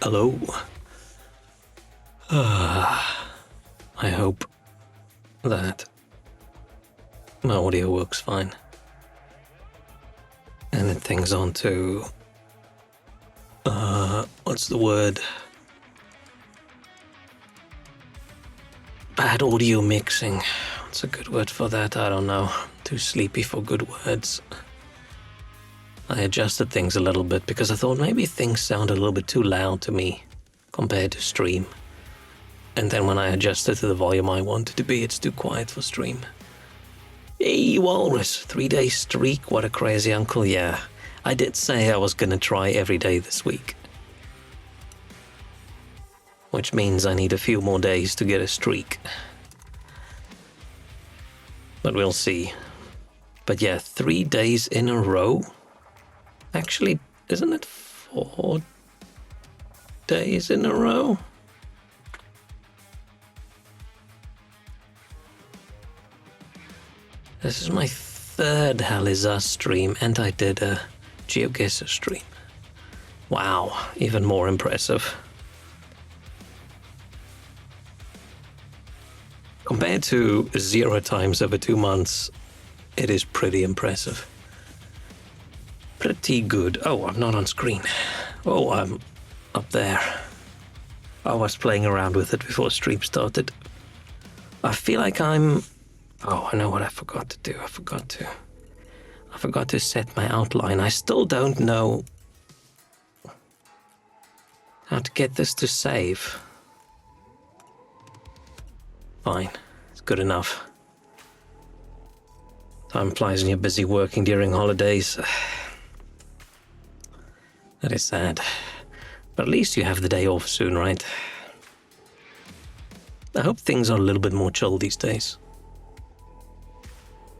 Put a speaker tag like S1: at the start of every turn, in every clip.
S1: Hello? I hope that my audio works fine. And that things on to... what's the word? Bad audio mixing. What's a good word for that? I don't know. Too sleepy for good words. I adjusted things a little bit because I thought maybe things sound a little bit too loud to me compared to stream. And then when I adjusted to the volume I want it to be, it's too quiet for stream. Hey, Walrus, 3-day streak, what a crazy uncle, yeah. I did say I was gonna try every day this week. Which means I need a few more days to get a streak. But we'll see. But yeah, 3 days in a row? Actually, isn't it 4 days in a row? This is my third Hell Is Us stream, and I did a GeoGuessr stream. Wow, even more impressive. Compared to 0 times over 2 months, it is pretty impressive. Pretty good. Oh, I'm not on screen. Oh, I'm up there. I was playing around with it before stream started. I feel like I'm... Oh, I know what I forgot to do. I forgot to set my outline. I still don't know how to get this to save. Fine. It's good enough. Time flies when you're busy working during holidays. That is sad. But at least you have the day off soon, right? I hope things are a little bit more chill these days.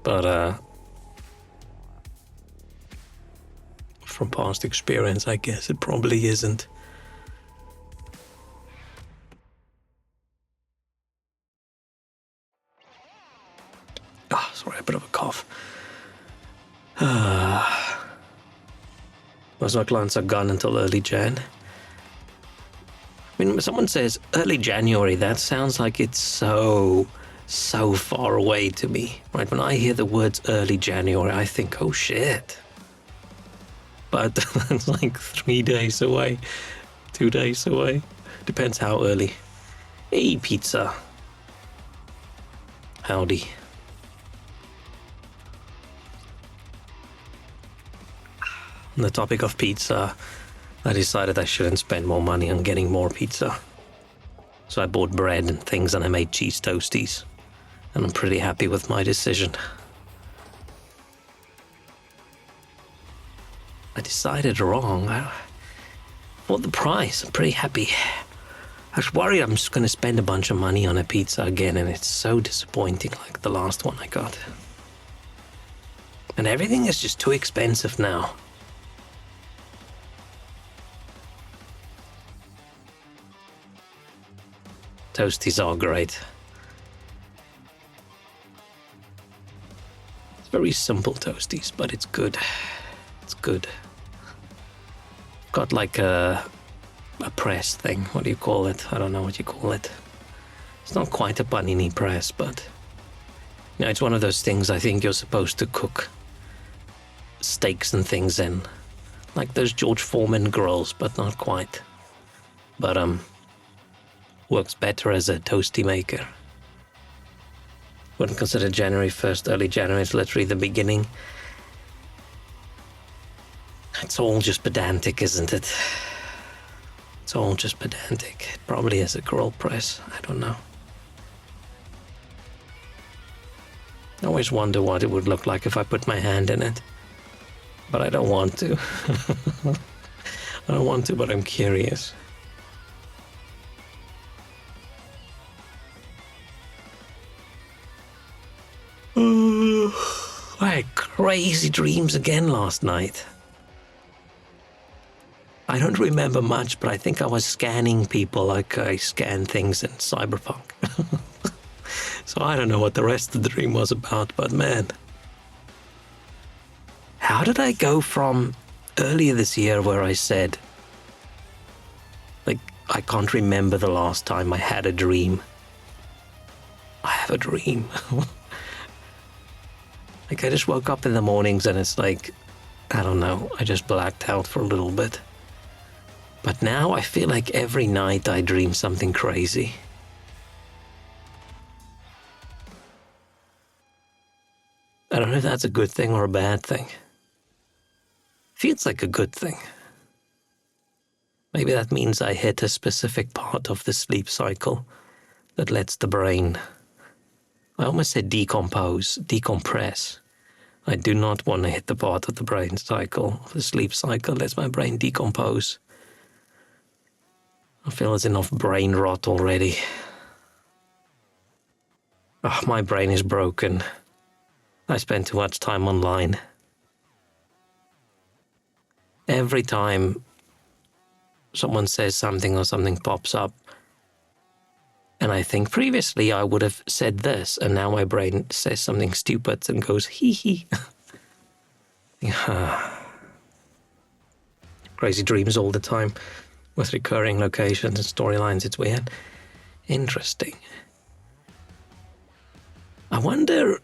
S1: But, from past experience, I guess it probably isn't. Ah, sorry, a bit of a cough. Most of my clients are gone until early Jan. I mean, when someone says early January, that sounds like it's so far away to me, right? When I hear the words early January, I think, oh shit. But that's like 3 days away, 2 days away. Depends how early. Hey, pizza. Howdy. On the topic of pizza, I decided I shouldn't spend more money on getting more pizza. So I bought bread and things and I made cheese toasties. And I'm pretty happy with my decision. I decided wrong. For the price, I'm pretty happy. I was worried I'm just going to spend a bunch of money on a pizza again, and it's so disappointing like the last one I got. And everything is just too expensive now. Toasties are great. It's very simple toasties, but it's good. It's good. Got like a press thing. What do you call it? I don't know what you call it. It's not quite a panini press, but you know, it's one of those things I think you're supposed to cook steaks and things in. Like those George Foreman grills, but not quite. But works better as a toasty maker. Wouldn't consider January 1st, early January. It's literally the beginning. It's all just pedantic, isn't it? It's all just pedantic. It probably is a grill press. I don't know. I always wonder what it would look like if I put my hand in it. But I don't want to. I don't want to, but I'm curious. I had crazy dreams again last night. I don't remember much, but I think I was scanning people like I scan things in Cyberpunk. So I don't know what the rest of the dream was about, but man. How did I go from earlier this year where I said I can't remember the last time I had a dream. I have a dream. Like, I just woke up in the mornings and it's like, I don't know, I just blacked out for a little bit. But now I feel like every night I dream something crazy. I don't know if that's a good thing or a bad thing. Feels like a good thing. Maybe that means I hit a specific part of the sleep cycle that lets the brain, I almost said decompress. I do not want to hit the part of the brain cycle, of the sleep cycle, lets my brain decompose. I feel there's enough brain rot already. Oh, my brain is broken. I spend too much time online. Every time someone says something or something pops up, and I think previously I would have said this, and now my brain says something stupid and goes, hee hee. Crazy dreams all the time, with recurring locations and storylines. It's weird. Interesting. I wonder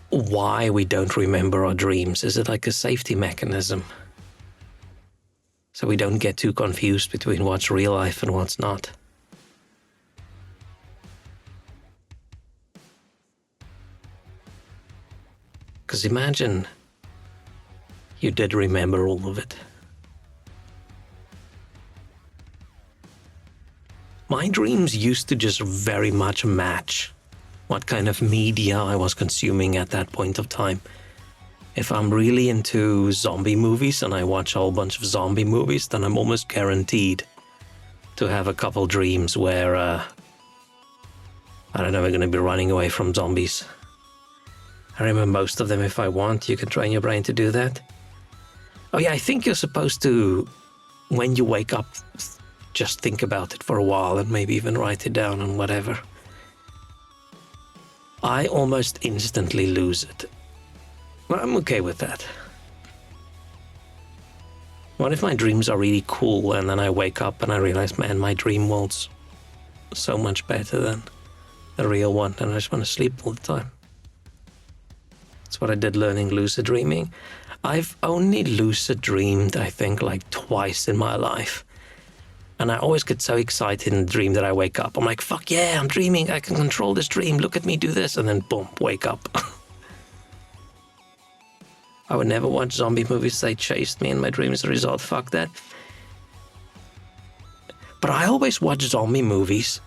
S1: why we don't remember our dreams. Is it like a safety mechanism? So we don't get too confused between what's real life and what's not. Because imagine you did remember all of it. My dreams used to just very much match what kind of media I was consuming at that point of time. If I'm really into zombie movies and I watch a whole bunch of zombie movies, then I'm almost guaranteed to have a couple dreams where, I don't know, we're going to be running away from zombies. I remember most of them if I want. You can train your brain to do that. Oh yeah, I think you're supposed to, when you wake up, just think about it for a while and maybe even write it down and whatever. I almost instantly lose it. Well, I'm okay with that. What if my dreams are really cool and then I wake up and I realize, man, my dream world's so much better than the real one and I just want to sleep all the time? That's what I did learning lucid dreaming. I've only lucid dreamed, I think, like twice in my life. And I always get so excited in the dream that I wake up. I'm like, fuck yeah, I'm dreaming. I can control this dream. Look at me do this. And then boom, wake up. I would never watch zombie movies. They chased me in my dreams as a result. Fuck that. But I always watch zombie movies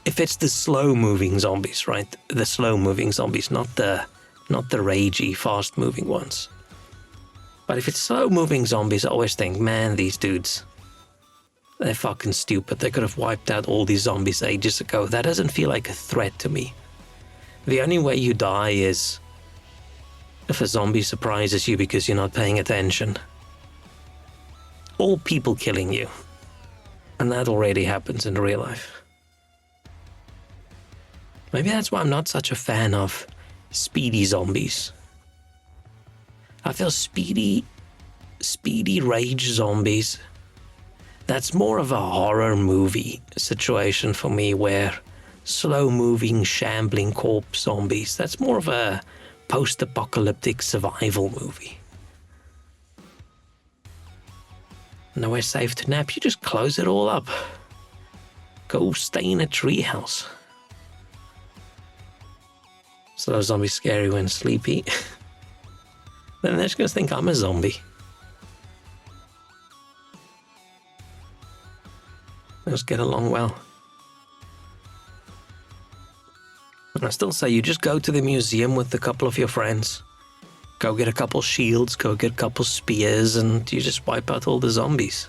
S1: if it's the slow-moving zombies, right? The slow-moving zombies, not the ragey, fast-moving ones. But if it's slow-moving zombies, I always think, man, these dudes, they're fucking stupid. They could have wiped out all these zombies ages ago. That doesn't feel like a threat to me. The only way you die is if a zombie surprises you because you're not paying attention. Or people killing you. And that already happens in real life. Maybe that's why I'm not such a fan of speedy zombies. I feel speedy rage zombies, that's more of a horror movie situation for me, where slow-moving, shambling corpse zombies, that's more of a post-apocalyptic survival movie. Nowhere safe to nap, you just close it all up. Go stay in a treehouse. So those zombies scary when sleepy. Then they're just gonna think I'm a zombie. Let's get along well. And I still say you just go to the museum with a couple of your friends. Go get a couple shields, go get a couple spears, and you just wipe out all the zombies.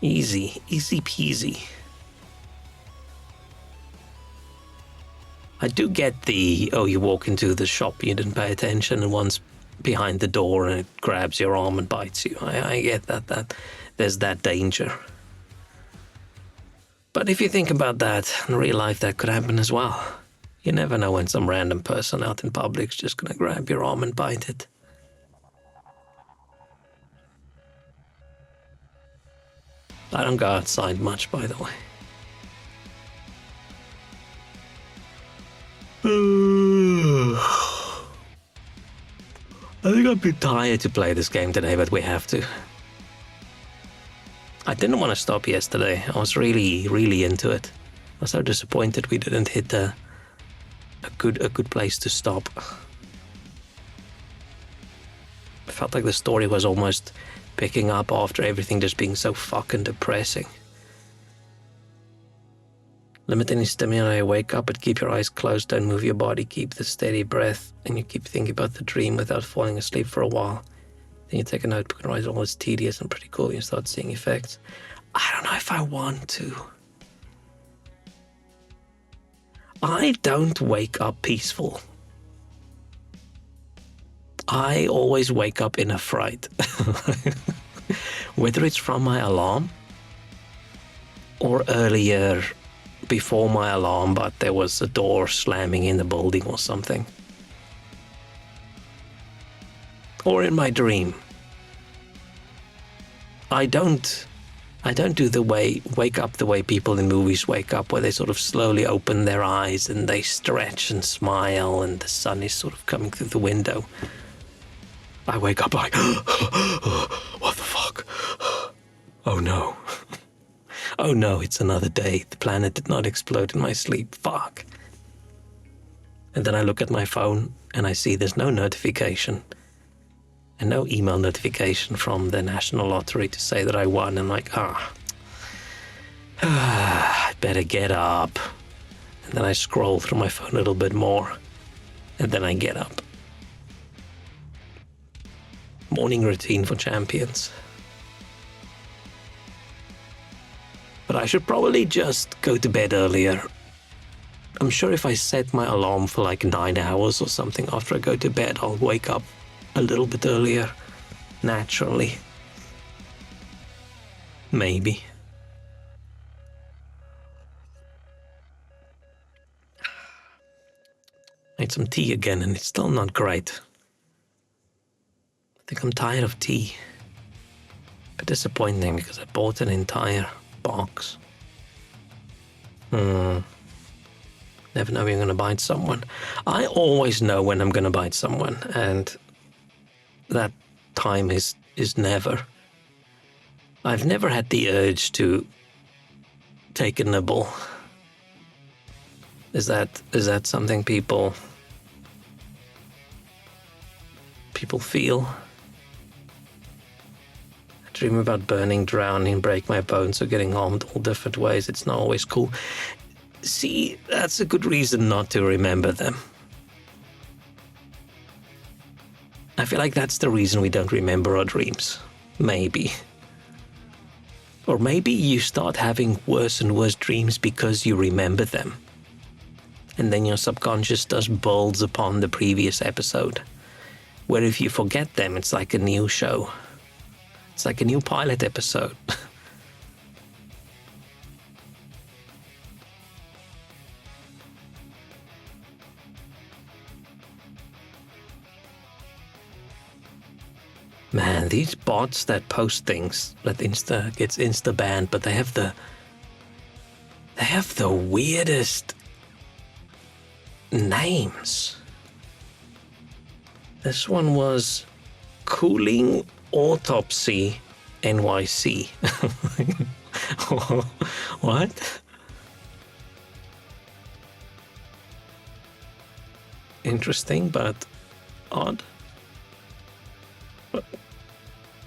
S1: Easy peasy. I do get the, you walk into the shop, you didn't pay attention, and one's behind the door and it grabs your arm and bites you. I get that there's that danger. But if you think about that, in real life that could happen as well. You never know when some random person out in public is just gonna grab your arm and bite it. I don't go outside much, by the way. I think I'd be tired to play this game today, but we have to. I didn't want to stop yesterday. I was really, really into it. I was so disappointed we didn't hit a good place to stop. I felt like the story was almost picking up after everything just being so fucking depressing. Limit any stimuli, wake up but keep your eyes closed, don't move your body, keep the steady breath, and you keep thinking about the dream without falling asleep for a while. Then you take a notebook and write it all. It's tedious and pretty cool. You start seeing effects. I don't know if I want to. I don't wake up peaceful. I always wake up in a fright. Whether it's from my alarm or earlier before my alarm, but there was a door slamming in the building or something. Or in my dream. I don't do the way wake up the way people in movies wake up, where they sort of slowly open their eyes and they stretch and smile and the sun is sort of coming through the window. I wake up like, what the fuck? Oh no. Oh no, it's another day. The planet did not explode in my sleep. Fuck. And then I look at my phone and I see there's no notification and no email notification from the National Lottery to say that I won. And I'm like, I better get up. And then I scroll through my phone a little bit more. And then I get up. Morning routine for champions. But I should probably just go to bed earlier. I'm sure if I set my alarm for like 9 hours or something after I go to bed, I'll wake up a little bit earlier, naturally. Maybe. Made some tea again and it's still not great. I think I'm tired of tea. But disappointing because I bought an entire box. Never know when you're going to bite someone. I always know when I'm going to bite someone, and that time is never. I've never had the urge to take a nibble. Is that something people feel? I dream about burning, drowning, break my bones, or getting harmed all different ways. It's not always cool. See, that's a good reason not to remember them. I feel like that's the reason we don't remember our dreams. Maybe. Or maybe you start having worse and worse dreams because you remember them. And then your subconscious just builds upon the previous episode. Where if you forget them, it's like a new show. It's like a new pilot episode. Man, these bots that post things that gets insta banned, but they have the weirdest names. This one was Cooling Autopsy NYC. What? Interesting, but odd.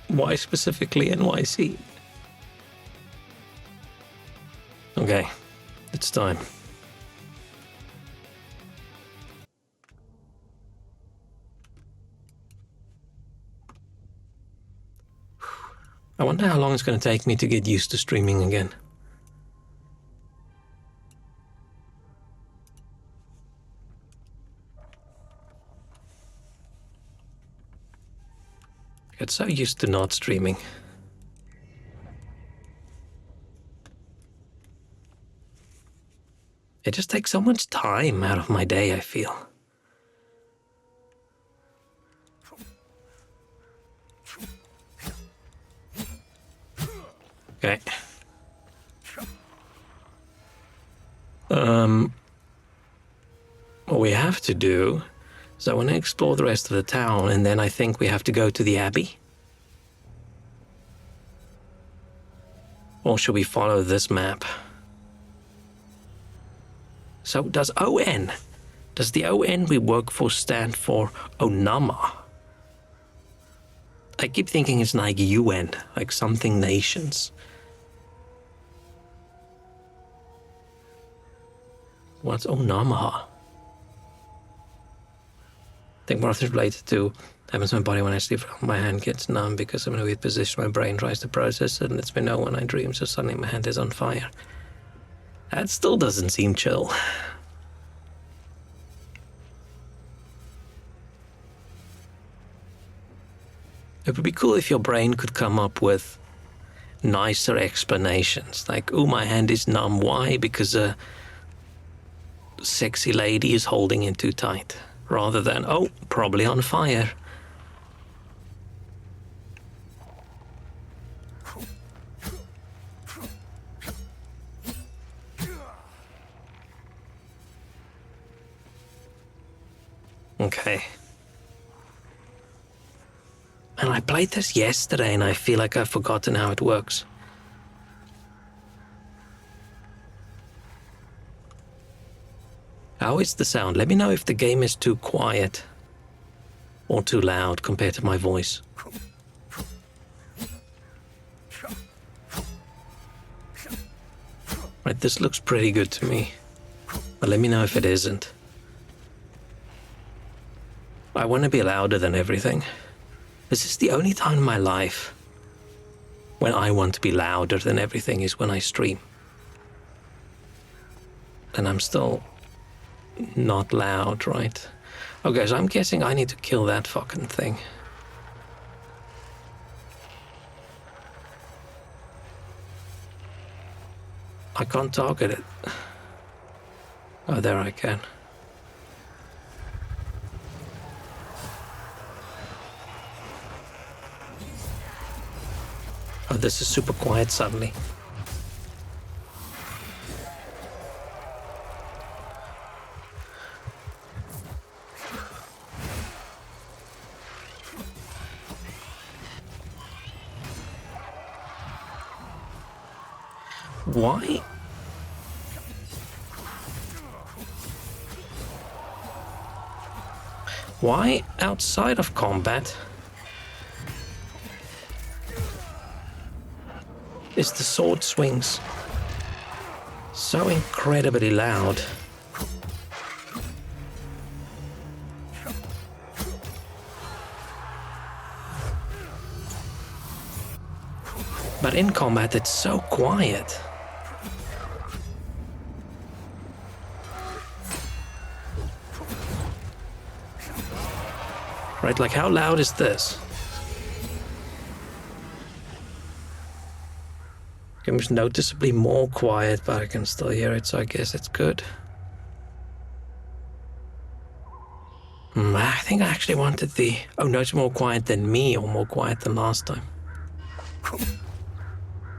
S1: Why specifically NYC? Okay, it's time. I wonder how long it's going to take me to get used to streaming again. I got so used to not streaming. It just takes so much time out of my day, I feel. Okay, what we have to do is I want to explore the rest of the town, and then I think we have to go to the Abbey. Or should we follow this map? So does the ON we work for stand for Onama? I keep thinking it's like UN, like something nations. What's Onama? I think more often related to happens to my body when I sleep. My hand gets numb because I'm in a weird position. My brain tries to process it, and lets me know when I dream, so suddenly my hand is on fire. That still doesn't seem chill. It would be cool if your brain could come up with nicer explanations. Like, oh, my hand is numb. Why? Because a sexy lady is holding it too tight. Rather than, oh, probably on fire. Okay. And I played this yesterday and I feel like I've forgotten how it works. How is the sound? Let me know if the game is too quiet or too loud compared to my voice. Right, this looks pretty good to me. But let me know if it isn't. I want to be louder than everything. This is the only time in my life when I want to be louder than everything is when I stream. And I'm still not loud, right? Okay, so I'm guessing I need to kill that fucking thing. I can't target it. Oh, there I can. Oh, this is super quiet suddenly. Why? Why outside of combat is the sword swings so incredibly loud? But in combat it's so quiet. Right, like how loud is this? It was noticeably more quiet, but I can still hear it, so I guess it's good. I think I actually wanted the... Oh no, it's more quiet than me, or more quiet than last time.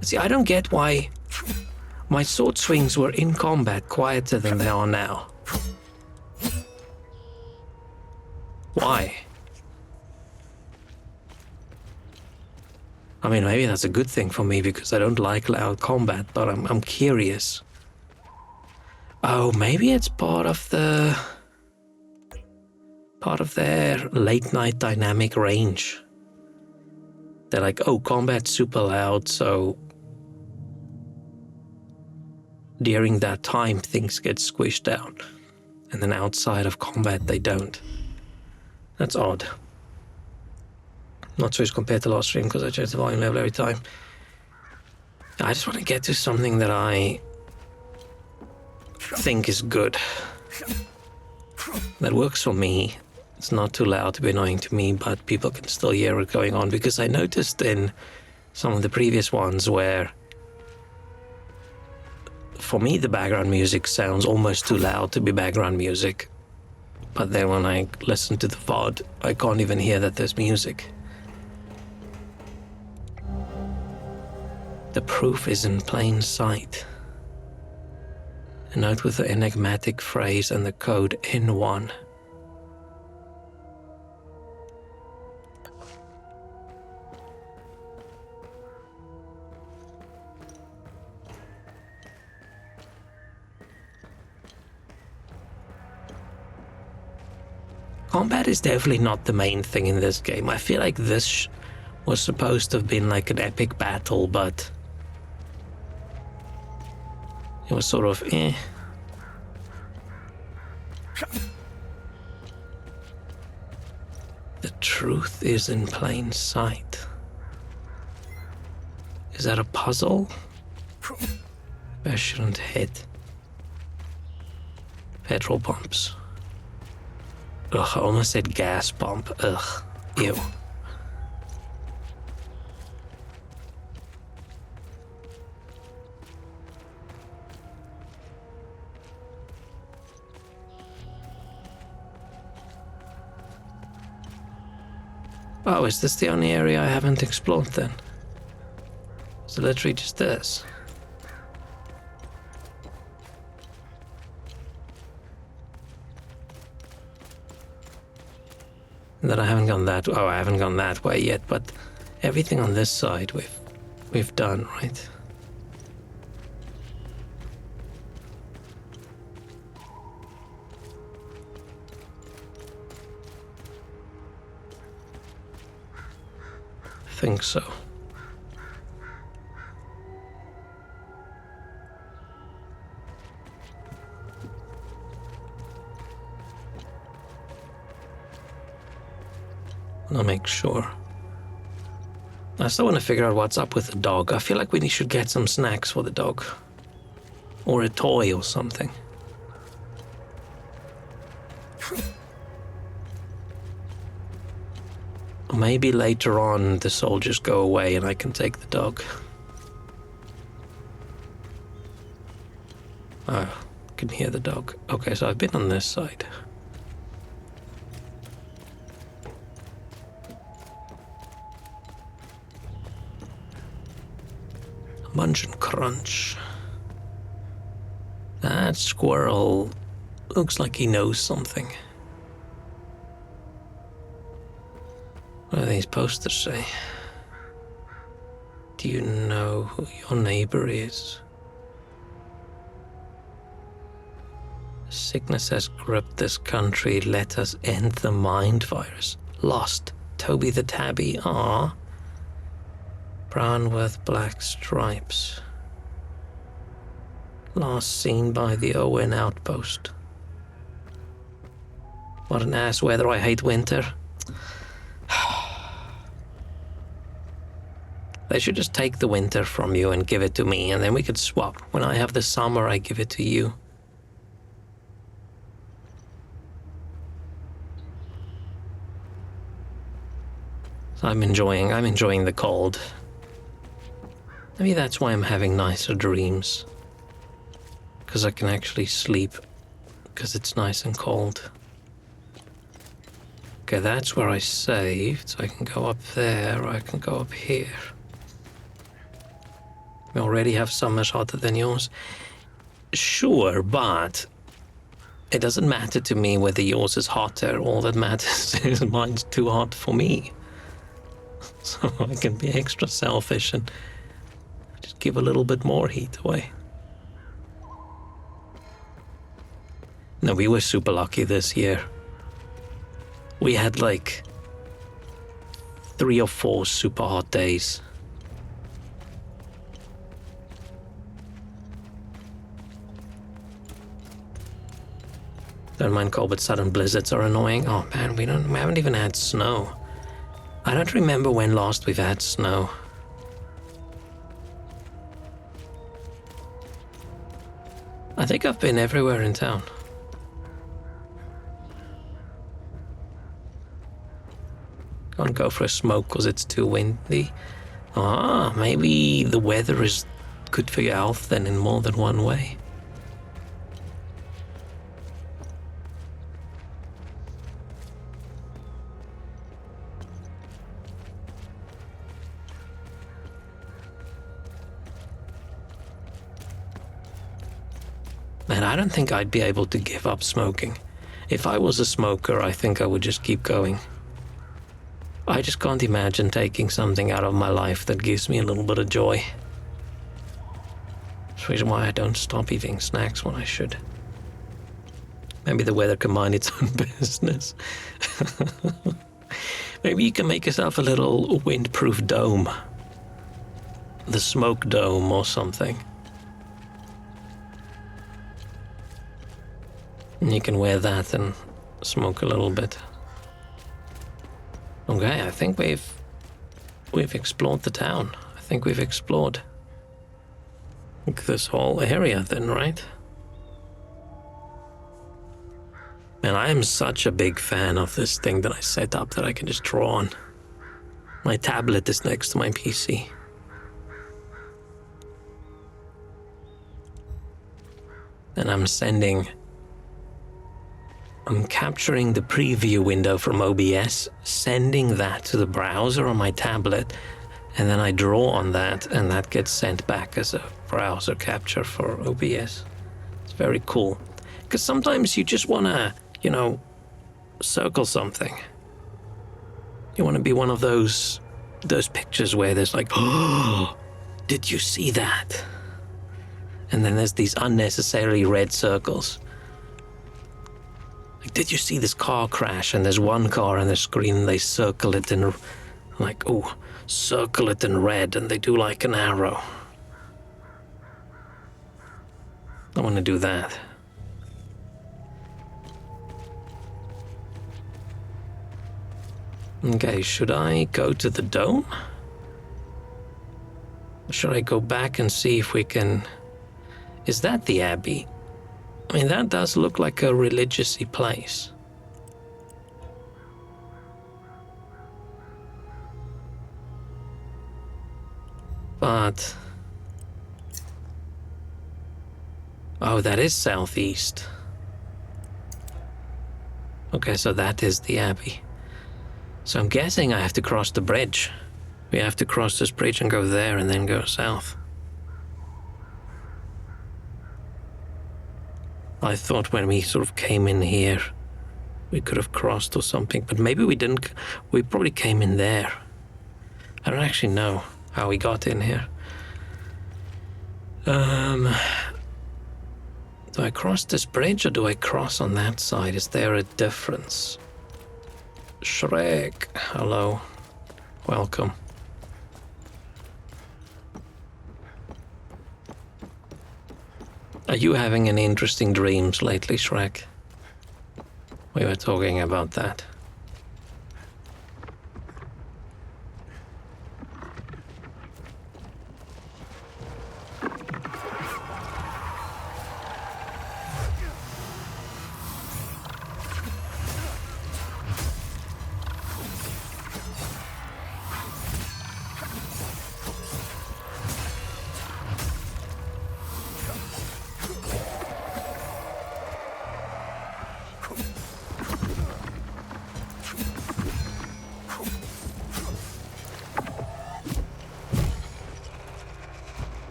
S1: See, I don't get why my sword swings were in combat quieter than they are now. Why? I mean, maybe that's a good thing for me because I don't like loud combat, but I'm curious. Oh, maybe it's part of their late night dynamic range. They're like, oh, combat's super loud, so during that time things get squished down. And then outside of combat they don't. That's odd. Not so as compared to last stream because I change the volume level every time. I just want to get to something that I think is good. That works for me. It's not too loud to be annoying to me, but people can still hear it going on, because I noticed in some of the previous ones where for me the background music sounds almost too loud to be background music. But then when I listen to the VOD, I can't even hear that there's music. The proof is in plain sight. A note with the enigmatic phrase and the code N1. Combat is definitely not the main thing in this game. I feel like this was supposed to have been like an epic battle, but it was sort of eh. The truth is in plain sight. Is that a puzzle? I shouldn't hit. Petrol pumps. Ugh, I almost said gas pump. Ugh, ew. Oh, is this the only area I haven't explored then? Is it literally just this? That I haven't gone that. Oh, I haven't gone that way yet. But everything on this side we've done, right? I think so. I'll make sure. I still want to figure out what's up with the dog. I feel like we should get some snacks for the dog. Or a toy or something. Or maybe later on the soldiers go away and I can take the dog. Oh, I can hear the dog. Okay, so I've been on this side. Munch and crunch. That squirrel looks like he knows something. What do these posters say? Do you know who your neighbor is? Sickness has gripped this country. Let us end the mind virus. Lost. Toby the Tabby. Ah. Brown with black stripes. Last seen by the Owen outpost. What an ass weather. I hate winter. They should just take the winter from you and give it to me, and then we could swap. When I have the summer, I give it to you. So I'm enjoying the cold. Maybe that's why I'm having nicer dreams. Because I can actually sleep. Because it's nice and cold. Okay, that's where I saved. So I can go up there, or I can go up here. We already have summers hotter than yours. Sure, but it doesn't matter to me whether yours is hotter. All that matters is mine's too hot for me. So I can be extra selfish and just give a little bit more heat away. No, we were super lucky this year. We had like 3 or 4 super hot days. Don't mind cold, but sudden blizzards are annoying. Oh man, we haven't even had snow. I don't remember when last we've had snow. I think I've been everywhere in town. Can't go for a smoke because it's too windy. Ah, maybe the weather is good for your health then in more than one way. Man, And I don't think I'd be able to give up smoking. If I was a smoker, I think I would just keep going. I just can't imagine taking something out of my life that gives me a little bit of joy. That's the reason why I don't stop eating snacks when I should. Maybe the weather can mind its own business. Maybe you can make yourself a little windproof dome. The smoke dome or something. And you can wear that and smoke a little bit. Okay, I think we've explored the town. I think we've explored this whole area then, right? And I am such a big fan of this thing that I set up that I can just draw on. My tablet is next to my PC. And I'm capturing the preview window from OBS, sending that to the browser on my tablet, and then I draw on that, and that gets sent back as a browser capture for OBS. It's very cool. Because sometimes you just want to, circle something. You want to be one of those pictures where there's like, oh, did you see that? And then there's these unnecessarily red circles. Like, did you see this car crash? And there's one car on the screen and they circle it in, like, oh, circle it in red, and they do like an arrow. I want to do that. Okay, should I go to the dome? Should I go back and see if we can... Is that the Abbey? I mean, that does look like a religious-y place. But... Oh, that is southeast. Okay, so that is the Abbey. So I'm guessing I have to cross the bridge. We have to cross this bridge and go there and then go south. I thought when we sort of came in here, we could have crossed or something, but maybe we didn't. We probably came in there. I don't actually know how we got in here. Do I cross this bridge or do I cross on that side? Is there a difference? Shrek, hello. Welcome. Are you having any interesting dreams lately, Shrek? We were talking about that.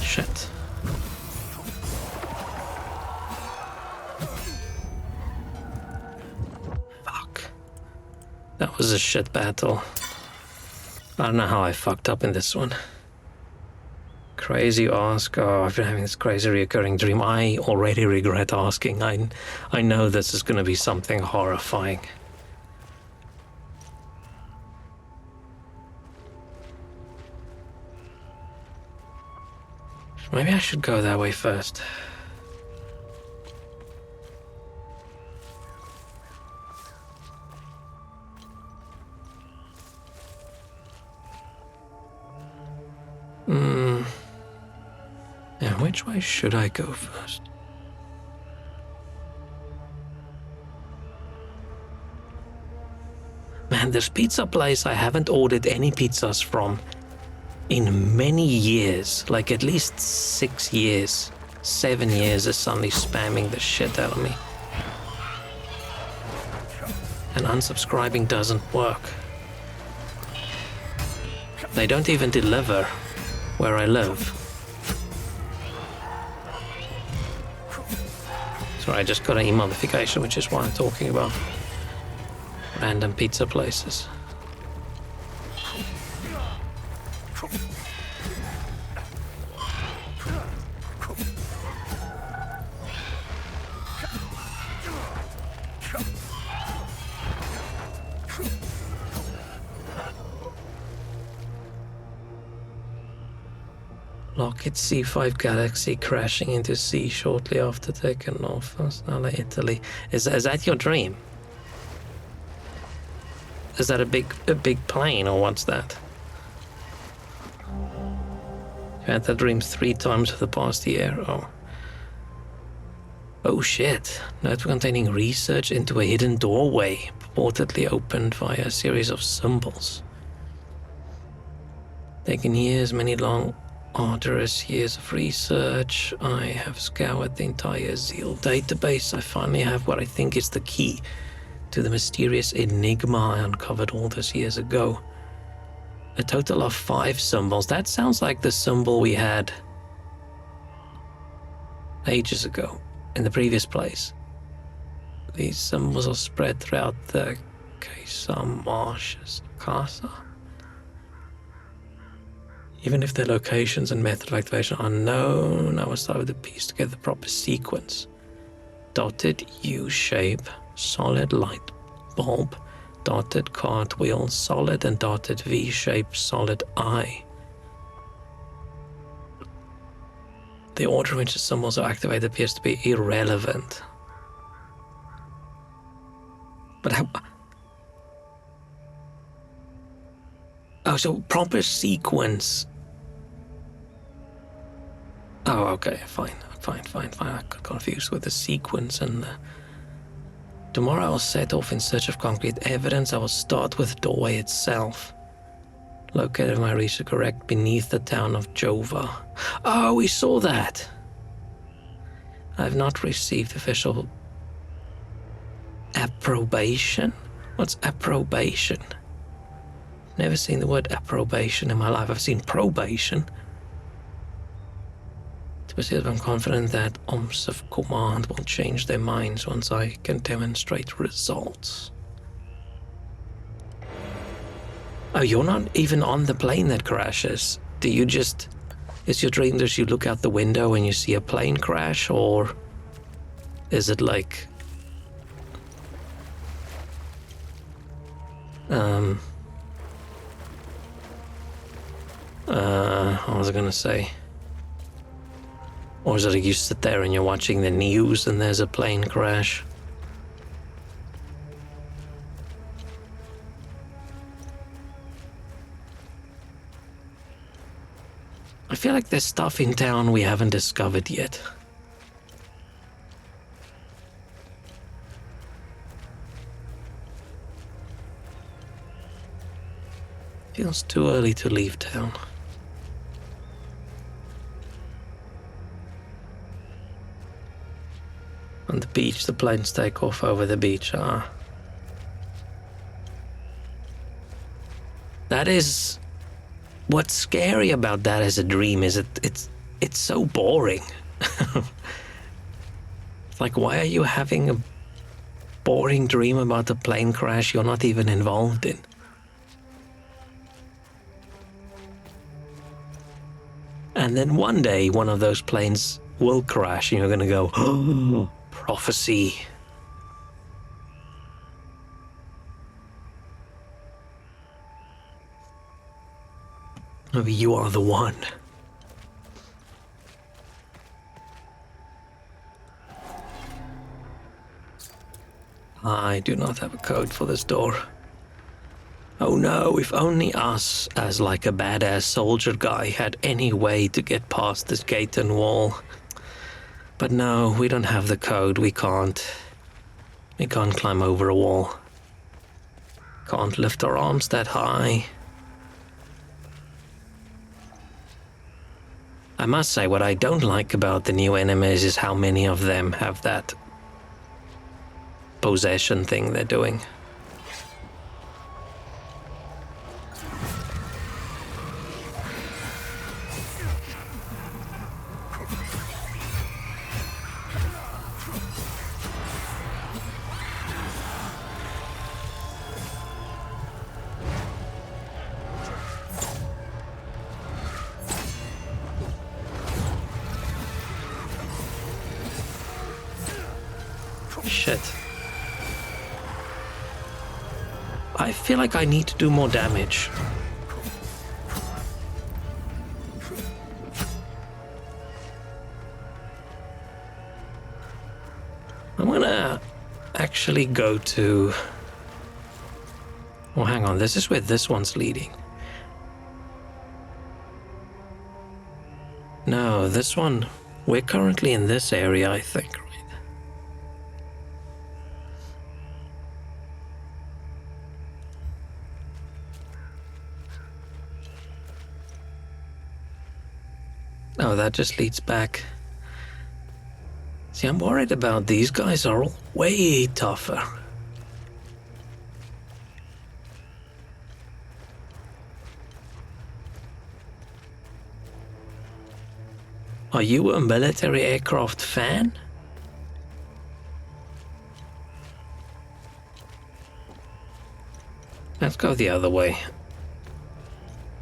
S1: Shit. Fuck. That was a shit battle. I don't know how I fucked up in this one. Crazy ask. Oh, I've been having this crazy recurring dream. I already regret asking. I know this is gonna be something horrifying. Maybe I should go that way first. Yeah, which way should I go first? Man, this pizza place I haven't ordered any pizzas from in many years, like at least 6 years, 7 years is suddenly spamming the shit out of me. And unsubscribing doesn't work. They don't even deliver. where I live. Sorry, I just got an email notification, which is why I'm talking about random pizza places. Lockheed C5 Galaxy crashing into sea shortly after taking off from Snala, Italy. Is that your dream? Is that a big plane, or what's that? You had that dream 3 times for the past year. Oh shit. Note containing research into a hidden doorway, purportedly opened via a series of symbols. Taken years, many long, arduous years of research. I have scoured the entire Zeal database. I finally have what I think is the key to the mysterious enigma I uncovered all those years ago. A total of 5 symbols. That sounds like the symbol we had ages ago in the previous place. These symbols are spread throughout the Kaysar marshes. Casa? Even if their locations and method of activation are known, I was able to piece together the proper sequence. Dotted U-shape, solid light bulb, dotted cartwheel, solid and dotted V-shape, solid eye. The order in which the symbols are activated appears to be irrelevant. But how... Oh, so proper sequence. Oh, okay, fine. I got confused with the sequence and Tomorrow I will set off in search of concrete evidence. I will start with the doorway itself. Located, if my research correct, beneath the town of Jova. Oh, we saw that! I have not received official approbation? What's approbation? Never seen the word approbation in my life. I've seen probation. To proceed, I'm confident that OMSF Command will change their minds once I can demonstrate results. Oh, you're not even on the plane that crashes. Do you just... Is your dream that you look out the window and you see a plane crash, or is it like... what was I gonna say? Or is it like you sit there and you're watching the news and there's a plane crash? I feel like there's stuff in town we haven't discovered yet. Feels too early to leave town. On the beach, the planes take off over the beach. That is... What's scary about that as a dream is it's so boring. Like, why are you having a boring dream about a plane crash you're not even involved in? And then one day, one of those planes will crash and you're gonna go, oh, prophecy. Maybe you are the one. I do not have a code for this door. Oh no, if only us, as like a badass soldier guy, had any way to get past this gate and wall. But no, we don't have the code. We can't climb over a wall. Can't lift our arms that high. I must say, what I don't like about the new enemies is how many of them have that possession thing they're doing. Shit. I feel like I need to do more damage. I'm gonna actually go to... Oh, hang on. This is where this one's leading. No, this one... We're currently in this area, I think, right? Oh, that just leads back. See, I'm worried about these guys are all way tougher. Are you a military aircraft fan? Let's go the other way.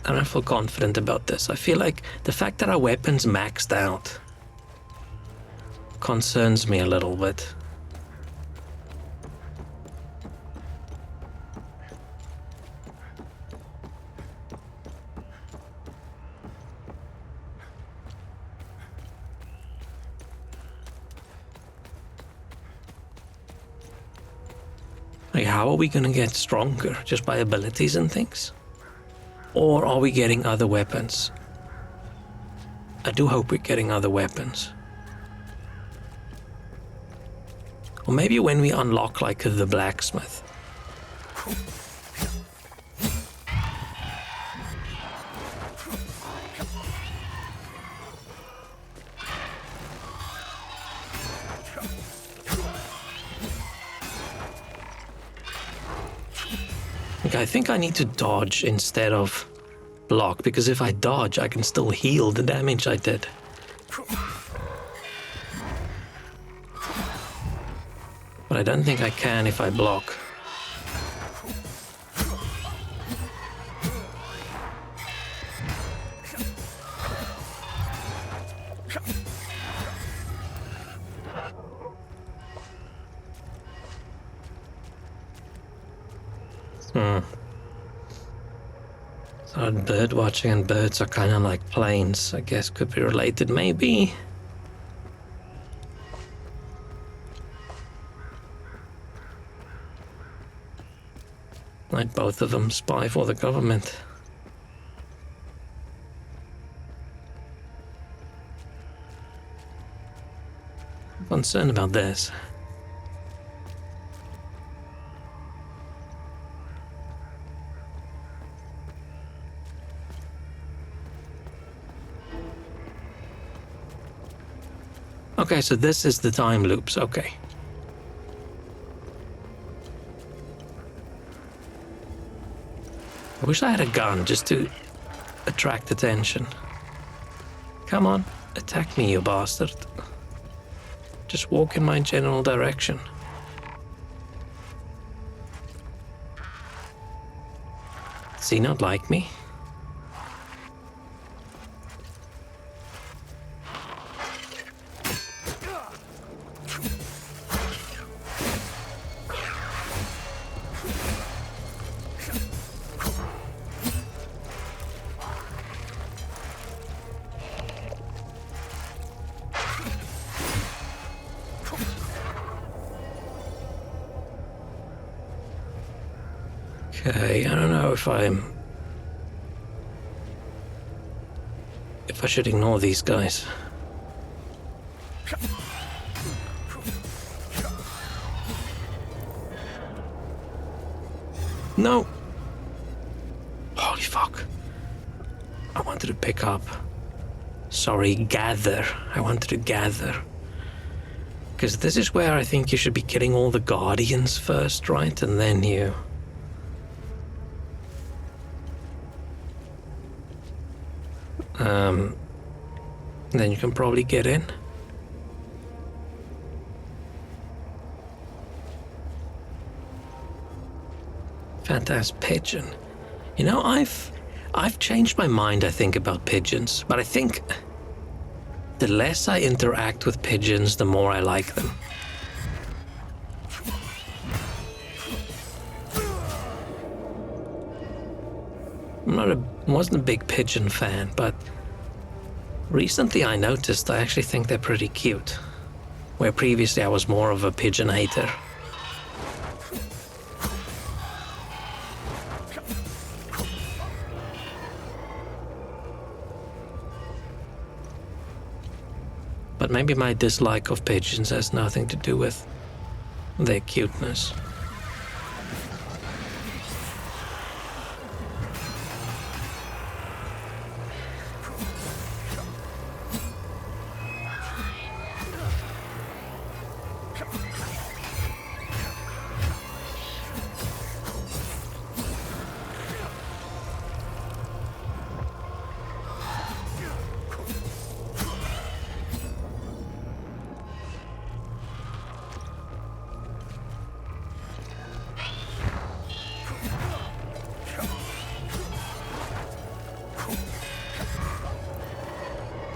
S1: I don't feel confident about this. I feel like the fact that our weapon's maxed out concerns me a little bit. Like, how are we gonna get stronger? Just by abilities and things? Or are we getting other weapons? I do hope we're getting other weapons. Or maybe when we unlock, like, the blacksmith. Okay, I think I need to dodge instead of block, because if I dodge, I can still heal the damage I did. But I don't think I can if I block. So bird watching and birds are kind of like planes. I guess could be related, maybe. Like both of them spy for the government. I'm concerned about this. Okay, so this is the time loops, okay. I wish I had a gun just to attract attention. Come on, attack me, you bastard. Just walk in my general direction. Does he not like me? Okay, I don't know if I should ignore these guys. No! Holy fuck. I wanted to pick up. Sorry, gather. I wanted to gather. Because this is where I think you should be killing all the guardians first, right? And then you... then you can probably get in. Fantastic pigeon. You know, I've changed my mind, I think, about pigeons, but I think the less I interact with pigeons, the more I like them. Wasn't a big pigeon fan, but recently I noticed I actually think they're pretty cute, where previously I was more of a pigeon hater. But maybe my dislike of pigeons has nothing to do with their cuteness.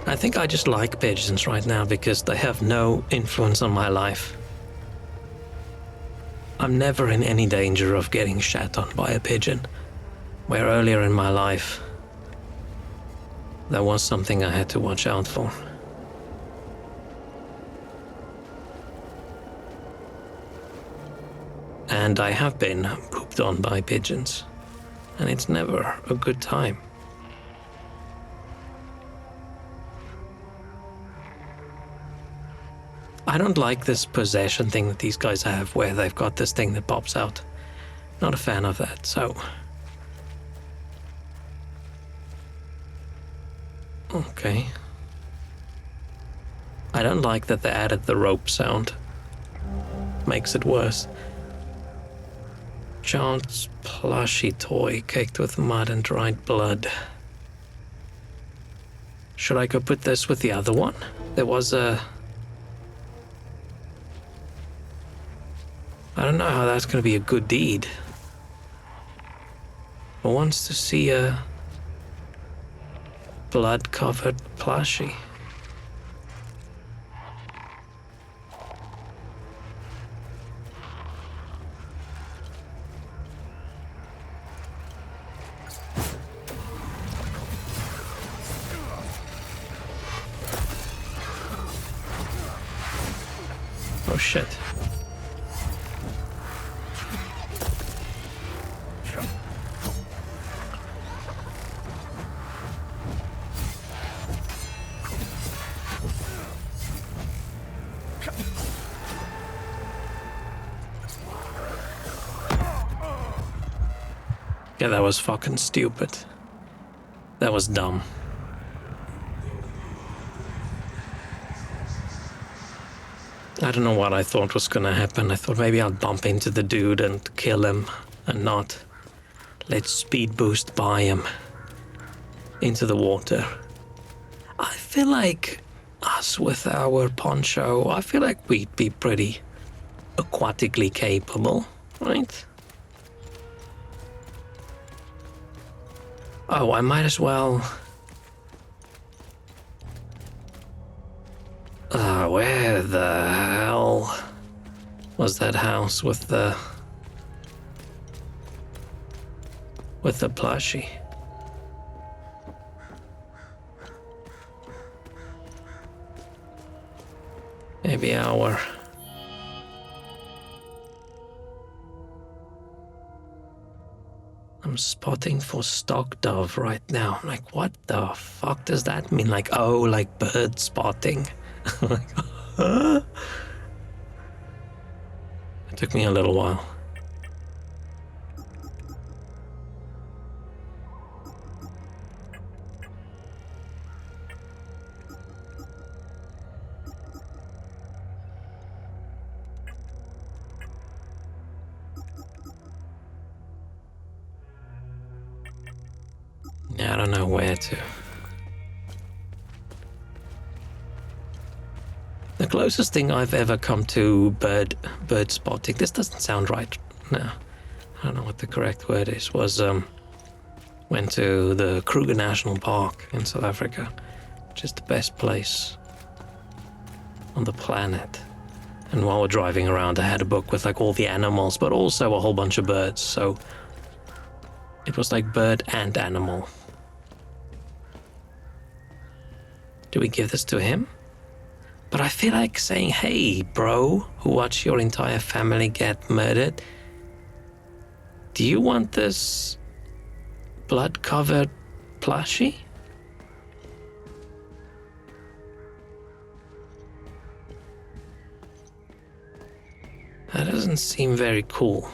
S1: I think I just like pigeons right now because they have no influence on my life. I'm never in any danger of getting shat on by a pigeon, where earlier in my life, that was something I had to watch out for. And I have been pooped on by pigeons, and it's never a good time. I don't like this possession thing that these guys have where they've got this thing that pops out. Not a fan of that, so... Okay. I don't like that they added the rope sound. Makes it worse. Child's plushy toy caked with mud and dried blood. Should I go put this with the other one? There was a... I don't know how that's going to be a good deed. Who wants to see a blood-covered plushie? Oh shit. Yeah, that was fucking stupid. That was dumb. I don't know what I thought was gonna happen. I thought maybe I'd bump into the dude and kill him, and not let speed boost by him into the water. I feel like us with our poncho, I feel like we'd be pretty aquatically capable, right? Oh, I might as well... where the hell was that house with the plushie? Maybe our... I'm spotting for stock dove right now. I'm like, what the fuck does that mean? Like, oh, like bird spotting. Like, huh? It took me a little while. Yeah, I don't know where to. The closest thing I've ever come to bird spotting, this doesn't sound right. No, I don't know what the correct word is, was went to the Kruger National Park in South Africa, which is the best place on the planet. And while we're driving around, I had a book with like all the animals, but also a whole bunch of birds. So It was like bird and animal. Do we give this to him? But I feel like saying, hey, bro, who watched your entire family get murdered, do you want this blood-covered plushie? That doesn't seem very cool.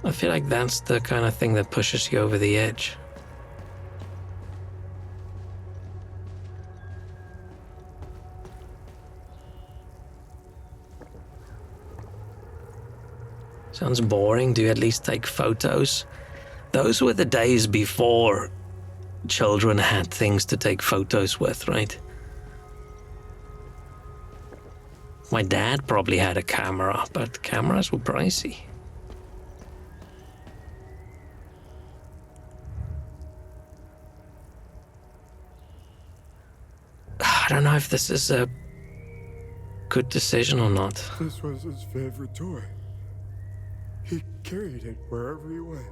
S1: I feel like that's the kind of thing that pushes you over the edge. Sounds boring. Do you at least take photos? Those were the days before children had things to take photos with, right? My dad probably had a camera, but cameras were pricey. I don't know if this is a good decision or not.
S2: This was his favorite toy. He carried it wherever he went.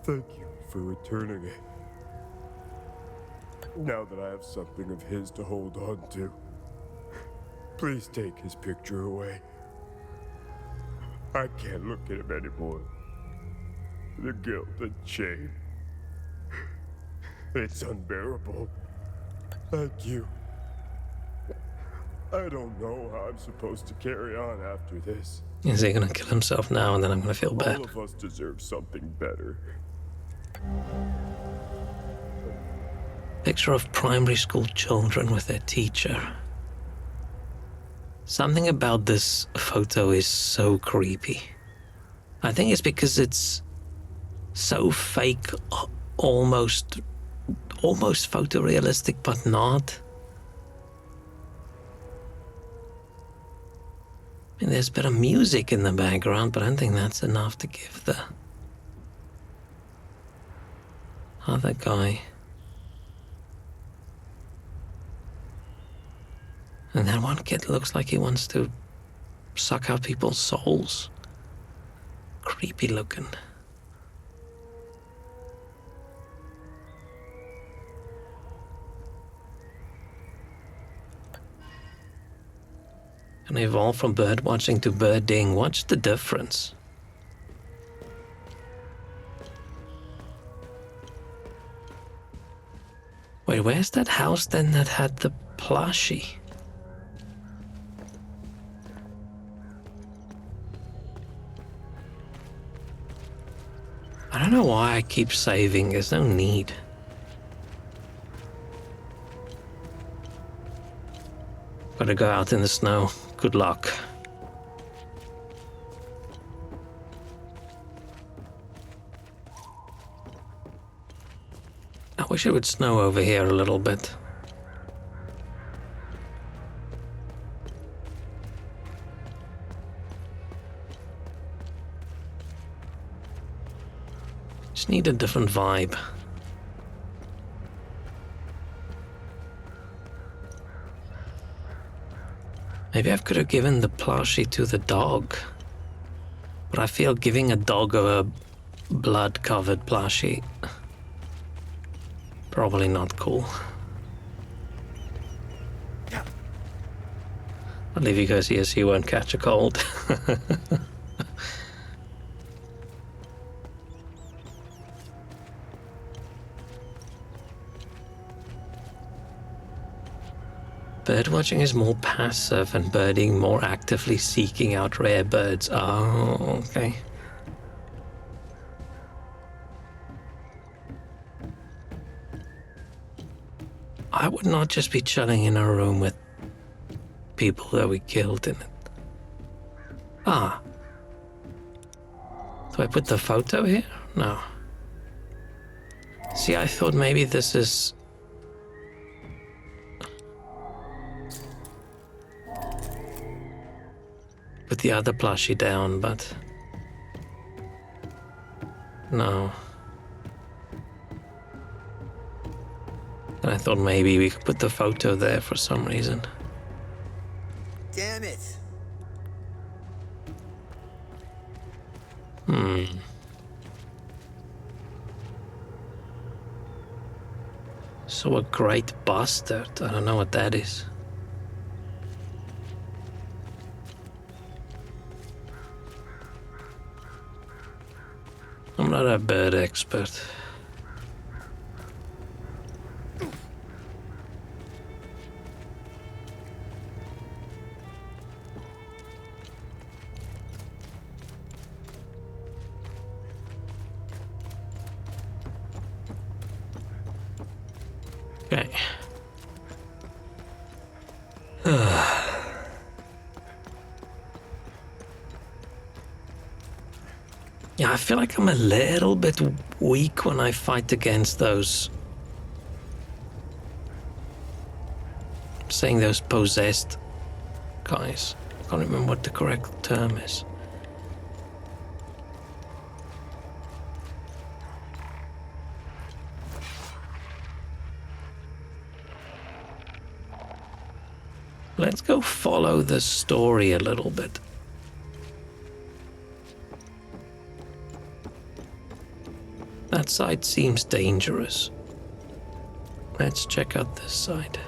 S2: Thank you for returning it. Now that I have something of his to hold on to, please take his picture away. I can't look at him anymore. The guilt and shame. It's unbearable. Thank you. I don't know how I'm supposed to carry on after this.
S1: Is he gonna kill himself now and then I'm gonna feel bad?
S2: All of us deserve something better.
S1: Picture of primary school children with their teacher. Something about this photo is so creepy. I think it's because it's so fake, almost photorealistic, but not. I mean, there's a bit of music in the background, but I don't think that's enough to give the other guy. And that one kid looks like he wants to suck out people's souls. Creepy looking. Can I evolve from bird watching to birding? What's the difference? Wait, where's that house then that had the plushie? I don't know why I keep saving. There's no need. Gotta go out in the snow. Good luck. I wish it would snow over here a little bit. Just need a different vibe. Maybe I could have given the plushie to the dog. But I feel giving a dog a blood-covered plushie... probably not cool. I'll leave you guys here so you won't catch a cold. Birdwatching is more passive and birding more actively seeking out rare birds. Oh, okay. I would not just be chilling in a room with people that we killed in it. Ah. Do I put the photo here? No. See, I thought maybe this is... put the other plushie down, but... no. And I thought maybe we could put the photo there for some reason.
S3: Damn it.
S1: So a great bastard. I don't know what that is. I'm not a bird expert. Okay. Yeah, I feel like I'm a little bit weak when I fight against those... saying those possessed guys. I can't remember what the correct term is. Let's go follow the story a little bit. That side seems dangerous. Let's check out this side.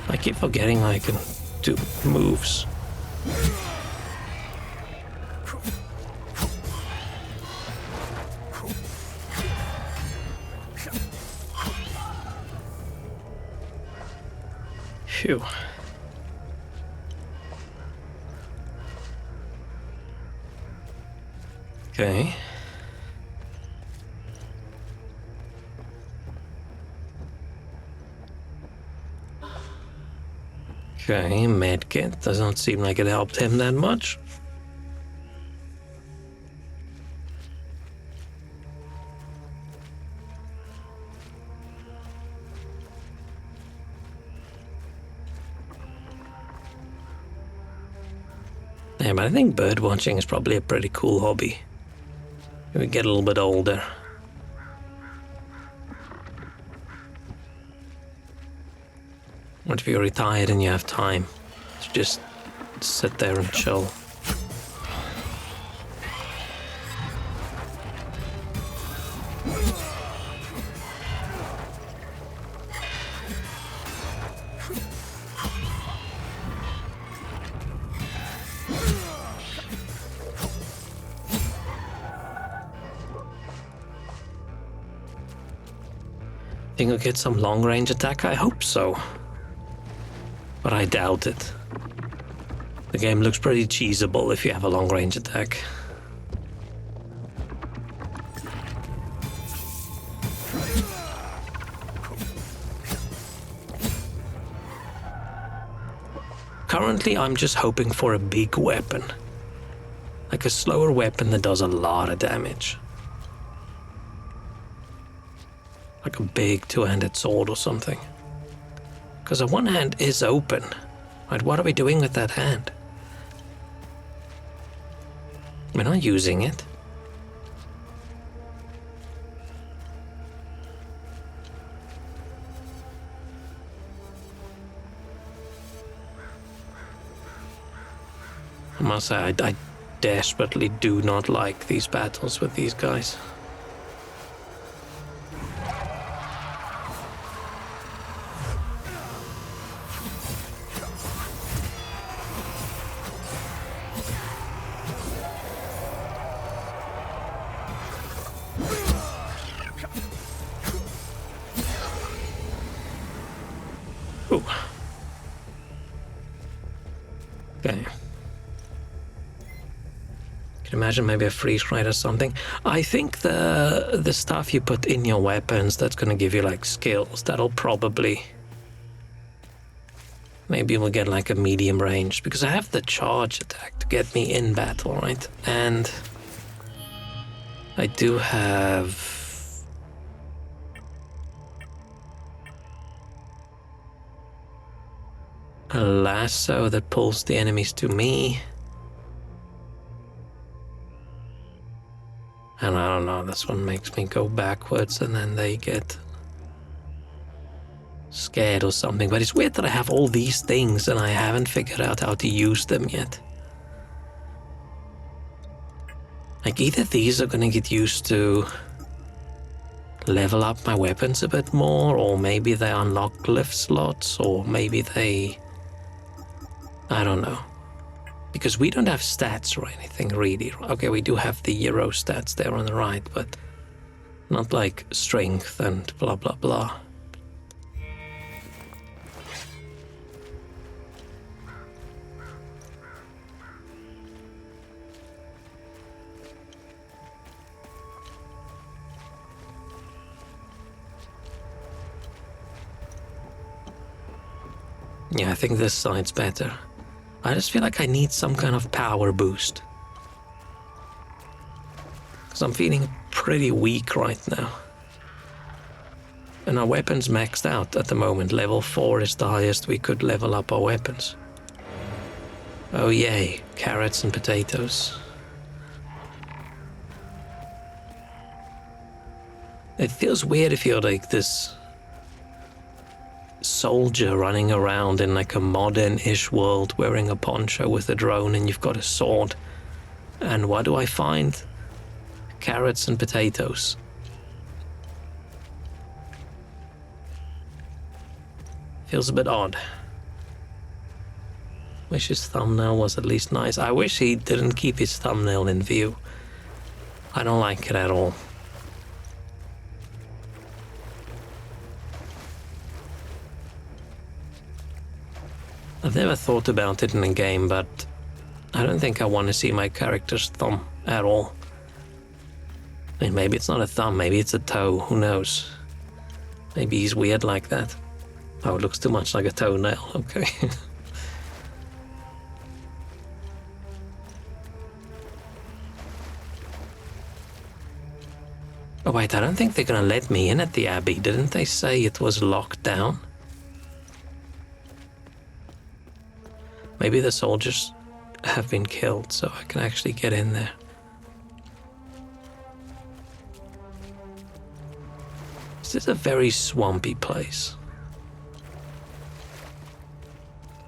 S1: I keep forgetting I can do moves. Phew. Okay. Okay, medkit. Doesn't seem like it helped him that much. Yeah, but I think bird watching is probably a pretty cool hobby. When we get a little bit older. What if you're retired and you have time to just sit there and chill? Think we'll get some long-range attack? I hope so. But I doubt it. The game looks pretty cheesable if you have a long-range attack. Currently, I'm just hoping for a big weapon. Like a slower weapon that does a lot of damage. Like a big two-handed sword or something. Because the one hand is open. Right, what are we doing with that hand? We're not using it. I must say, I desperately do not like these battles with these guys. Ooh. Okay. Can imagine maybe a freeze rate or something. I think the stuff you put in your weapons that's gonna give you like skills, that'll probably... Maybe we'll get like a medium range, because I have the charge attack to get me in battle, right? And I do have... a lasso that pulls the enemies to me. And I don't know, this one makes me go backwards and then they get scared or something. But it's weird that I have all these things and I haven't figured out how to use them yet. Like either these are gonna get used to level up my weapons a bit more, or maybe they unlock glyph slots, or maybe they... I don't know. Because we don't have stats or anything, really. Okay, we do have the hero stats there on the right, but not like strength and blah blah blah. Yeah, I think this side's better. I just feel like I need some kind of power boost. Because I'm feeling pretty weak right now. And our weapons maxed out at the moment. Level 4 is the highest we could level up our weapons. Oh yay, carrots and potatoes. It feels weird if you're like this soldier running around in like a modern-ish world wearing a poncho with a drone and you've got a sword. And what do I find? Carrots and potatoes. Feels a bit odd. Wish his thumbnail was at least nice. I wish he didn't keep his thumbnail in view. I don't like it at all. I've never thought about it in a game, but I don't think I want to see my character's thumb at all. I mean, maybe it's not a thumb, maybe it's a toe, who knows? Maybe he's weird like that. Oh, it looks too much like a toenail, okay. Oh wait, I don't think they're gonna let me in at the Abbey. Didn't they say it was locked down? Maybe the soldiers have been killed, so I can actually get in there. This is a very swampy place.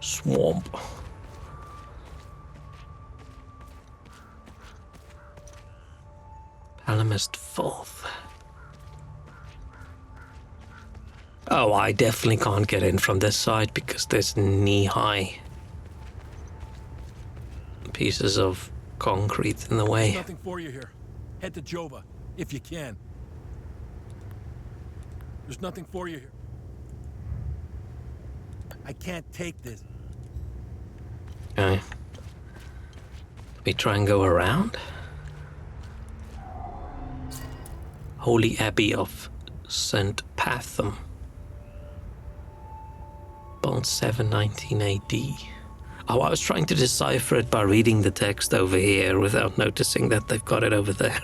S1: Swamp. Palamist Firth. Oh, I definitely can't get in from this side because there's knee-high pieces of concrete in the way.
S3: There's nothing for you here. Head to Jova, if you can. There's nothing for you here. I can't take this.
S1: Okay. We try and go around? Holy Abbey of St. Pathum. Built 719 AD. Oh, I was trying to decipher it by reading the text over here without noticing that they've got it over there.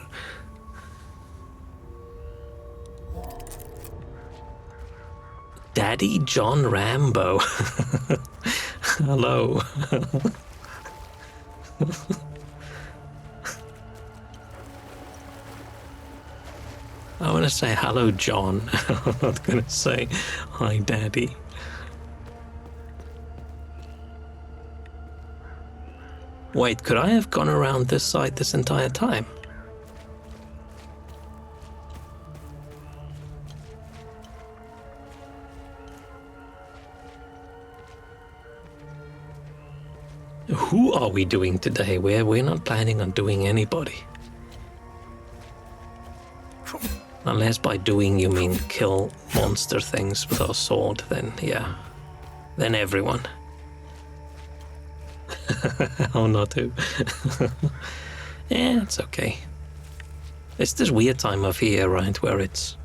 S1: Daddy John Rambo. Hello. I want to say hello, John. I'm not going to say hi, Daddy. Wait, could I have gone around this side this entire time? Who are we doing today? We're not planning on doing anybody. Unless by doing you mean kill monster things with our sword, then yeah. Then everyone. How not to? Yeah, it's okay. It's this weird time of year, right, where it's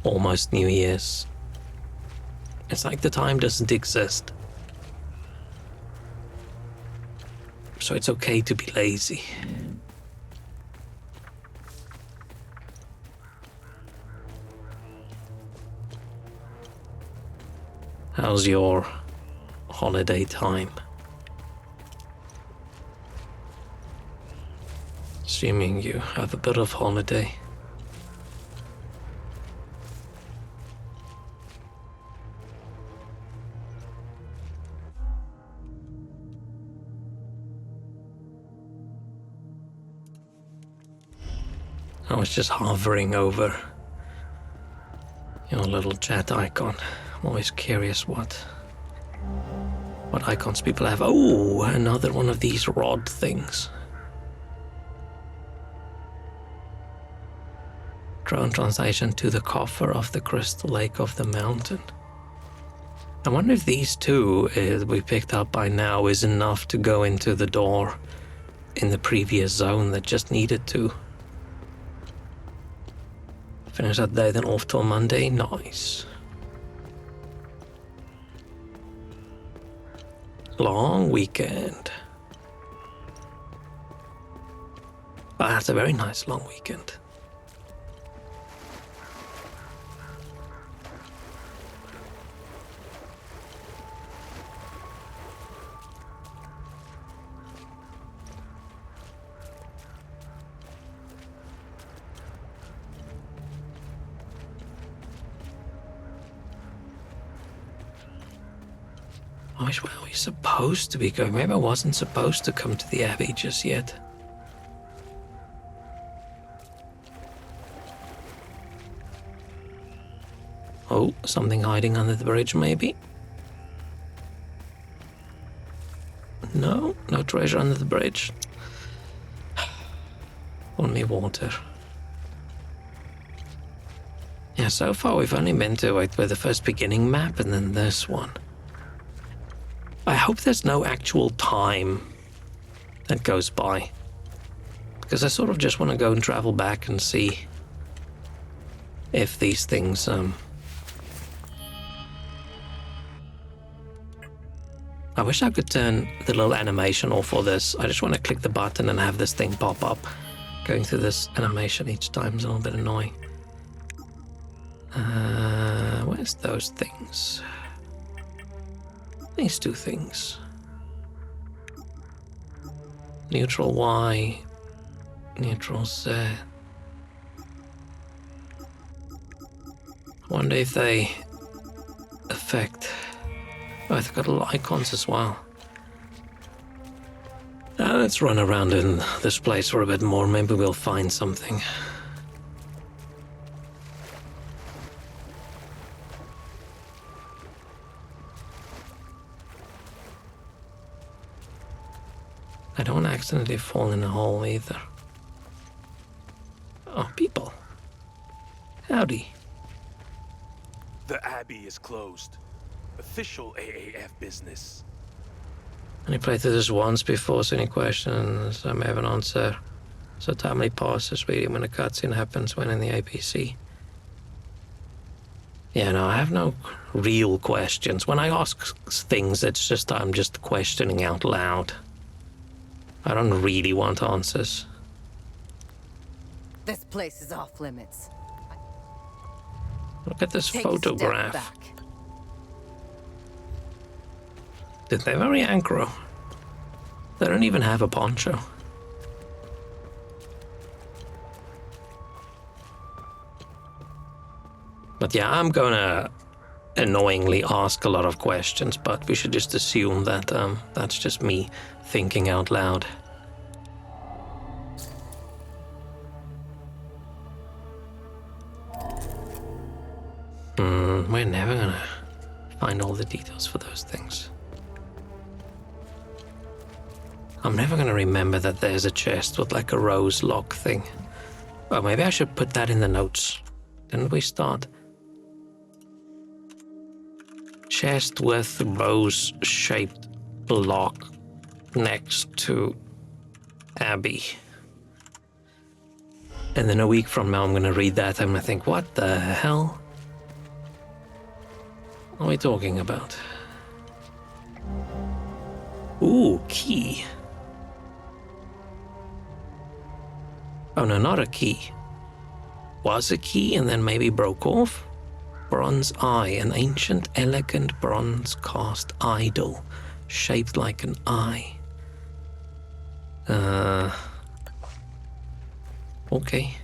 S1: almost New Year's. It's like the time doesn't exist. So it's okay to be lazy. How's your holiday time? Assuming you have a bit of holiday. I was just hovering over your little chat icon. I'm always curious what icons people have. Oh, another one of these rod things. Drone translation to the coffer of the crystal lake of the mountain. I wonder if these two we picked up by now is enough to go into the door in the previous zone that just needed to. Finish that day, then off till Monday. Nice. Long weekend. But that's a very nice long weekend. Which way are we supposed to be going? Maybe I wasn't supposed to come to the Abbey just yet. Oh, something hiding under the bridge, maybe? No, no treasure under the bridge. Only water. Yeah, so far we've only been to with the first beginning map and then this one. I hope there's no actual time that goes by. Because I sort of just want to go and travel back and see if these things, I wish I could turn the little animation off for this. I just want to click the button and have this thing pop up. Going through this animation each time is a little bit annoying. Where's those things? These two things. Neutral Y, neutral Z. I wonder if they affect... Oh, they've got little icons as well. Now let's run around in this place for a bit more. Maybe we'll find something. I don't accidentally fall in a hole either. Oh, people. Howdy.
S4: The Abbey is closed. Official AAF business.
S1: Only played through this once before, so any questions I may have an answer. So timely passes reading when a cutscene happens when in the APC. Yeah, no, I have no real questions. When I ask things, it's just I'm just questioning out loud. I don't really want answers.
S5: This place is off limits.
S1: Look at this
S5: Take a step
S1: photograph.
S5: back.
S1: Did they very aggro? They don't even have a poncho. But yeah, I'm gonna annoyingly ask a lot of questions, but we should just assume that that's just me thinking out loud. We're never gonna find all the details for those things. I'm never gonna remember that there's a chest with like a rose lock thing. Oh, maybe I should put that in the notes. Didn't we start? Chest with rose-shaped lock next to Abbey. And then a week from now, I'm going to read that. I'm going to think, what the hell are we talking about? Ooh, key. Oh, no, not a key. Was a key and then maybe broke off? Bronze eye, an ancient, elegant bronze cast idol shaped like an eye. Okay.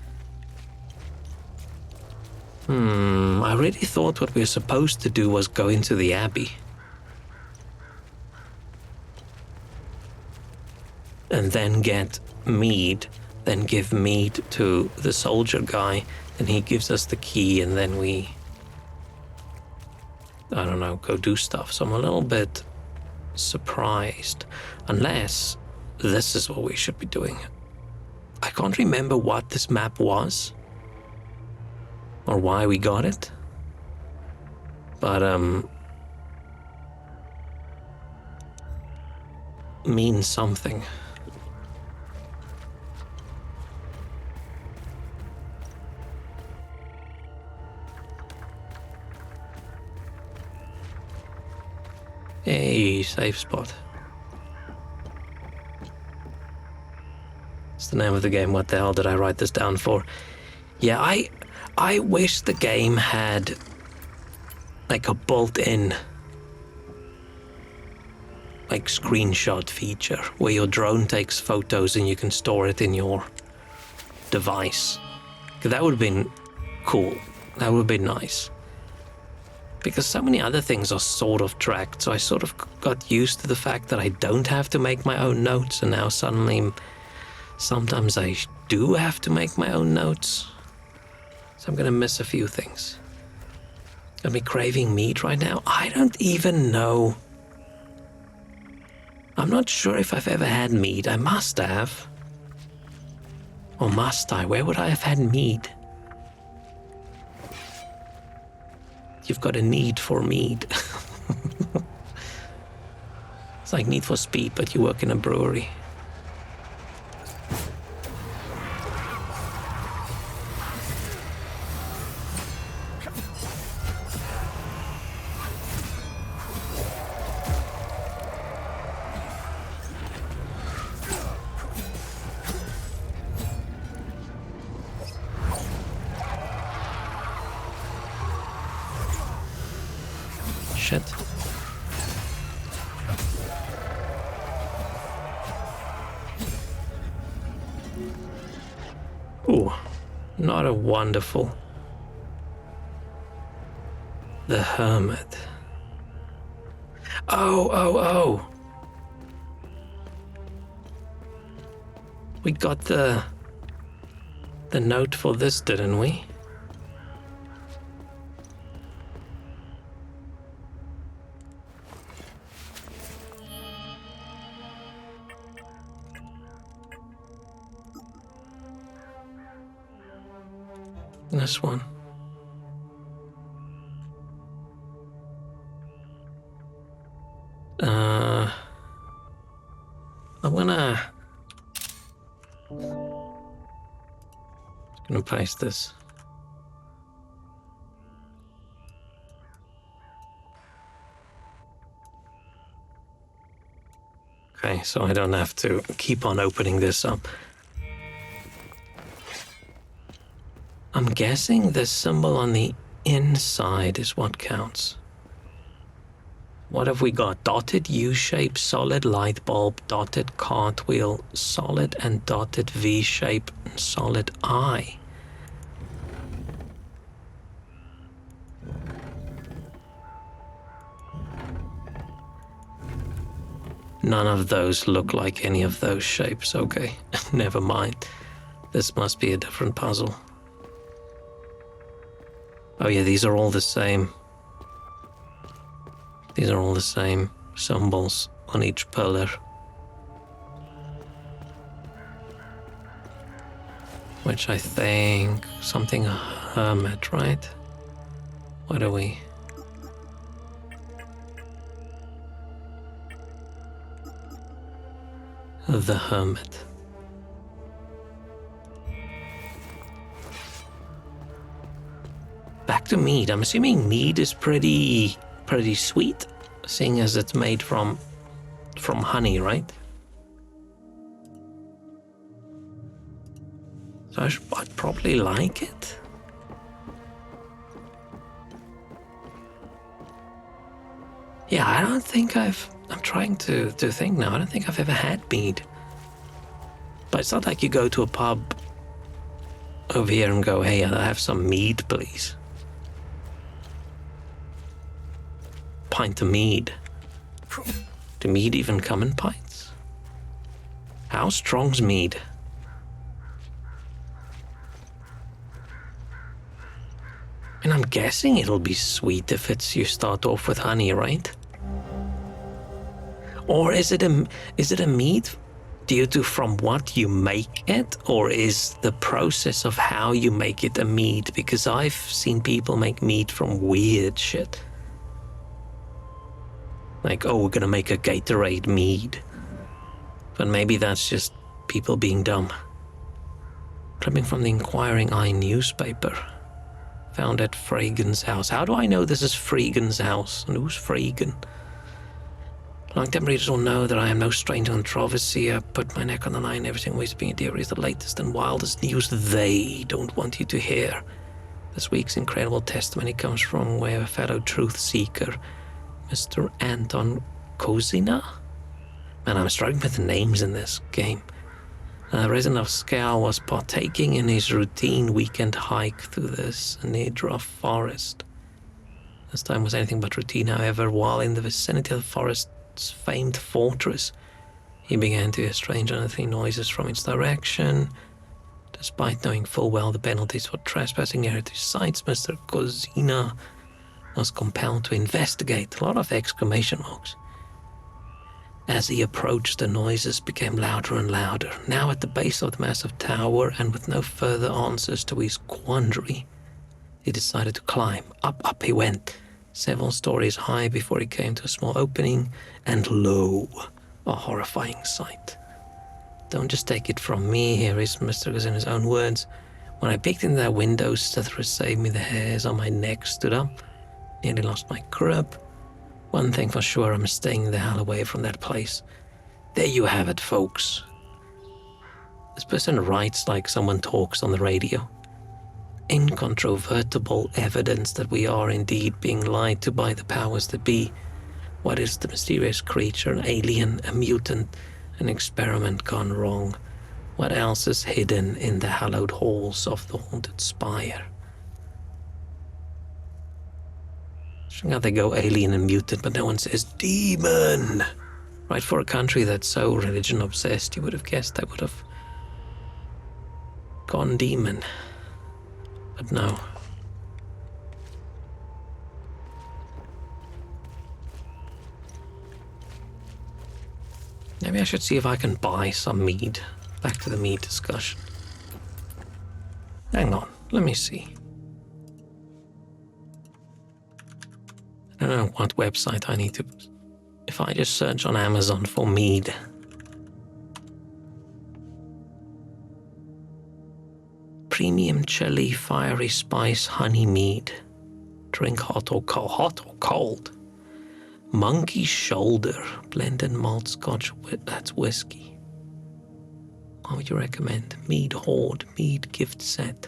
S1: I really thought what we were supposed to do was go into the Abbey. And then get mead, then give mead to the soldier guy, and he gives us the key, and then we, I don't know, go do stuff. So I'm a little bit surprised, unless this is what we should be doing. I can't remember what this map was, or why we got it, but means something. Hey, safe spot. It's the name of the game. What the hell did I write this down for? Yeah, I wish the game had like a built-in like screenshot feature where your drone takes photos and you can store it in your device. That would have been cool. That would have been nice. Because so many other things are sort of tracked, so I sort of got used to the fact that I don't have to make my own notes, and now suddenly sometimes I do have to make my own notes. So I'm gonna miss a few things. Got me craving meat right now? I don't even know. I'm not sure if I've ever had meat. I must have. Or must I? Where would I have had meat? You've got a need for mead. It's like Need for Speed, but you work in a brewery. Shit. Ooh, not a wonderful. The Hermit. Oh. We got the note for this, didn't we? This one. I'm gonna paste this. Okay, so I don't have to keep on opening this up. I'm guessing the symbol on the inside is what counts. What have we got? Dotted U-shape, solid light bulb, dotted cartwheel, solid and dotted V-shape, and solid eye. None of those look like any of those shapes. Okay, never mind. This must be a different puzzle. Oh yeah, these are all the same. These are all the same symbols on each pillar. Which I think something hermit, right? What are we? The Hermit. back to mead. I'm assuming mead is pretty sweet, seeing as it's made from honey, right? So I'd probably like it. Yeah, I don't think I'm trying to think now. I don't think I've ever had mead. But it's not like you go to a pub over here and go, hey, I'll have some mead, please. Pint of mead. Do mead even come in pints? How strong's mead? And I'm guessing it'll be sweet if you start off with honey, right? Or is it a mead due to from what you make it, or is the process of how you make it a mead? Because I've seen people make mead from weird shit. Like, oh, we're gonna make a Gatorade mead. But maybe that's just people being dumb. Clipping from the Inquiring Eye newspaper. Found at Freegan's house. How do I know this is Freegan's house? And who's Freegan? Long-time readers will know that I am no stranger to controversy. I put my neck on the line. Everything always being theory is the latest and wildest news they don't want you to hear. This week's incredible testimony comes from a fellow truth seeker, Mr. Anton Kozina. Man, I'm struggling with the names in this game. A resident of Skal was partaking in his routine weekend hike through the Snidra forest. This time was anything but routine, however. While in the vicinity of the forest's famed fortress, he began to hear strange unearthly noises from its direction. Despite knowing full well the penalties for trespassing heritage sites, Mr. Kozina was compelled to investigate. A lot of exclamation marks. As he approached, the noises became louder and louder. Now at the base of the massive tower, and with no further answers to his quandary, he decided to climb. Up he went, several stories high before he came to a small opening, and lo, a horrifying sight. Don't just take it from me, here is Mr. Gus in his own words. When I peeked in that window, Sithra saved me, the hairs on my neck stood up. Nearly lost my grip. One thing for sure, I'm staying the hell away from that place. There you have it, folks. This person writes like someone talks on the radio. Incontrovertible evidence that we are indeed being lied to by the powers that be. What is the mysterious creature? An alien, a mutant, an experiment gone wrong? What else is hidden in the hallowed halls of the haunted spire? How they go alien and mutant, but no one says demon. Right, for a country that's so religion obsessed, you would have guessed they would have gone demon. But no. Maybe I should see if I can buy some mead. Back to the mead discussion. Hang on, let me see. I don't know what website I need to... If I just search on Amazon for mead. Premium chili, fiery spice, honey mead. Drink hot or cold. Hot or cold. Monkey shoulder, blended malt scotch. That's whiskey. What would you recommend? Mead hoard, mead gift set.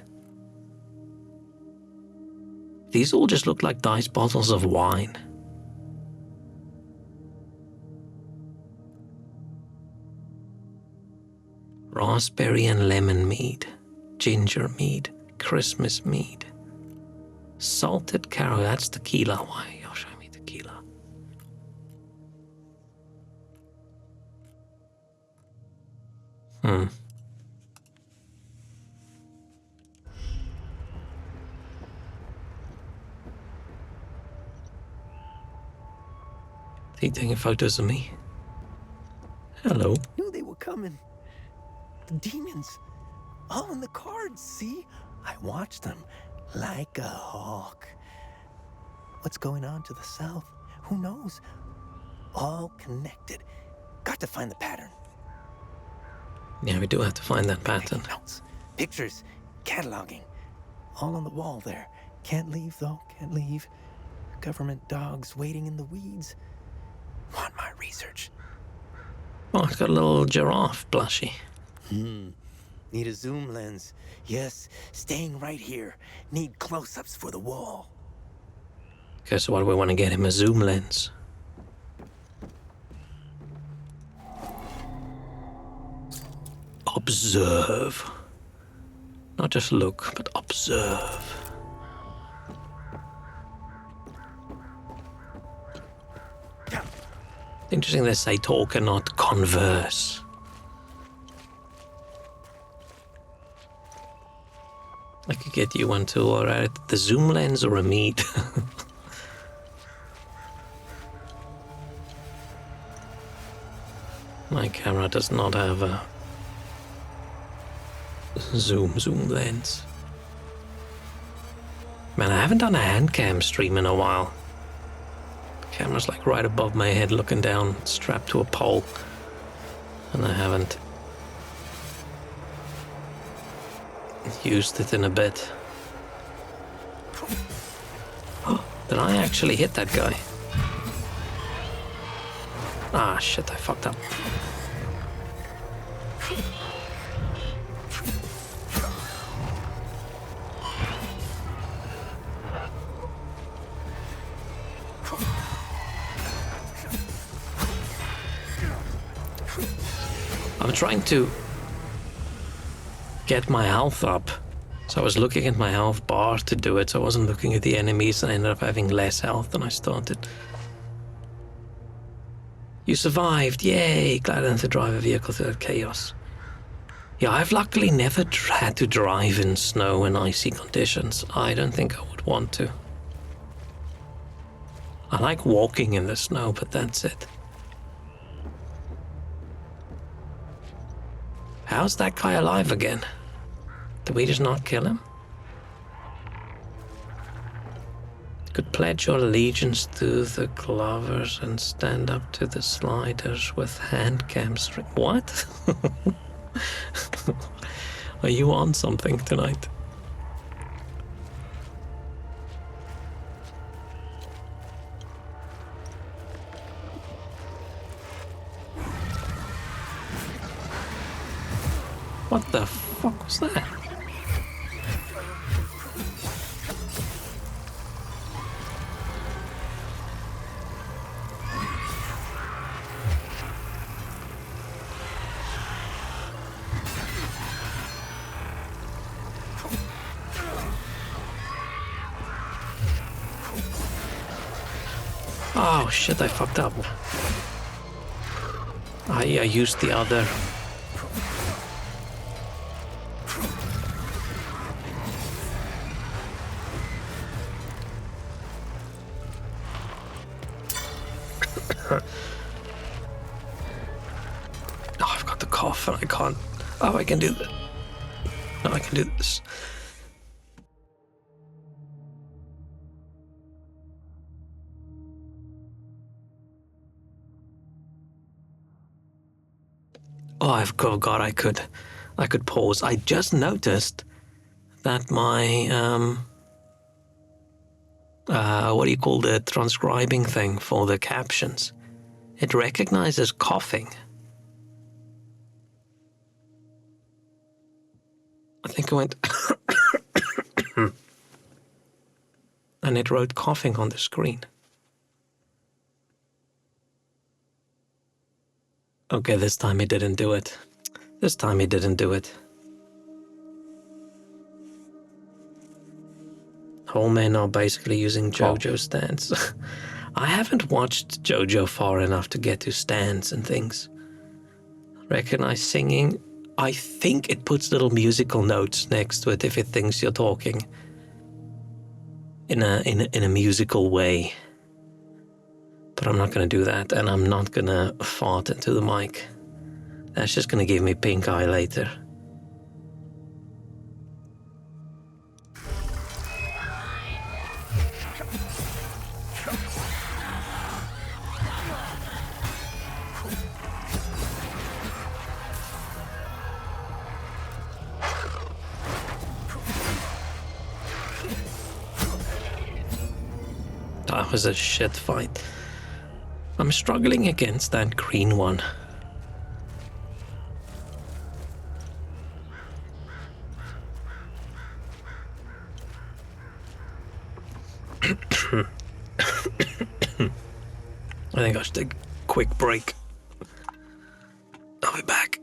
S1: These all just look like nice bottles of wine. Raspberry and lemon mead, ginger mead, Christmas mead, salted caramel, that's tequila. Why? You'll show me tequila. He taking photos of me. Hello.
S5: Knew they were coming. The demons. All in the cards, see? I watched them like a hawk. What's going on to the south? Who knows? All connected. Got to find the pattern.
S1: Yeah, we do have to find that pattern.
S5: Notes, pictures, cataloging. All on the wall there. Can't leave, though. Can't leave. Government dogs waiting in the weeds. Want my research.
S1: Oh, it's got a little giraffe plushie.
S5: Need a zoom lens. Yes, staying right here. Need close-ups for the wall.
S1: Guess what? We want to get him a zoom lens. Observe. Not just look, but observe. Interesting they say talk and not converse. I could get you one too, alright? The zoom lens or a meat? My camera does not have a zoom lens. Man, I haven't done a hand cam stream in a while. The camera's like right above my head looking down, strapped to a pole. And I haven't used it in a bit. Did I actually hit that guy? Ah, shit, I fucked up. I'm trying to get my health up. So I was looking at my health bar to do it, so I wasn't looking at the enemies, and I ended up having less health than I started. You survived, yay! Glad I didn't have to drive a vehicle through that chaos. Yeah, I've luckily never had to drive in snow and icy conditions. I don't think I would want to. I like walking in the snow, but that's it. How's that guy alive again? Did we just not kill him? Could pledge your allegiance to the Glovers and stand up to the Sliders with hand cam string. What? Are you on something tonight? What the fuck was that? Oh shit, I fucked up. I used the other. Oh, I've got the cough and I can't. Oh, I can do that. No, I can do this. Oh, God, I could pause. I just noticed that my what do you call the transcribing thing for the captions? It recognizes coughing. I think I went and it wrote coughing on the screen. Okay, this time he didn't do it. This time he didn't do it. Whole men are basically using JoJo stands. I haven't watched JoJo far enough to get to stands and things. Recognize singing. I think it puts little musical notes next to it if it thinks you're talking in a musical way. But I'm not going to do that, and I'm not going to fart into the mic. That's just going to give me pink eye later. That was a shit fight. I'm struggling against that green one. I think I should take a quick break. I'll be back.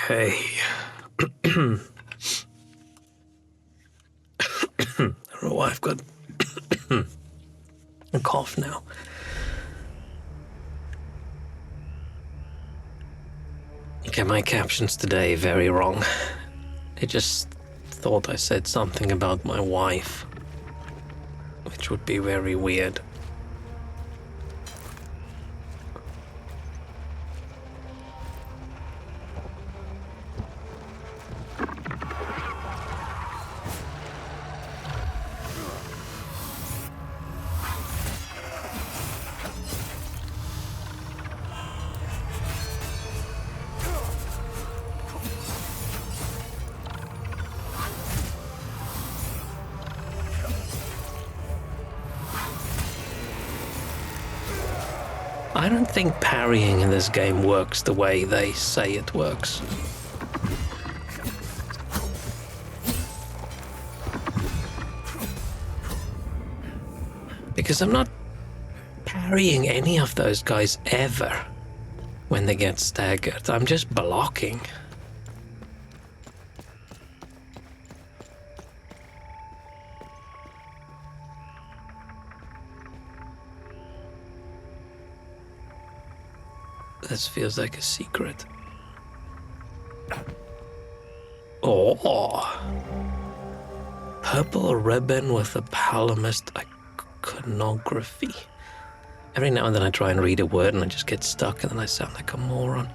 S1: Okay. I don't know why I've got a cough now. Okay, my captions today very wrong. I just thought I said something about my wife, which would be very weird. I don't think parrying in this game works the way they say it works. Because I'm not parrying any of those guys ever when they get staggered. I'm just blocking. This feels like a secret. Oh. Purple ribbon with a palomist iconography. Every now and then I try and read a word and I just get stuck and then I sound like a moron.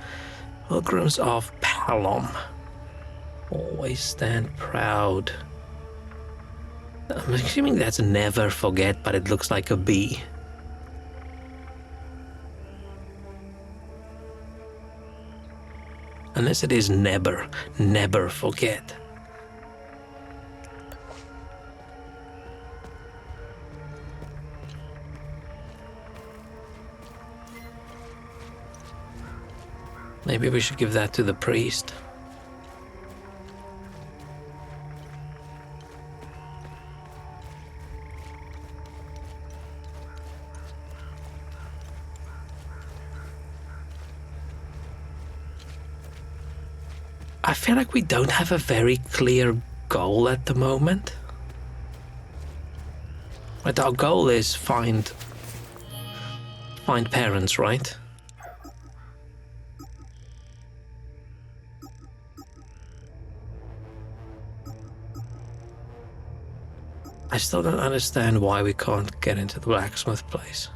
S1: Pilgrims of Palom. Always stand proud. I'm assuming that's never forget, but it looks like a B. Unless it is never, never forget. Maybe we should give that to the priest. I feel like we don't have a very clear goal at the moment. But our goal is find parents, right? I still don't understand why we can't get into the blacksmith place.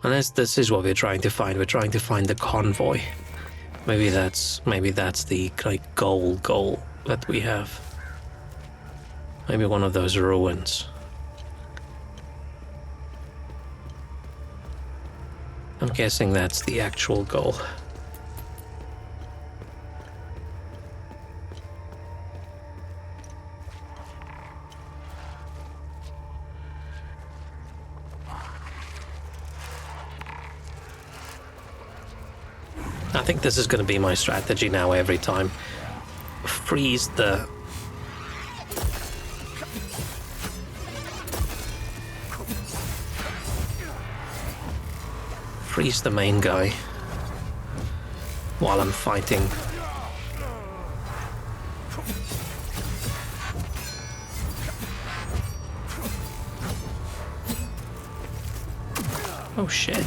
S1: Unless this is what we're trying to find. We're trying to find the convoy. Maybe that's the like goal that we have. Maybe one of those ruins. I'm guessing that's the actual goal. I think this is going to be my strategy now every time. Freeze the... Freeze the main guy while I'm fighting. Oh shit.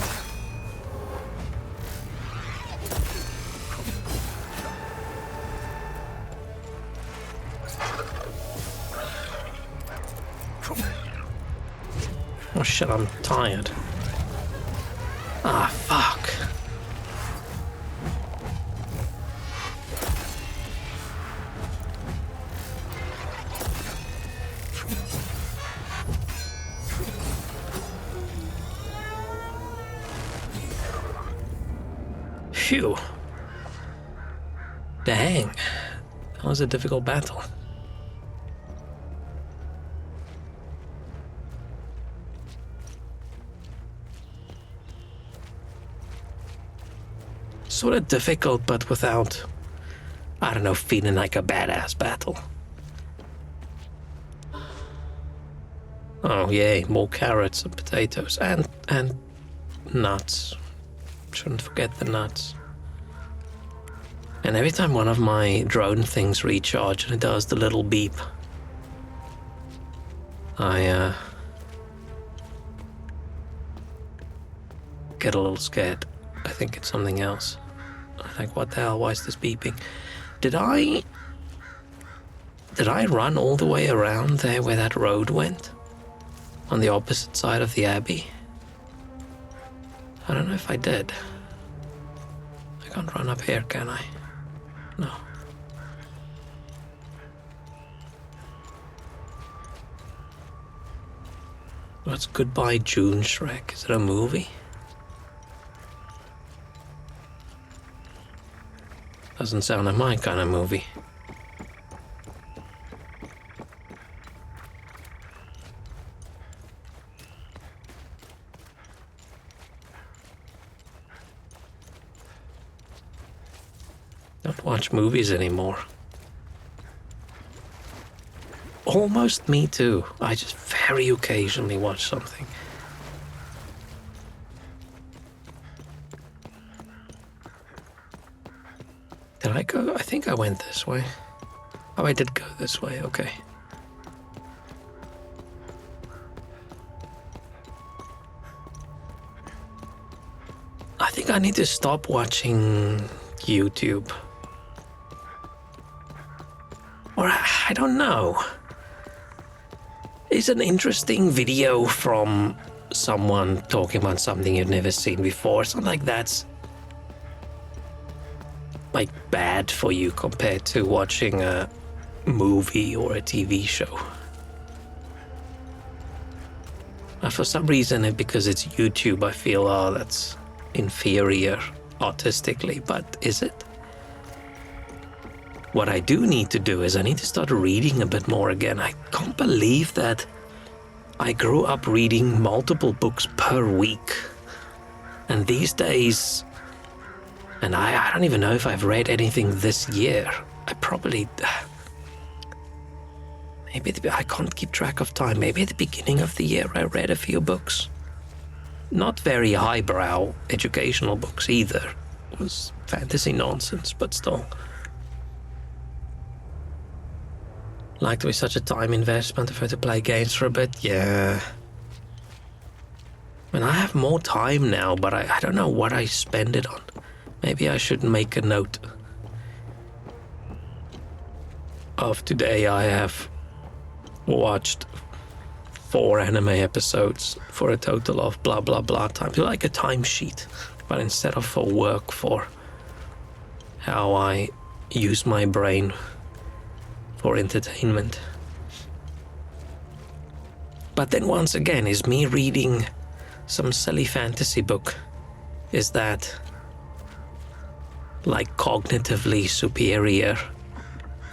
S1: Oh shit, I'm tired. Ah, fuck. Phew. Dang. That was a difficult battle. Sort of difficult, but without, I don't know, feeling like a badass battle. Oh yay, more carrots and potatoes and nuts. Shouldn't forget the nuts. And every time one of my drone things recharge and it does the little beep, I get a little scared. I think it's something else. I'm like, what the hell? Why is this beeping? Did I run all the way around there where that road went? On the opposite side of the abbey? I don't know if I did. I can't run up here, can I? No. What's Goodbye June Shrek? Is it a movie? Doesn't sound like my kind of movie. Don't watch movies anymore. almost me too. I just very occasionally watch something. Did I go? I think I went this way. Oh, I did go this way, okay. I think I need to stop watching YouTube. Or I don't know. It's an interesting video from someone talking about something you've never seen before. It's not like that's like bad for you compared to watching a movie or a TV show. For some reason, because it's YouTube, I feel, oh, that's inferior artistically, but is it? What I do need to do is I need to start reading a bit more again. I can't believe that I grew up reading multiple books per week. And these days, and I don't even know if I've read anything this year. I probably, maybe I can't keep track of time. Maybe at the beginning of the year I read a few books. Not very highbrow educational books either. It was fantasy nonsense, but still. Like to be such a time investment if I had to play games for a bit, yeah. I mean, I have more time now, but I don't know what I spend it on. Maybe I should make a note of today. I have watched 4 anime episodes for a total of blah blah blah time. Like a timesheet, but instead of for work, for how I use my brain for entertainment. But then once again, is me reading some silly fantasy book, is that like cognitively superior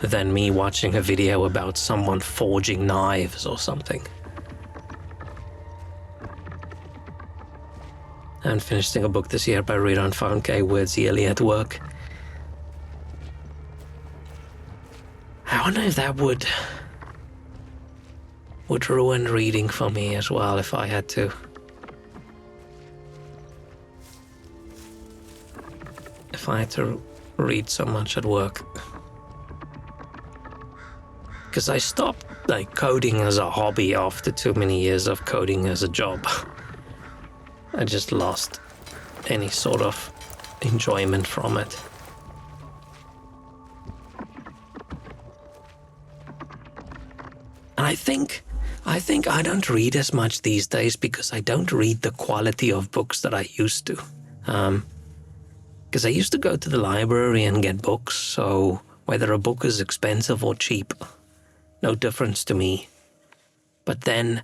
S1: than me watching a video about someone forging knives or something? I'm finishing a book this year by Riran Founke, Words Yearly at Work. I wonder if that would ruin reading for me as well if I had to. If I had to read so much at work. Because I stopped like coding as a hobby after too many years of coding as a job. I just lost any sort of enjoyment from it. And I think I don't read as much these days because I don't read the quality of books that I used to. Because I used to go to the library and get books, so whether a book is expensive or cheap, no difference to me. But then,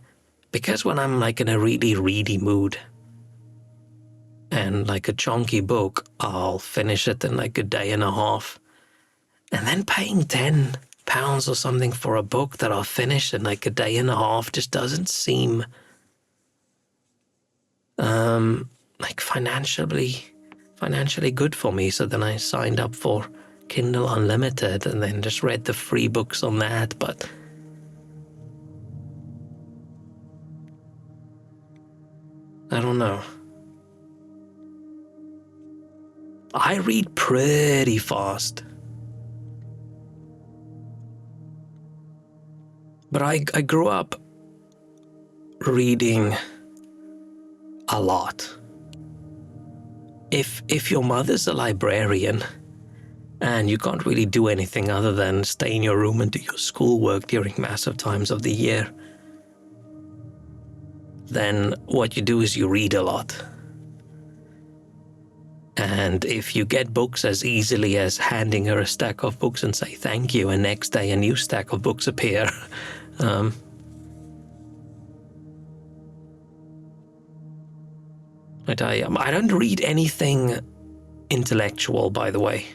S1: because when I'm like in a really ready mood, and like a chunky book, I'll finish it in like a day and a half. And then paying £10 or something for a book that I'll finish in like a day and a half just doesn't seem like financially good for me. So then I signed up for Kindle Unlimited and then just read the free books on that. But I don't know. I read pretty fast. But I grew up reading a lot. If your mother's a librarian and you can't really do anything other than stay in your room and do your schoolwork during massive times of the year, then what you do is you read a lot. And if you get books as easily as handing her a stack of books and say thank you, and next day a new stack of books appear, but I don't read anything intellectual, by the way.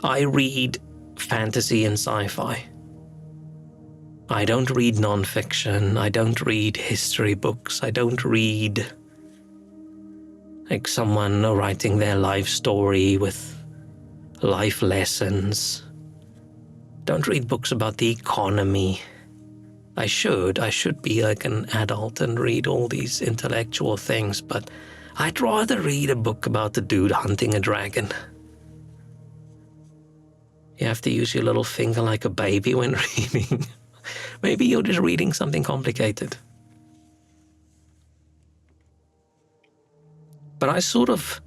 S1: I read fantasy and sci-fi. I don't read non-fiction. I don't read history books. I don't read like someone writing their life story with life lessons. don't read books about the economy. I should be like an adult and read all these intellectual things, but I'd rather read a book about the dude hunting a dragon. You have to use your little finger like a baby when reading. Maybe you're just reading something complicated. But I sort of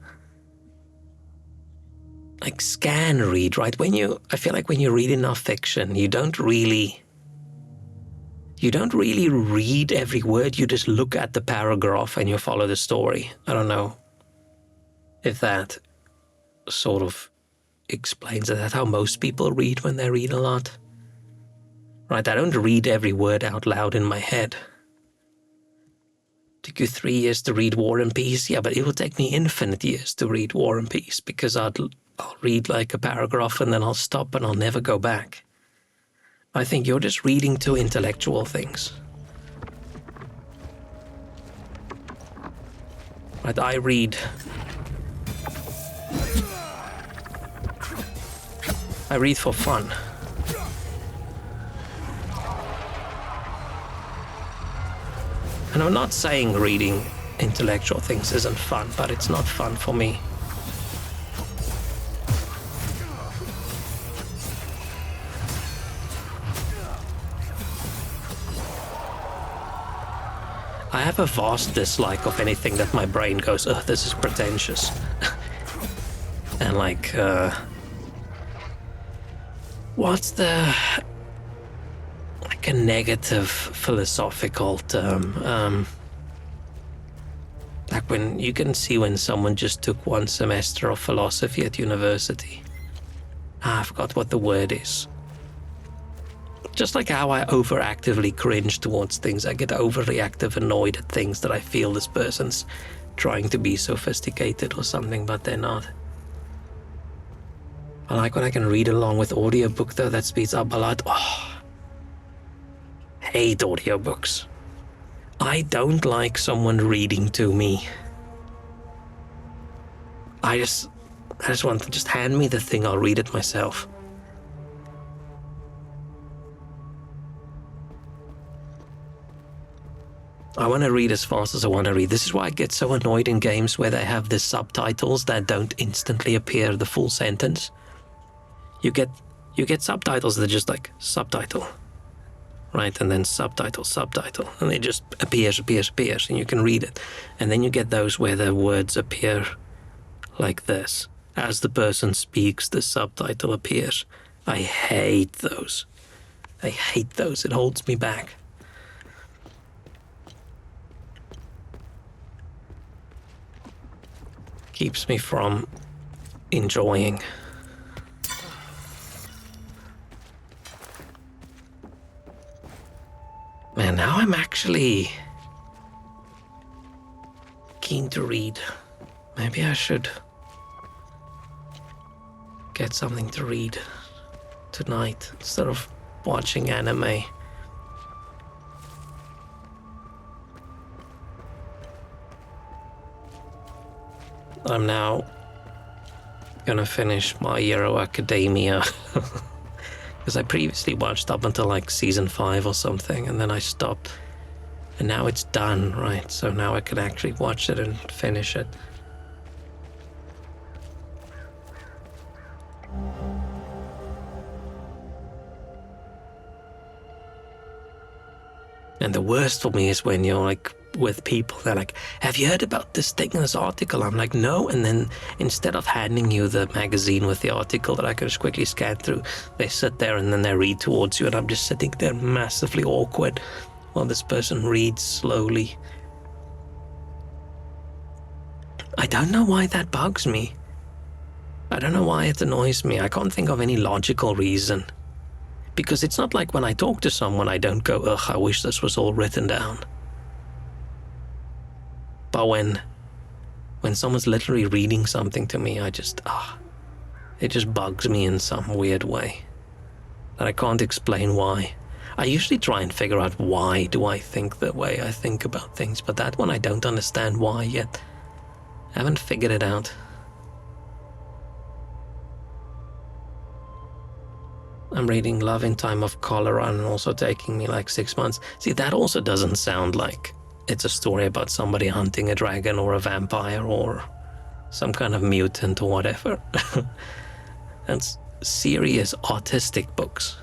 S1: like scan read, right? I feel like when you read enough fiction, you don't really read every word. You just look at the paragraph and you follow the story. I don't know if that sort of explains it. That's how most people read when they read a lot. Right, I don't read every word out loud in my head. Took you 3 years to read War and Peace? Yeah, but it will take me infinite years to read War and Peace because I'll read like a paragraph and then I'll stop and I'll never go back. I think you're just reading too intellectual things. Right, I read for fun. And I'm not saying reading intellectual things isn't fun, but it's not fun for me. I have a vast dislike of anything that my brain goes, oh, this is pretentious. And like, what's the, like a negative philosophical term? Like when you can see when someone just took one semester of philosophy at university. I forgot what the word is. Just like how I overactively cringe towards things, I get overreactive annoyed at things that I feel this person's trying to be sophisticated or something, but they're not. I like when I can read along with audiobook though, that speeds up a lot. Oh, hate audiobooks. I don't like someone reading to me. I just want to just hand me the thing, I'll read it myself. I want to read as fast as I want to read. This is why I get so annoyed in games where they have the subtitles that don't instantly appear the full sentence. You get subtitles that are just like subtitle, right? And then subtitle, and it just appears, and you can read it. And then you get those where the words appear like this. As the person speaks, the subtitle appears. I hate those. It holds me back. Keeps me from enjoying. Man, now I'm actually keen to read. Maybe I should get something to read tonight instead of watching anime. I'm now gonna finish My Hero Academia because I previously watched up until like season 5 or something and then I stopped and now it's done, right? So now I can actually watch it and finish it. And the worst for me is when you're like with people, they're like, have you heard about this thing in this article? I'm like, no. And then instead of handing you the magazine with the article that I can just quickly scan through, they sit there and then they read towards you and I'm just sitting there massively awkward while this person reads slowly. I don't know why that bugs me. I don't know why it annoys me. I can't think of any logical reason. Because it's not like when I talk to someone, I don't go, ugh, I wish this was all written down. But when someone's literally reading something to me, I just, it just bugs me in some weird way. That I can't explain why. I usually try and figure out why do I think the way I think about things, but that one I don't understand why yet. I haven't figured it out. I'm reading Love in Time of Cholera and also taking me like 6 months. See, that also doesn't sound like it's a story about somebody hunting a dragon or a vampire or some kind of mutant or whatever. That's serious autistic books.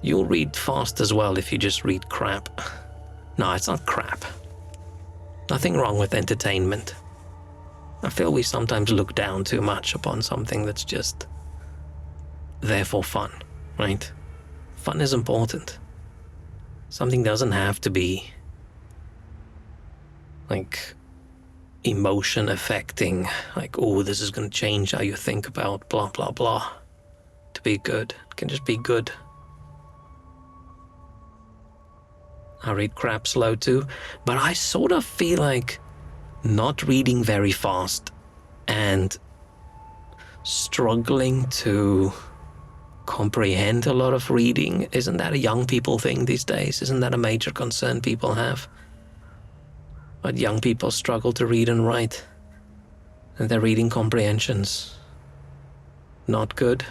S1: You'll read fast as well if you just read crap. No, it's not crap. Nothing wrong with entertainment. I feel we sometimes look down too much upon something that's just there for fun, right? Fun is important. Something doesn't have to be like emotion affecting, like, oh, this is going to change how you think about blah, blah, blah. To be good. It can just be good. I read crap slow too, but I sort of feel like not reading very fast and struggling to comprehend a lot of reading. Isn't that a young people thing these days? Isn't that a major concern people have? But young people struggle to read and write, and their reading comprehension's not good.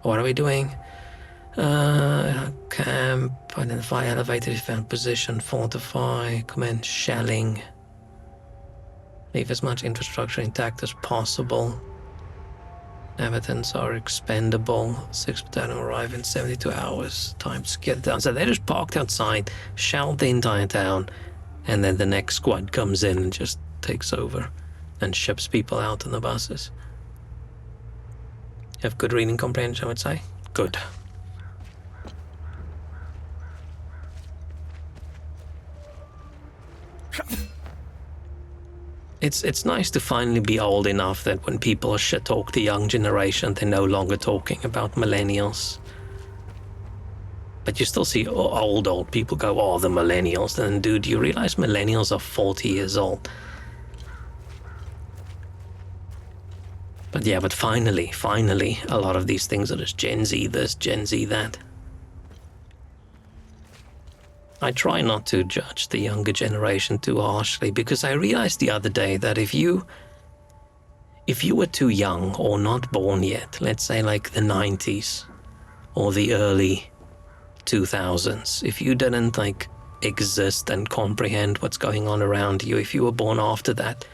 S1: What are we doing? Camp, identify elevated if found position, fortify, commence shelling. Leave as much infrastructure intact as possible. Inhabitants are expendable. 6 battalion arrive in 72 hours. Time to get down. So they just parked outside, shelled the entire town, and then the next squad comes in and just takes over and ships people out on the buses. You have good reading comprehension, I would say. Good. It's nice to finally be old enough that when people shit talk the young generation, they're no longer talking about millennials. But you still see old people go, oh, the millennials. Then, dude, you realize millennials are 40 years old. But yeah, but finally, a lot of these things are just Gen Z this, Gen Z that. I try not to judge the younger generation too harshly, because I realized the other day that if you were too young or not born yet, let's say like the 90s or the early 2000s, if you didn't like exist and comprehend what's going on around you, if you were born after that,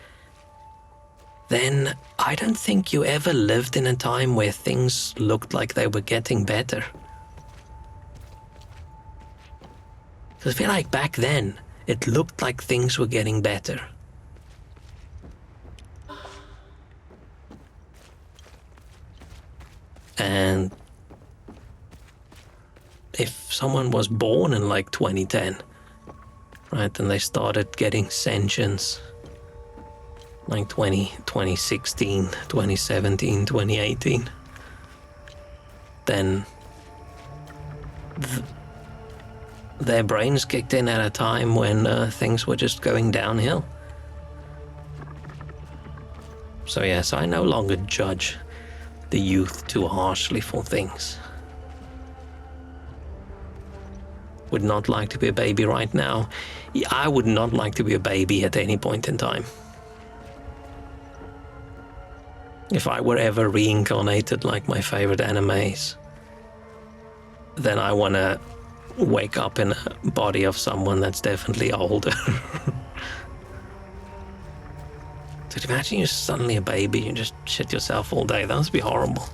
S1: then I don't think you ever lived in a time where things looked like they were getting better. I feel like back then, it looked like things were getting better. And if someone was born in like 2010, right, and they started getting sentience, like 2016, 2017, 2018, then their brains kicked in at a time when things were just going downhill. So yes, I no longer judge the youth too harshly for things. Would not like to be a baby right now. I would not like to be a baby at any point in time. If I were ever reincarnated like my favorite animes, then I want to wake up in a body of someone that's definitely older. So imagine you're suddenly a baby and just shit yourself all day. That must be horrible.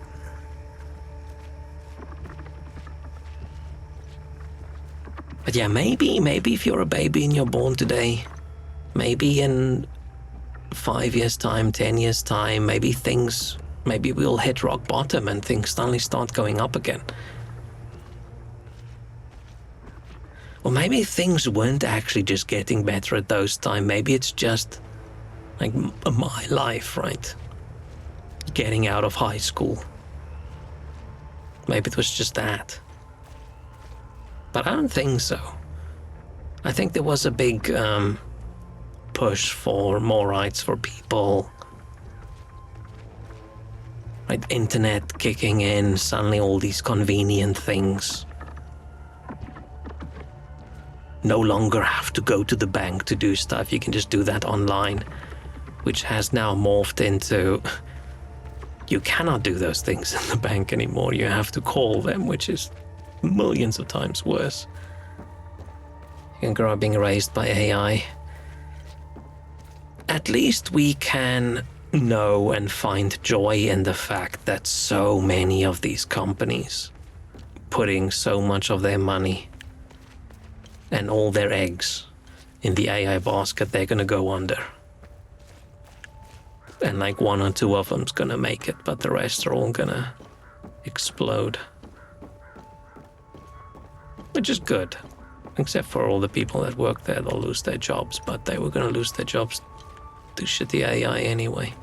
S1: But yeah, maybe if you're a baby and you're born today, maybe in 5 years' time, 10 years' time, maybe we'll hit rock bottom and things suddenly start going up again. Or maybe things weren't actually just getting better at those times. Maybe it's just like my life, right? Getting out of high school. Maybe it was just that. But I don't think so. I think there was a big push for more rights for people. Right, internet kicking in, suddenly all these convenient things. no longer have to go to the bank to do stuff. You can just do that online, which has now morphed into you cannot do those things in the bank anymore. You have to call them, which is millions of times worse. You can grow up being raised by AI. At least we can know and find joy in the fact that so many of these companies putting so much of their money and all their eggs in the AI basket, they're gonna go under. And like 1 or 2 of them's gonna make it, but the rest are all gonna explode. Which is good. Except for all the people that work there, they'll lose their jobs, but they were gonna lose their jobs to shitty AI anyway.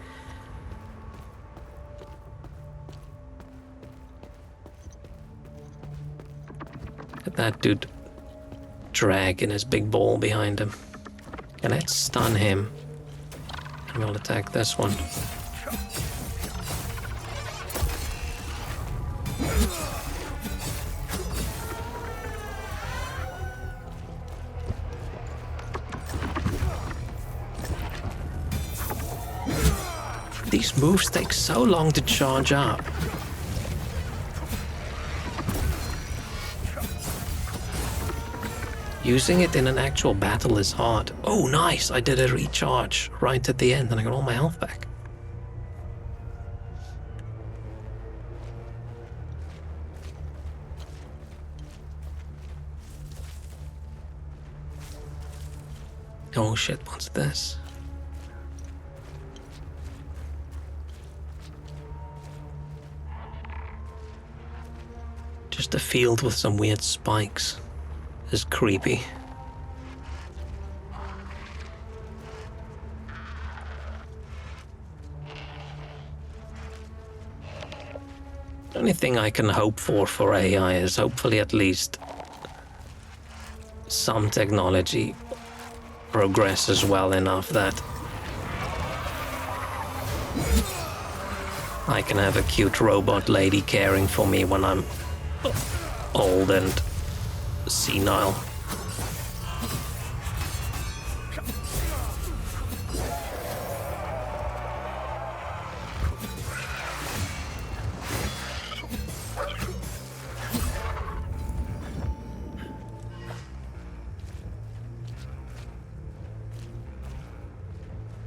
S1: Look at that dude dragging his big ball behind him. And let's stun him. And we'll attack this one. These moves take so long to charge up. Using it in an actual battle is hard. Oh, nice! I did a recharge right at the end and I got all my health back. Oh shit, what's this? Just a field with some weird spikes. Is creepy. The only thing I can hope for AI is hopefully at least some technology progresses well enough that I can have a cute robot lady caring for me when I'm old and senile.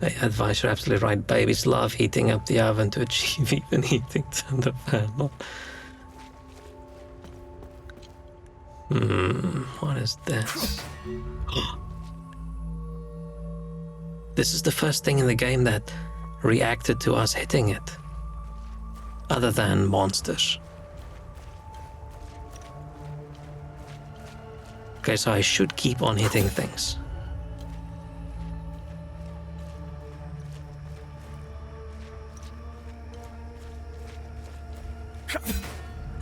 S1: The advice, you're absolutely right. Babies love heating up the oven to achieve even heating to the panel. What is this? This is the first thing in the game that reacted to us hitting it. Other than monsters. Okay, so I should keep on hitting things.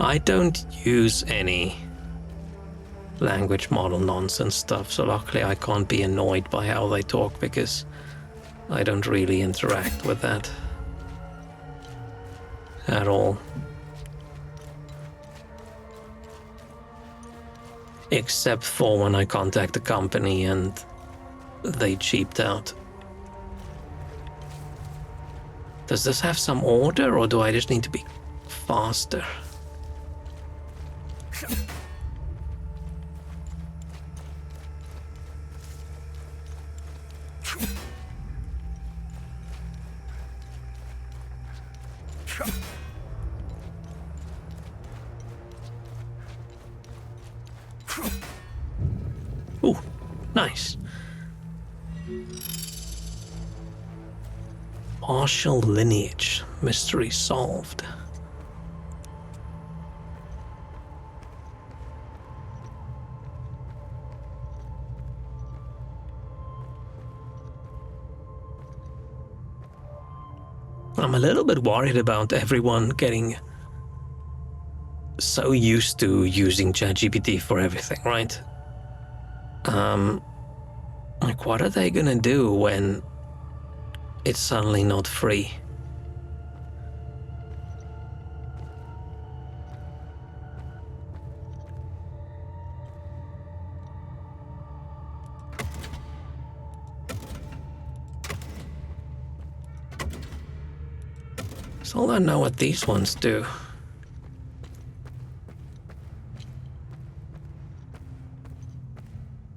S1: I don't use any language model nonsense stuff, so luckily I can't be annoyed by how they talk because I don't really interact with that at all. Except for when I contact the company and they cheaped out. Does this have some order or do I just need to be faster? Ooh, nice. Partial lineage. Mystery solved. I'm a little bit worried about everyone getting so used to using ChatGPT for everything, right? Like, what are they gonna do when it's suddenly not free? Still don't know what these ones do.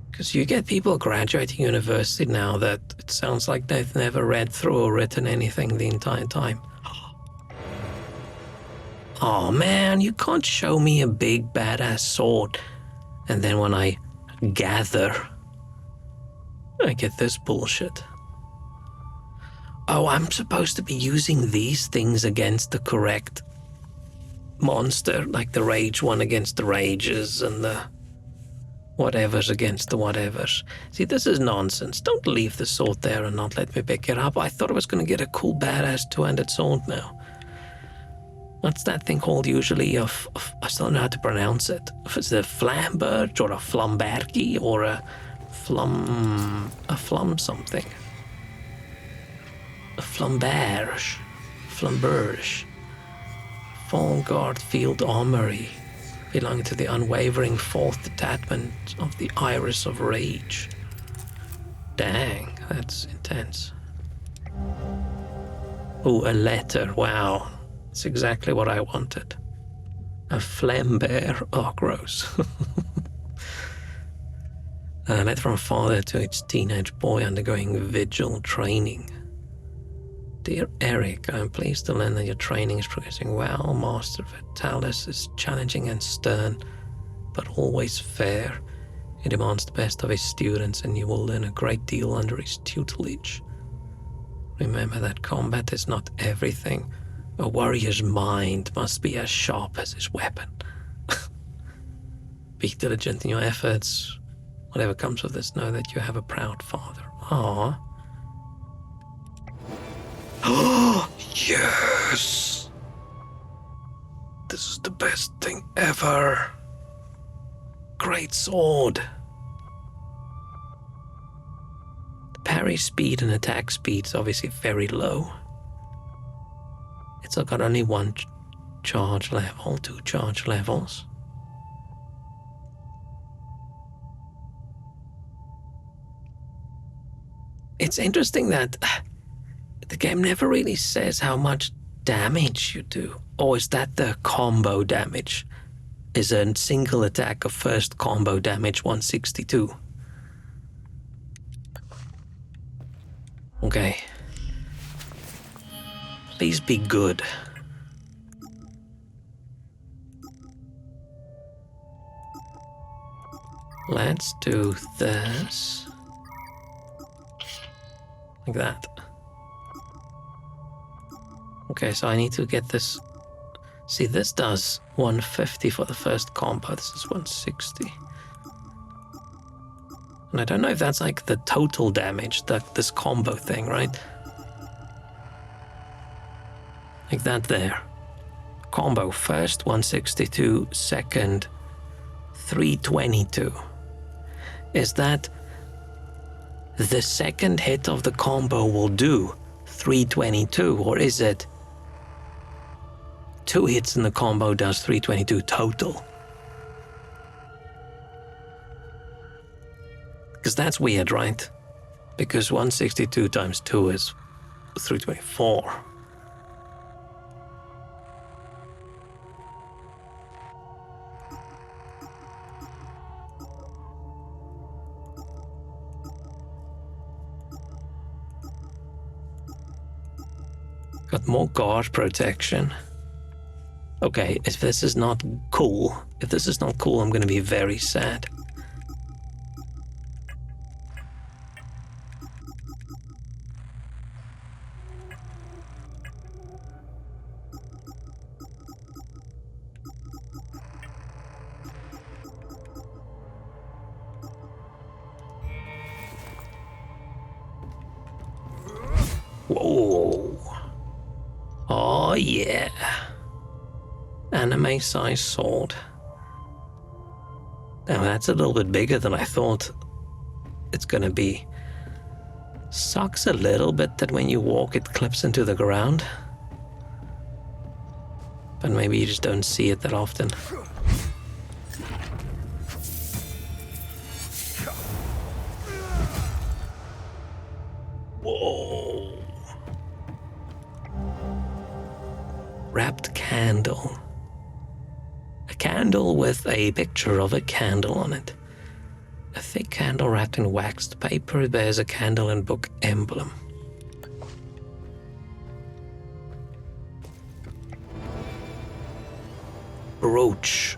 S1: Because you get people graduating university now that it sounds like they've never read through or written anything the entire time. Oh man, you can't show me a big badass sword and then when I gather, I get this bullshit. Oh, I'm supposed to be using these things against the correct monster, like the rage one against the rages and the whatevers against the whatevers. See, this is nonsense. Don't leave the sword there and not let me pick it up. I thought I was going to get a cool badass two-handed sword now. What's that thing called usually? I still don't know how to pronounce it. If it's a flamberge or a flambergi or a flum something. A flamberge. Flamberge. Fallguard Field Armory, belonging to the unwavering 4th Detachment of the Iris of Rage. Dang, that's intense. Oh, a letter, wow. It's exactly what I wanted. A flambear. Oh, gross. A letter from father to its teenage boy undergoing vigil training. Dear Eric, I am pleased to learn that your training is progressing well. Master Vitalis is challenging and stern, but always fair. He demands the best of his students, and you will learn a great deal under his tutelage. Remember that combat is not everything. A warrior's mind must be as sharp as his weapon. Be diligent in your efforts. Whatever comes of this, know that you have a proud father. Aww. Oh, yes! This is the best thing ever. Great sword. The parry speed and attack speed is obviously very low. It's got only one charge level, 2 charge levels. It's interesting that the game never really says how much damage you do. Or is that the combo damage? Is a single attack of first combo damage 162? Okay. Please be good. Let's do this. Like that. Okay, so I need to get this. See, this does 150 for the first combo. This is 160. And I don't know if that's like the total damage, this combo thing, right? Like that there. Combo first 162, second 322. Is that the second hit of the combo will do 322, or is it 2 hits in the combo does 322 total? Because that's weird, right? Because 162 times 2 is 324. Got more guard protection. Okay, if this is not cool, I'm gonna be very sad. Whoa. Oh yeah. Anime-sized sword. Now that's a little bit bigger than I thought it's gonna be. Sucks a little bit that when you walk it clips into the ground. But maybe you just don't see it that often. Whoa. Wrapped candle. A candle with a picture of a candle on it. A thick candle wrapped in waxed paper bears a candle and book emblem. Brooch.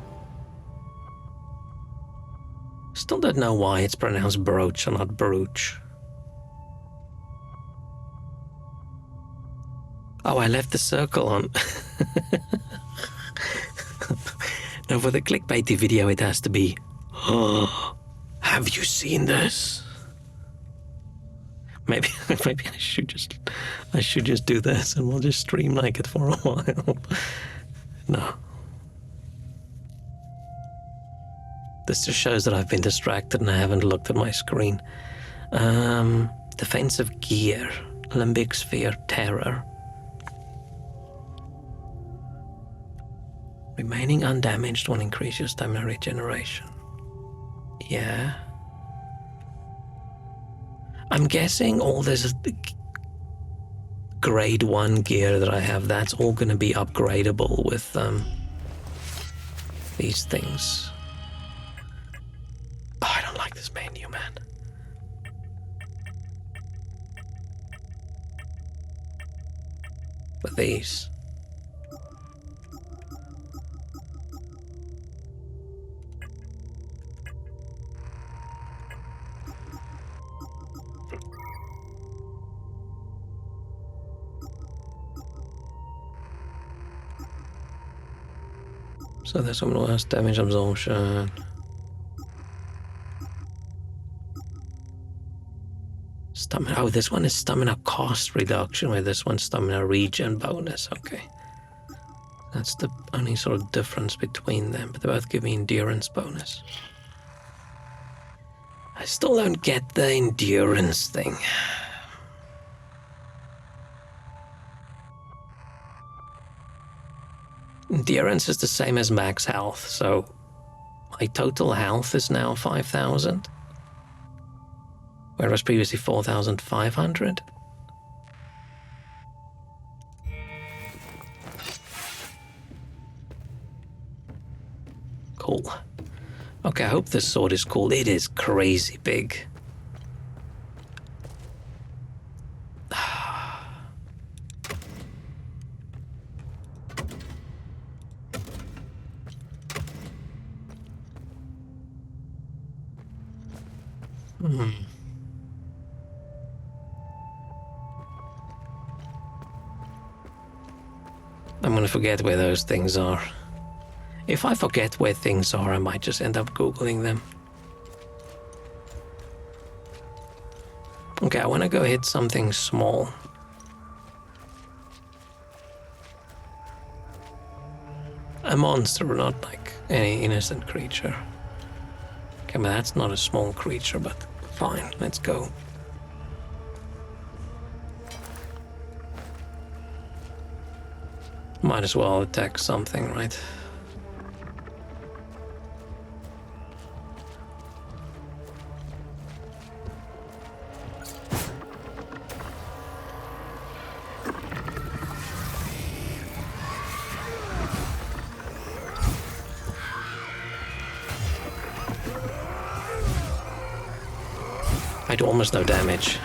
S1: Still don't know why it's pronounced brooch or not brooch. Oh, I left the circle on. No, for the clickbaity video it has to be, oh, have you seen this? Maybe I should just do this and we'll just stream like it for a while. No. This just shows that I've been distracted and I haven't looked at my screen. Defensive gear. Limbic sphere terror. Remaining undamaged will increase your stamina regeneration. Yeah. I'm guessing all this grade 1 gear that I have, that's all going to be upgradable with these things. Oh, I don't like this menu, man. But these. So this one will have damage absorption. Stamina. Oh, this one is stamina cost reduction, where this one's stamina regen bonus. Okay. That's the only sort of difference between them, but they both give me endurance bonus. I still don't get the endurance thing. Endurance is the same as max health, so my total health is now 5,000, whereas previously 4,500. Cool. Okay, I hope this sword is cool. It is crazy big. I'm gonna forget where those things are. If I forget where things are, I might just end up Googling them. Okay, I wanna go hit something small. A monster, not like any innocent creature. Okay, but that's not a small creature, but fine, let's go. Might as well attack something, right? I do almost no damage.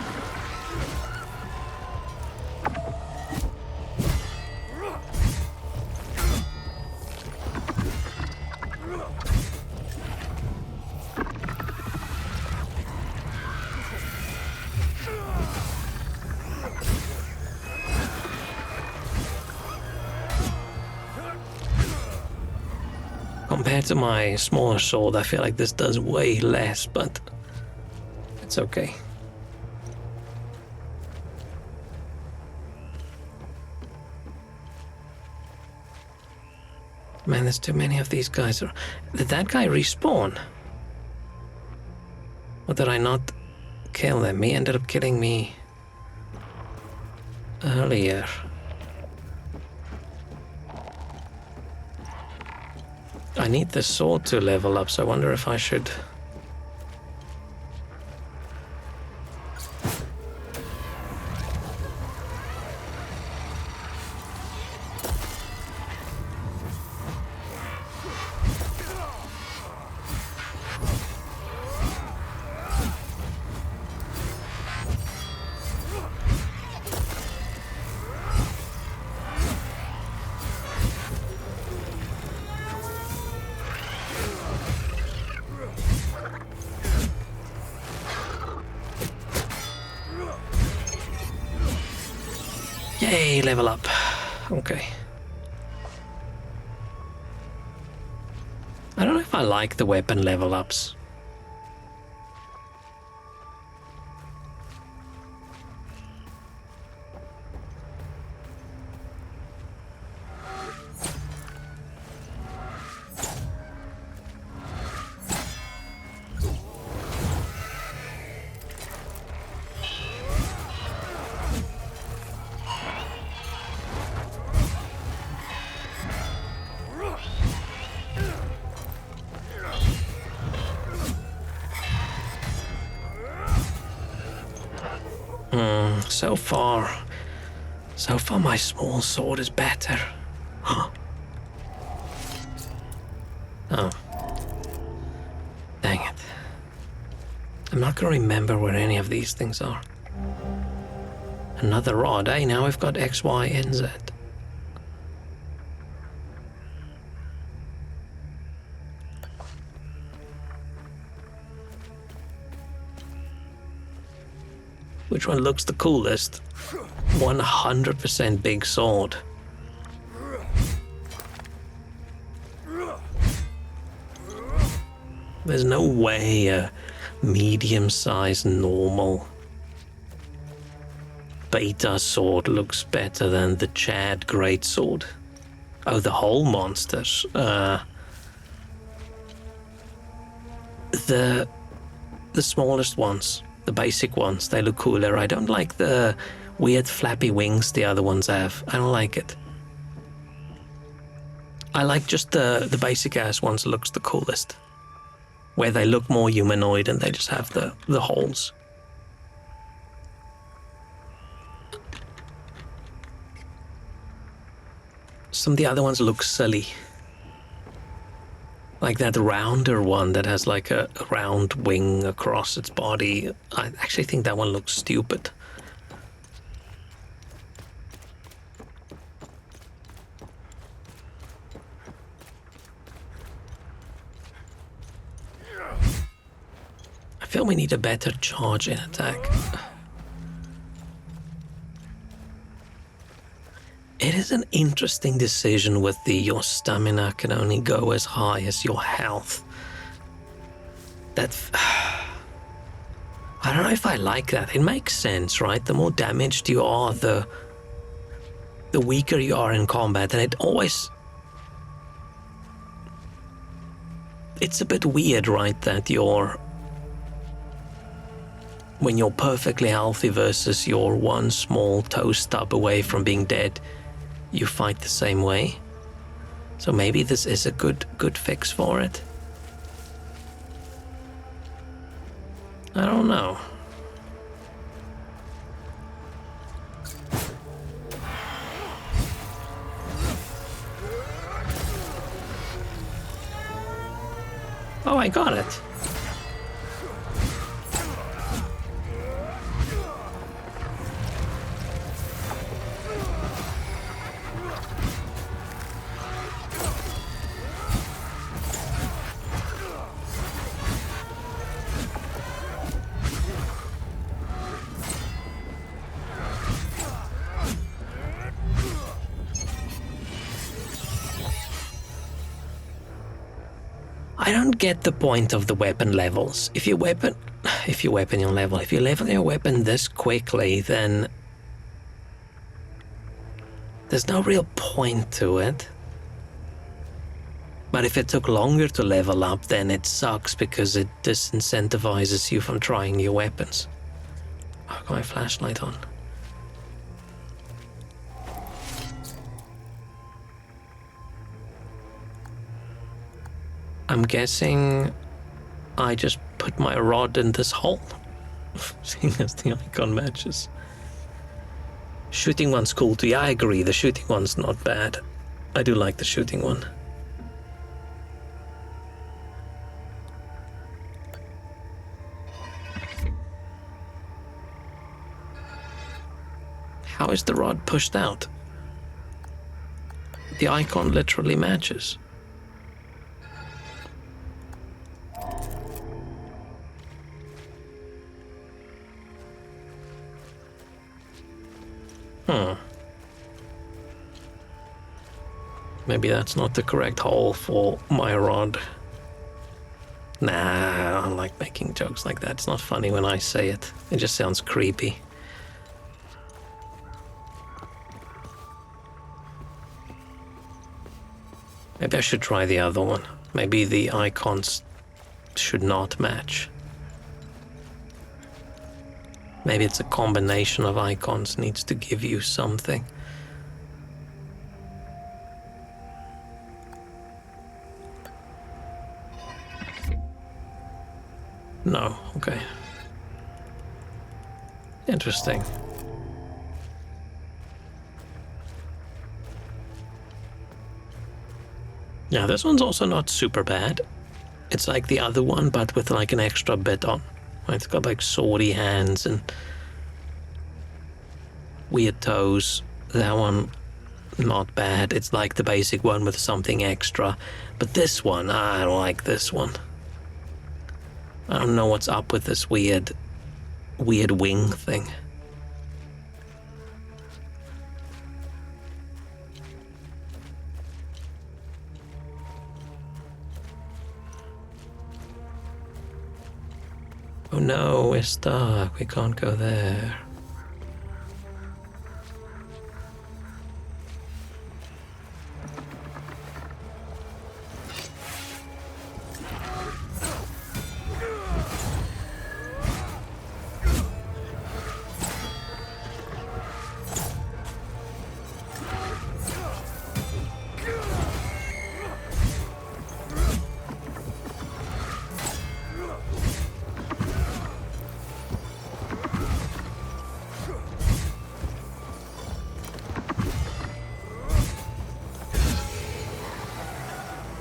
S1: Compared to my smaller sword, I feel like this does way less, but it's okay. Man, there's too many of these guys. Did that guy respawn? Or did I not kill him? He ended up killing me earlier. I need the sword to level up, so I wonder if I should... Yay, level up. Okay. I don't know if I like the weapon level ups. So far my small sword is better. Oh. Dang it. I'm not gonna remember where any of these things are. Another rod, eh? Now we've got X, Y, and Z. Which one looks the coolest? 100% big sword. There's no way a medium-sized normal beta sword looks better than the Chad greatsword. Oh, the whole monsters. The smallest ones. The basic ones, they look cooler. I don't like the weird flappy wings the other ones have. I don't like it. I like just the basic ass ones looks the coolest. Where they look more humanoid and they just have the holes. Some of the other ones look silly. Like that rounder one that has like a round wing across its body. I actually think that one looks stupid. I feel we need a better charge in attack. It is an interesting decision with your stamina can only go as high as your health. I don't know if I like that. It makes sense, right? The more damaged you are, the weaker you are in combat, and it's a bit weird, right, that when you're perfectly healthy versus you're one small toe stub away from being dead, you fight the same way. So maybe this is a good fix for it. I don't know. Oh, I got it. I don't get the point of the weapon levels. If you level your weapon this quickly, then there's no real point to it. But if it took longer to level up, then it sucks because it disincentivizes you from trying new weapons. Oh, I've got my flashlight on. I'm guessing I just put my rod in this hole, seeing as the icon matches. Shooting one's cool too. Yeah, I agree. The shooting one's not bad. I do like the shooting one. How is the rod pushed out? The icon literally matches. Maybe that's not the correct hole for my rod. Nah, I don't like making jokes like that. It's not funny when I say it. It just sounds creepy. Maybe I should try the other one. Maybe the icons should not match. Maybe it's a combination of icons needs to give you something. No, okay. Interesting. Yeah, this one's also not super bad. It's like the other one, but with like an extra bit on. It's got like swordy hands and weird toes. That one, not bad. It's like the basic one with something extra. But this one, I don't like this one. I don't know what's up with this weird wing thing. Oh no, we're stuck. We can't go there.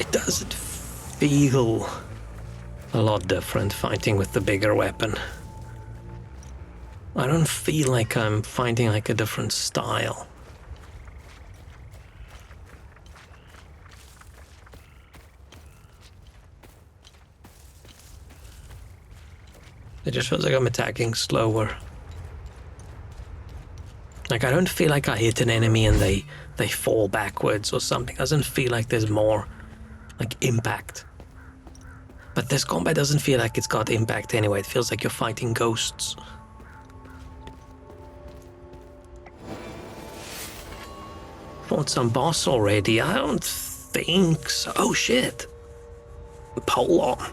S1: Doesn't feel a lot different fighting with the bigger weapon. I don't feel like I'm fighting like a different style. It just feels like I'm attacking slower. Like I don't feel like I hit an enemy and they fall backwards or something. It doesn't feel like there's more like impact. But this combat doesn't feel like it's got impact anyway. It feels like you're fighting ghosts. Fought some boss already? I don't think so. Oh shit. Polom.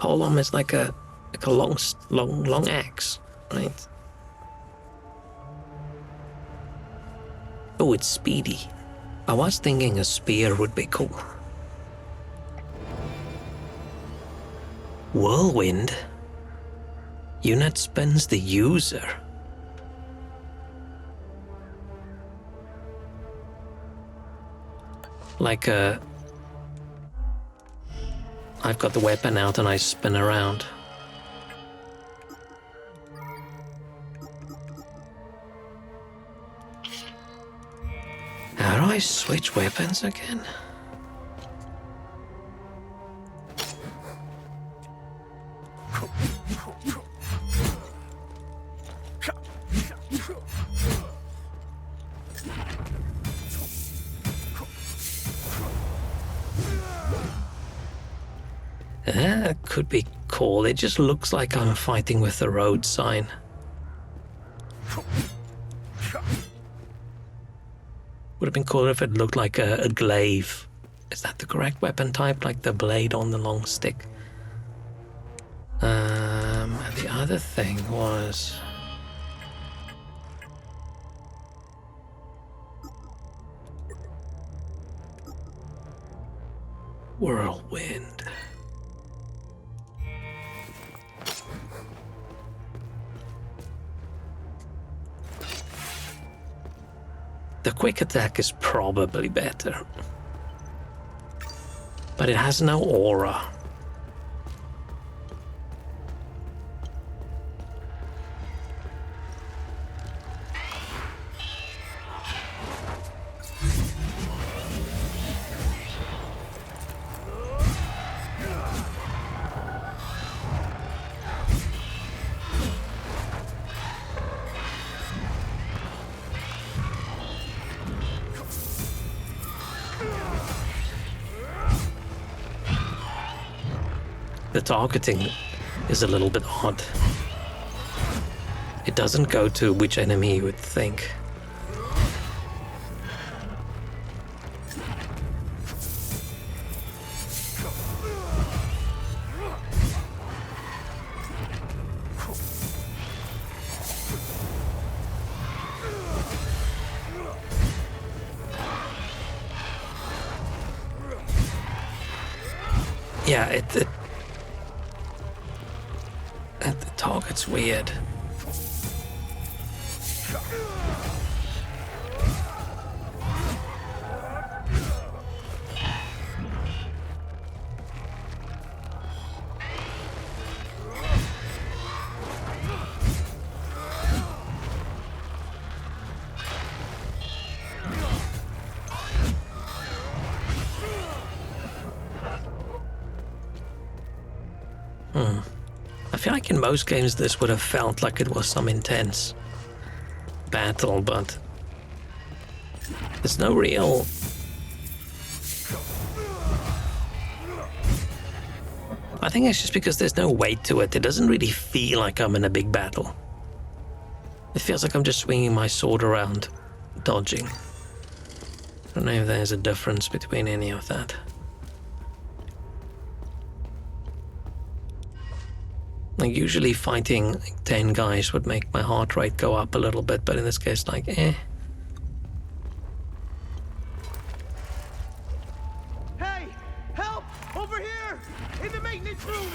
S1: Polom is like a long axe, right? Oh, it's speedy. I was thinking a spear would be cool. Whirlwind? Unit spins the user. Like a... I've got the weapon out and I spin around. How do I switch weapons again? That could be cool. It just looks like I'm fighting with a road sign. Would have been cooler if it looked like a glaive. Is that the correct weapon type? Like the blade on the long stick? And the other thing was... Whirlwind. The quick attack is probably better. But it has no aura. the targeting is a little bit odd. It doesn't go to which enemy you would think. Yeah, it the target's weird. I feel like in most games this would have felt like it was some intense battle, but there's no real... I think it's just because there's no weight to it. It doesn't really feel like I'm in a big battle. It feels like I'm just swinging my sword around, dodging. I don't know if there's a difference between any of that. Like usually fighting like 10 guys would make my heart rate go up a little bit, but in this case, like, eh.
S6: Hey! Help! Over here! In the maintenance room!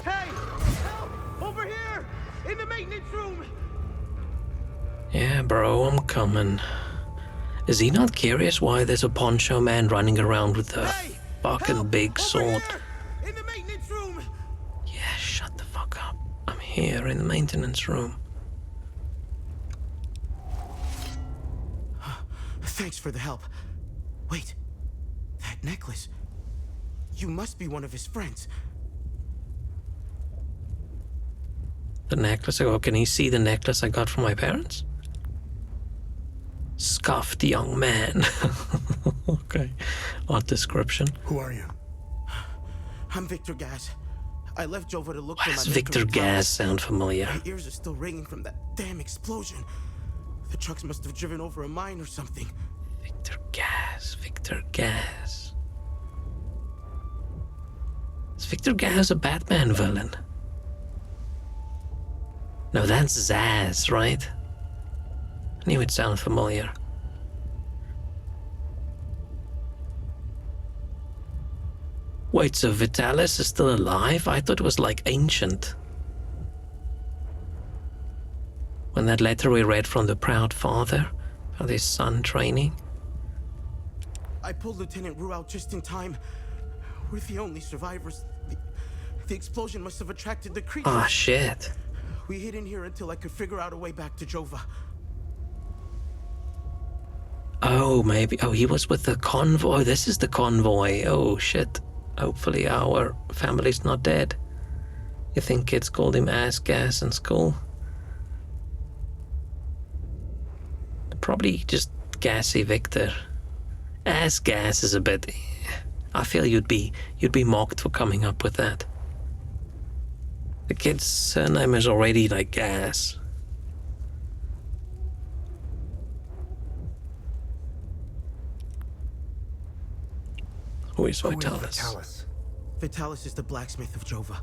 S6: Hey! Help! Over here! In the maintenance room!
S1: Yeah, bro, I'm coming. Is he not curious why there's a poncho man running around with a
S6: Hey!
S1: fucking
S6: Help!
S1: big
S6: Over
S1: sword?
S6: here! In the maintenance room!
S1: Yeah, shut the fuck up. I'm here in the maintenance room.
S6: Thanks for the help. Wait, that necklace. You must be one of his friends.
S1: The necklace, oh, can he see the necklace I got from my parents? Scuffed young man. Okay, odd description.
S2: Who are you?
S6: I'm Victor Gaz. I left Jova to look
S1: Why
S6: for my
S1: does
S6: maker
S1: Victor
S6: in
S1: Gaz
S6: Flowers.
S1: sound familiar?
S6: My ears are still ringing from that damn explosion. The trucks must have driven over a mine or something.
S1: Victor Gaz, Victor Gaz. Is Victor Gaz a Batman villain? No, that's Zaz, right? I knew it sounded familiar. Wait, so Vitalis is still alive? I thought it was like ancient. When that letter we read from the proud father about his son training.
S6: I pulled Lieutenant Rue out just in time. We're the only survivors. The explosion must have attracted the creatures.
S1: Ah, shit.
S6: We hid in here until I could figure out a way back to Jova.
S1: Oh, maybe. Oh, he was with the convoy. This is the convoy. Oh, shit. Hopefully our family's not dead. You think kids called him ass gas in school? Probably just gassy Victor. Ass gas is a bit... I feel you'd be mocked for coming up with that. The kid's surname is already like gas. Who is Vitalis?
S6: Vitalis is the blacksmith of Jova.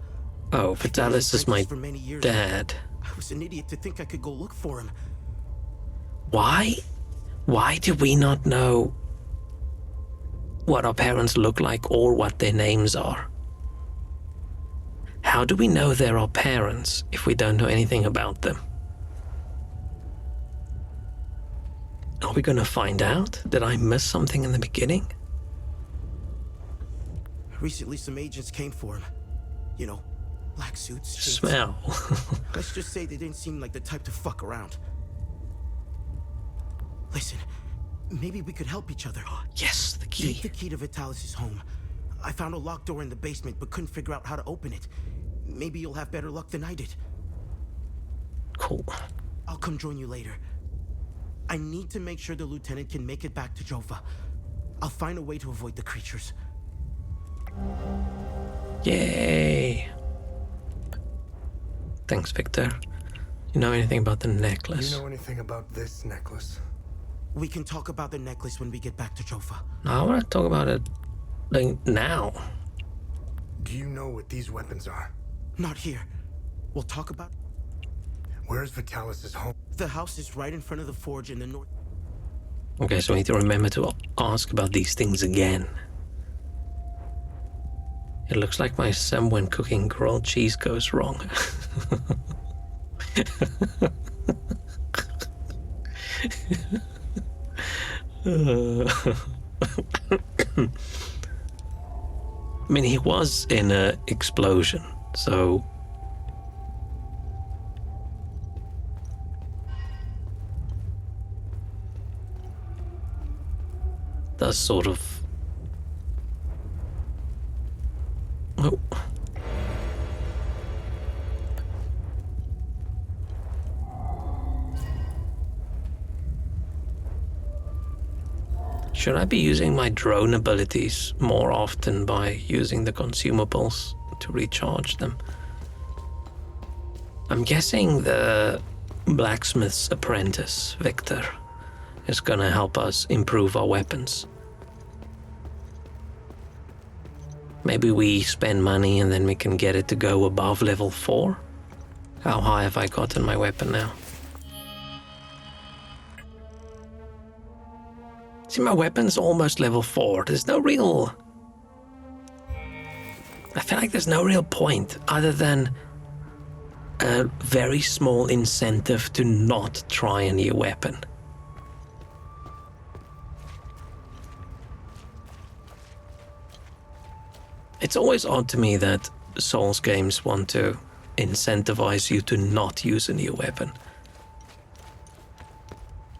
S1: Oh,
S6: I've been
S1: Vitalis
S6: his
S1: is my
S6: apprentice for many years.
S1: dad.
S6: I was an idiot to think I could go look for him.
S1: Why? Why do we not know what our parents look like or what their names are? How do we know they're our parents if we don't know anything about them? Are we gonna find out? Did I miss something in the beginning?
S6: Recently, some agents came for him. You know, black suits. shades.
S1: Smell.
S6: Let's just say they didn't seem like the type to fuck around. Listen, maybe we could help each other.
S1: Yes, the
S6: Take
S1: key.
S6: the key to Vitalis' home. I found a locked door in the basement, but couldn't figure out how to open it. Maybe you'll have better luck than I did.
S1: Cool.
S6: I'll come join you later. I need to make sure the lieutenant can make it back to Jova. I'll find a way to avoid the creatures.
S1: Yay! Thanks, Victor. You know anything about the necklace?
S7: Do you know anything about this necklace?
S6: We can talk about the necklace when we get back to Jova.
S1: No, I want to talk about it like now.
S7: Do you know what these weapons are?
S6: Not here. We'll talk about...
S7: Where's Vitalis' home?
S6: The house is right in front of the forge in the north.
S1: Okay, so we need to remember to ask about these things again. It looks like my son when cooking grilled cheese goes wrong. I mean, he was in an explosion, so... Does sort of... Oh. Should I be using my drone abilities more often by using the consumables to recharge them? I'm guessing the blacksmith's apprentice, Victor, is gonna help us improve our weapons. Maybe we spend money and then we can get it to go above level 4? How high have I gotten my weapon now? See, my weapon's almost level 4. There's no real... I feel like there's no real point other than a very small incentive to not try a new weapon. It's always odd to me that Souls games want to incentivize you to not use a new weapon.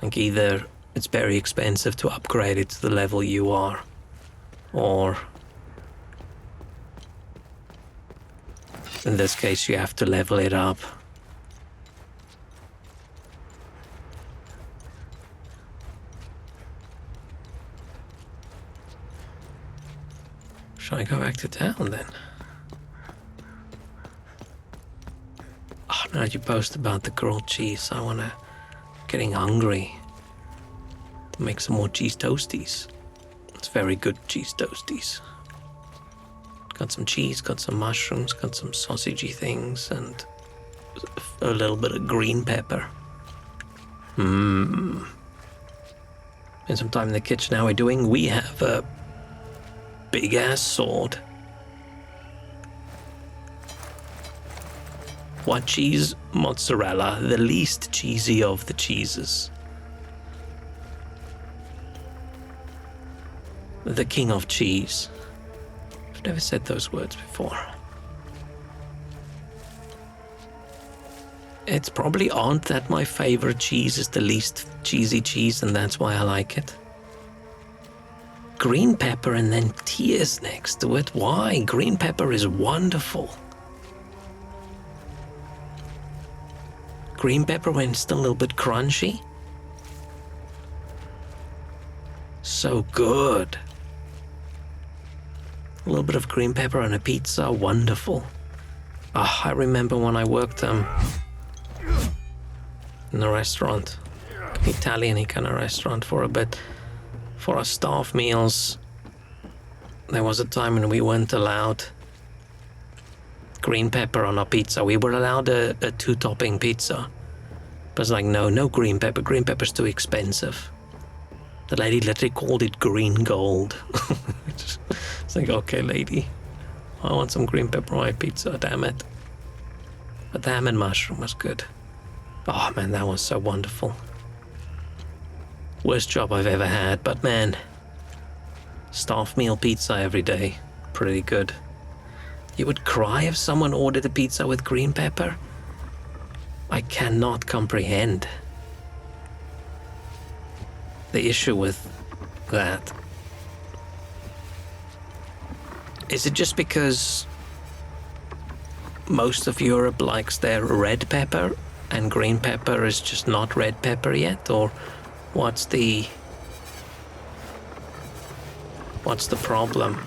S1: Like either it's very expensive to upgrade it to the level you are, or in this case you have to level it up. Shall I go back to town then? Oh, now that you post about the grilled cheese, I wanna... getting hungry. To make some more cheese toasties. It's very good cheese toasties. Got some cheese, got some mushrooms, got some sausagey things, and a little bit of green pepper. Spend some time in the kitchen. How are we doing? We have a big ass sword. What cheese? Mozzarella, the least cheesy of the cheeses. The king of cheese. I've never said those words before. It's probably odd that my favorite cheese is the least cheesy cheese, and that's why I like it. Green pepper and then tears next to it. Why? Green pepper is wonderful. Green pepper when it's still a little bit crunchy. So good. A little bit of green pepper on a pizza, wonderful. Ah, I remember when I worked in a restaurant, Italian kind of restaurant for a bit. For our staff meals, there was a time when we weren't allowed green pepper on our pizza. We were allowed a 2-topping pizza. But it's like, no green pepper. Green pepper's too expensive. The lady literally called it green gold. It's like, okay, lady, I want some green pepper on my pizza, damn it. But the ham and mushroom was good. Oh man, that was so wonderful. Worst job I've ever had, but man, staff meal pizza every day, pretty good. You would cry if someone ordered a pizza with green pepper? I cannot comprehend the issue with that. Is it just because most of Europe likes their red pepper and green pepper is just not red pepper yet? Or What's the problem?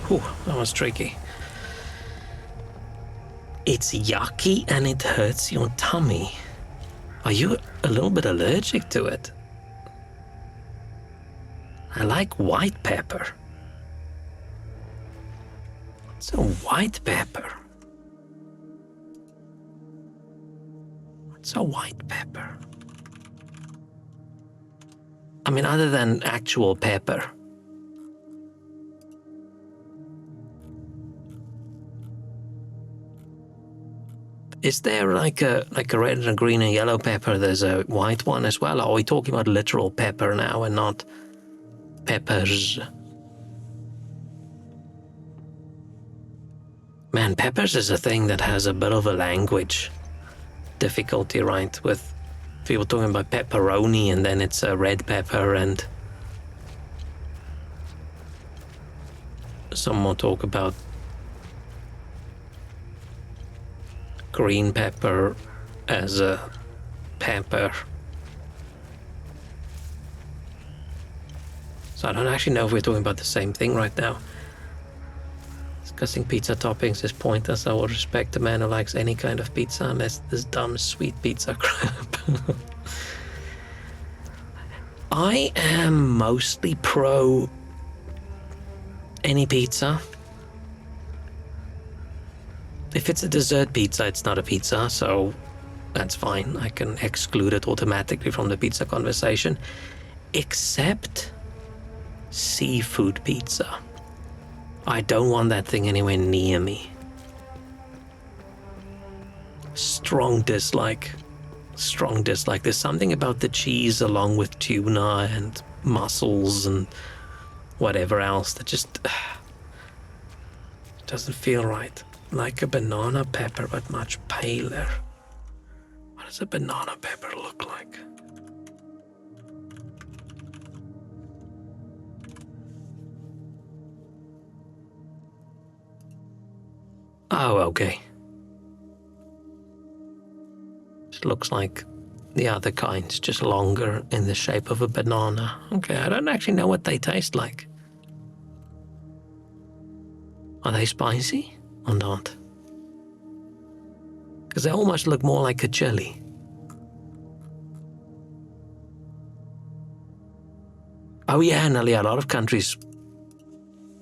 S1: Whew, that was tricky. It's yucky and it hurts your tummy. Are you a little bit allergic to it? I like white pepper. It's a white pepper. What's a white pepper? I mean, other than actual pepper. Is there like a red and a green and yellow pepper? There's a white one as well. Or are we talking about literal pepper now and not peppers? Man, peppers is a thing that has a bit of a language difficulty, right? With people talking about pepperoni and then it's a red pepper, and some more talk about green pepper as a pepper. So I don't actually know if we're talking about the same thing right now. Discussing pizza toppings is pointless. I will respect a man who likes any kind of pizza unless this dumb sweet pizza crap. I am mostly pro any pizza. If it's a dessert pizza, it's not a pizza, so that's fine. I can exclude it automatically from the pizza conversation. Except seafood pizza. I don't want that thing anywhere near me. Strong dislike. Strong dislike. There's something about the cheese along with tuna and mussels and whatever else that just doesn't feel right. Like a banana pepper, but much paler. What does a banana pepper look like? Oh, okay. It looks like the other kinds, just longer in the shape of a banana. Okay, I don't actually know what they taste like. Are they spicy or not? Because they almost look more like a chili. Oh yeah, and a lot of countries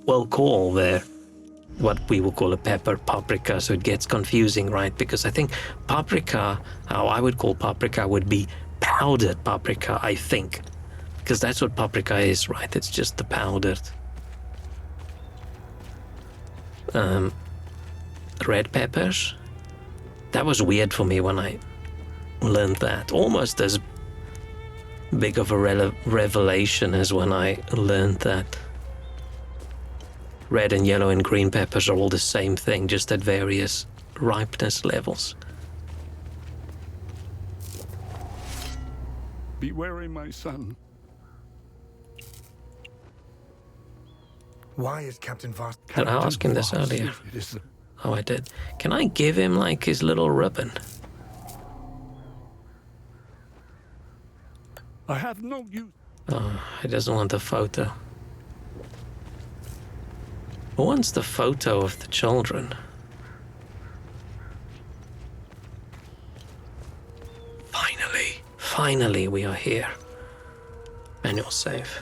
S1: will call their what we will call a pepper paprika, so it gets confusing, right? Because I think paprika, how I would call paprika, would be powdered paprika, I think. Because that's what paprika is, right? It's just the powdered red peppers. That was weird for me when I learned that. Almost as big of a revelation as when I learned that red and yellow and green peppers are all the same thing, just at various ripeness levels.
S8: Be wary, my son.
S7: Why is Captain Voss?
S1: Did I ask him this earlier? Oh, I did. Can I give him, like, his little ribbon?
S8: I have no use.
S1: Oh, he doesn't want the photo. Who wants the photo of the children? Finally we are here. Manual save.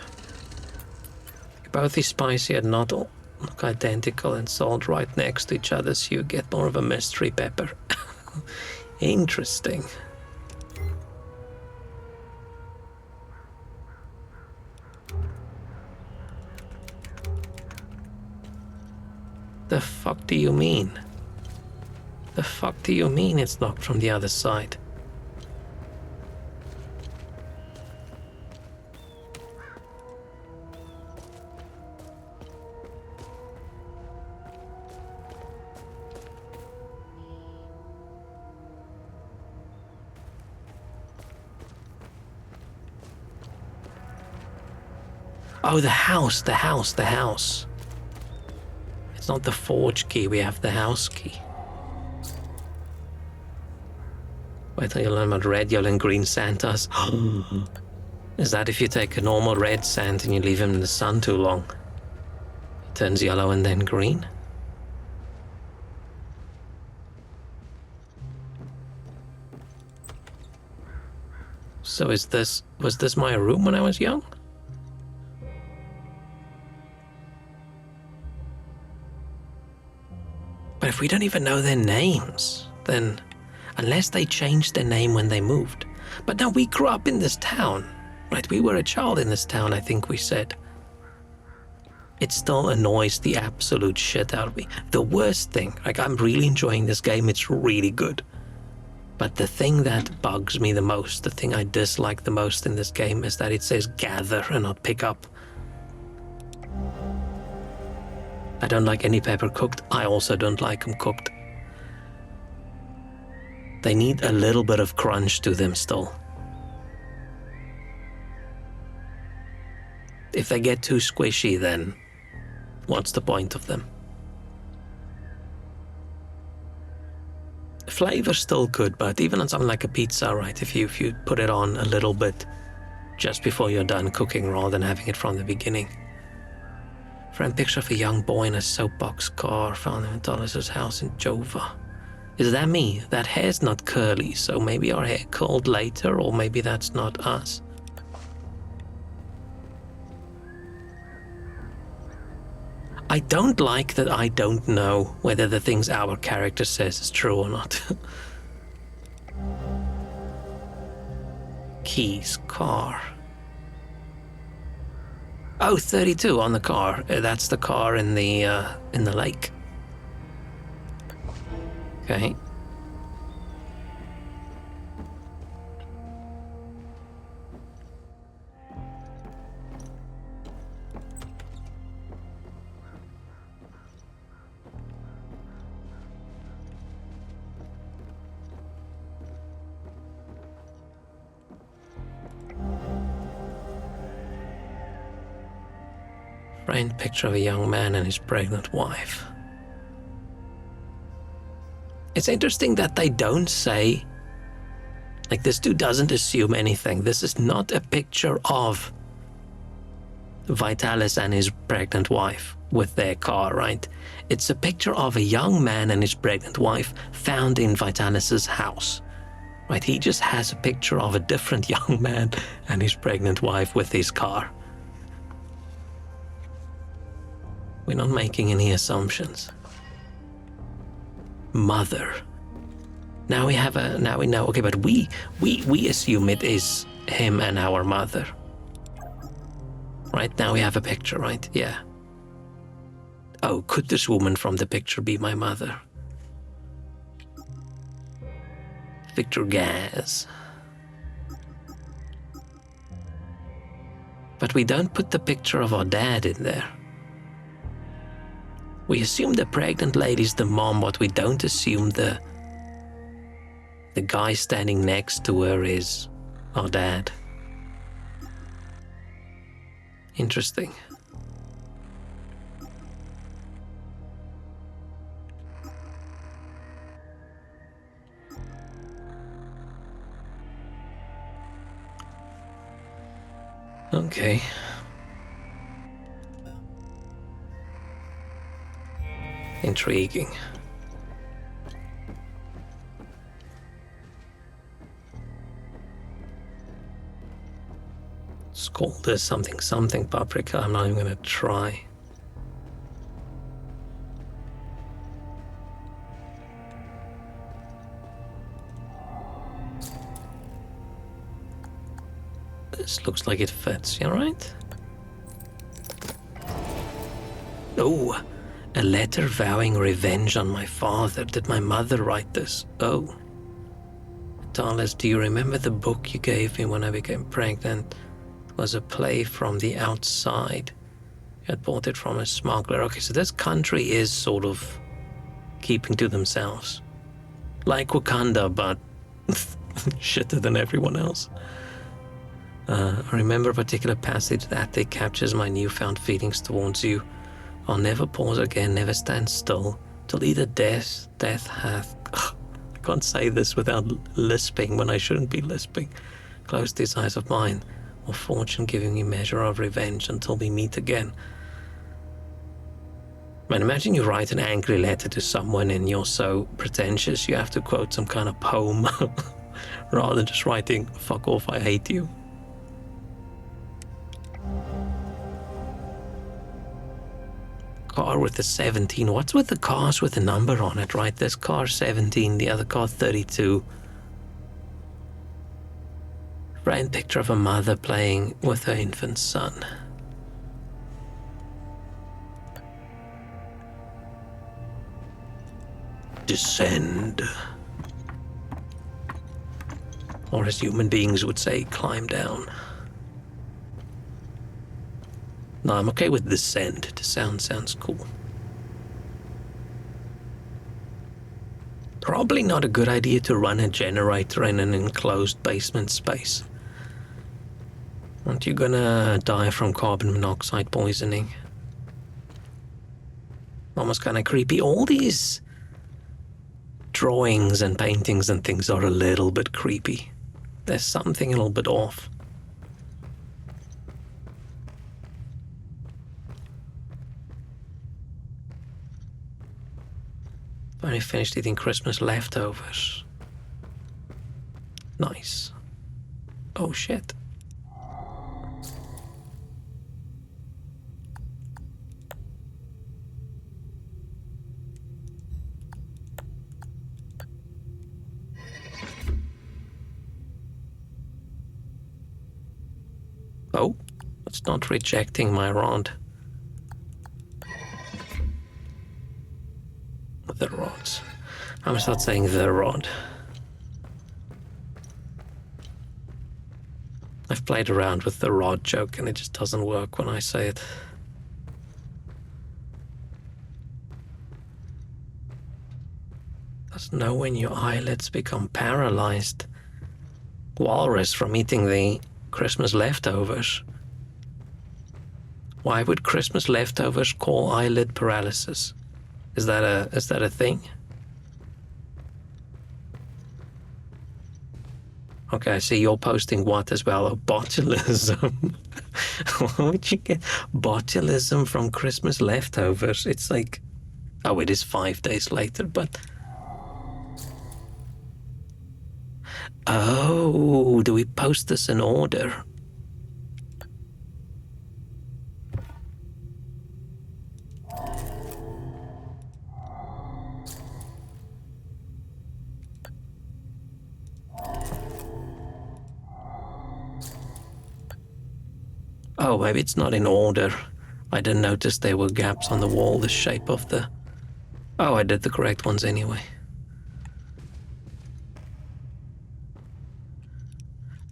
S1: Both is spicy and not all look identical and sold right next to each other, so you get more of a mystery pepper. Interesting. The fuck do you mean? The fuck do you mean it's locked from the other side? Oh, the house, the house, the house. It's not the forge key, we have the house key. Wait till you learn about red, yellow, and green Santas. Is that if you take a normal red Santa and you leave him in the sun too long? He turns yellow and then green? So was this my room when I was young? But if we don't even know their names, then unless they changed their name when they moved. But now we grew up in this town, right? We were a child in this town, I think we said. It still annoys the absolute shit out of me. The worst thing, like I'm really enjoying this game, it's really good. But the thing that bugs me the most, the thing I dislike the most in this game is that it says gather and not pick up. I don't like any pepper cooked. I also don't like them cooked. They need a little bit of crunch to them still. If they get too squishy, then what's the point of them? Flavor's still good, but even on something like a pizza, right? If you put it on a little bit just before you're done cooking rather than having it from the beginning. Framed picture of a young boy in a soapbox car found in Vitalis' house in Jova. Is that me? That hair's not curly, so maybe our hair curled later, or maybe that's not us. I don't like that I don't know whether the things our character says is true or not. Keys, car. Oh, 32 on the car. That's the car in the lake. Okay. Framed picture of a young man and his pregnant wife. It's interesting that they don't say, like, this dude doesn't assume anything. This is not a picture of Vitalis and his pregnant wife with their car, right? It's a picture of a young man and his pregnant wife found in Vitalis's house, right? He just has a picture of a different young man and his pregnant wife with his car. We're not making any assumptions. Mother. Now we know. Okay, but we assume it is him and our mother. Right, now we have a picture, right? Yeah. Oh, could this woman from the picture be my mother? Victor Gaz. But we don't put the picture of our dad in there. We assume the pregnant lady's the mom, but we don't assume the guy standing next to her is our dad. Interesting. Okay. Intriguing. Let's call this something paprika. I'm not even gonna try. This looks like it fits, you alright? Oh, A letter vowing revenge on my father. Did my mother write this? Oh. Vitalis, do you remember the book you gave me when I became pregnant? It was a play from the outside. You had bought it from a smuggler. Okay, so this country is sort of keeping to themselves. Like Wakanda, but shitter than everyone else. I remember a particular passage that they captures my newfound feelings towards you. I'll never pause again, never stand still, till either death hath... I can't say this without lisping when I shouldn't be lisping. Close these eyes of mine, or fortune giving me measure of revenge until we meet again. Man, imagine you write an angry letter to someone and you're so pretentious you have to quote some kind of poem rather than just writing, fuck off, I hate you. Car with the 17. What's with the cars with the number on it, right? This car 17, the other car 32. Framed picture of a mother playing with her infant son. Descend. Or as human beings would say, climb down. No, I'm okay with descend. Descend sounds cool. Probably not a good idea to run a generator in an enclosed basement space. Aren't you gonna die from carbon monoxide poisoning? Almost kind of creepy. All these drawings and paintings and things are a little bit creepy. There's something a little bit off. Finally finished eating Christmas leftovers. Nice. Oh shit. Oh, it's not rejecting my rod. The rods. I'm start saying the rod. I've played around with the rod joke and it just doesn't work when I say it. Doesn't know when your eyelids become paralyzed. Walrus from eating the Christmas leftovers. Why would Christmas leftovers call eyelid paralysis? Is that a thing? Okay, I see you're posting what as well? Oh, botulism. Why would you get botulism from Christmas leftovers? It's like, oh, it is 5 days later, but... Oh, do we post this in order? Oh, maybe it's not in order. I didn't notice there were gaps on the wall, the shape of the... Oh, I did the correct ones anyway.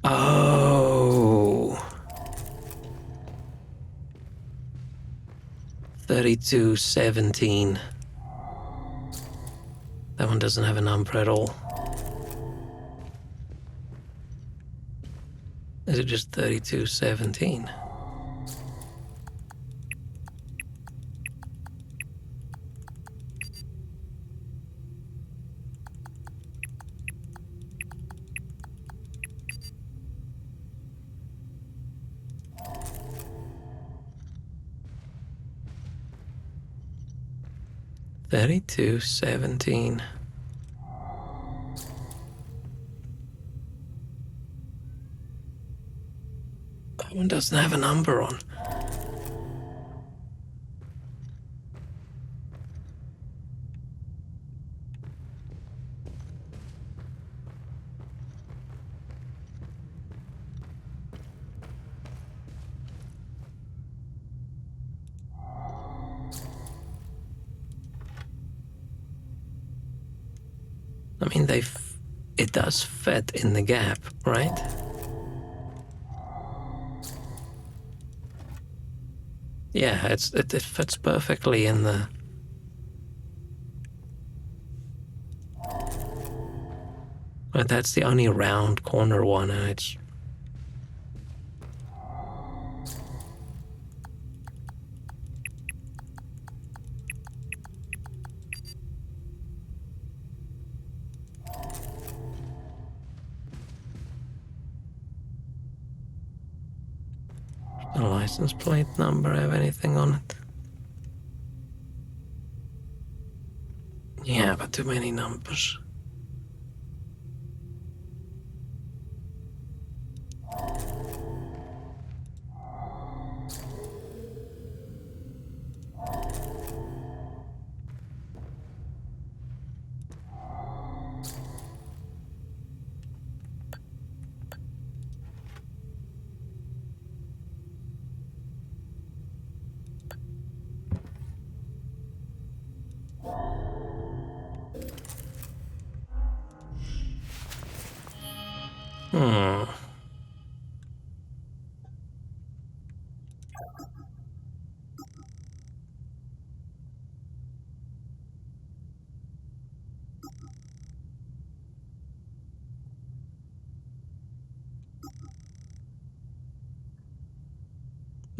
S1: Oh. 3217. That one doesn't have a number at all. Is it just 3217? Thirty-two 17. That one doesn't have a number on. I mean, it does fit in the gap, right? Yeah, it fits perfectly in the... But that's the only round corner one, and it's... The license plate number have anything on it? Yeah, but too many numbers. Hmm.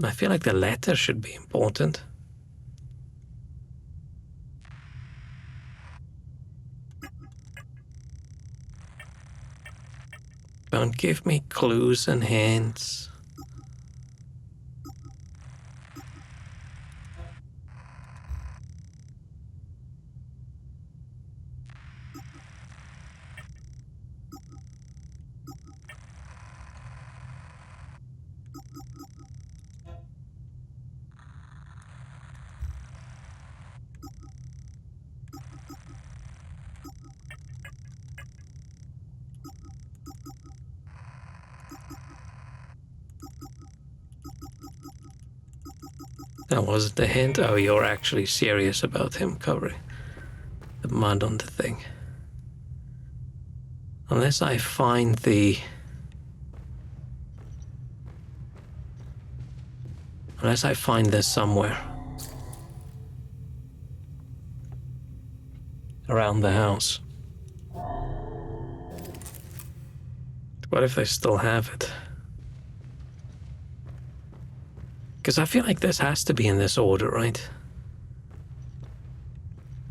S1: I feel like the letter should be important. Don't give me clues and hints. That wasn't the hint. Oh, you're actually serious about him covering the mud on the thing. Unless I find the... Unless I find this somewhere. Around the house. What if they still have it? Because I feel like this has to be in this order, right?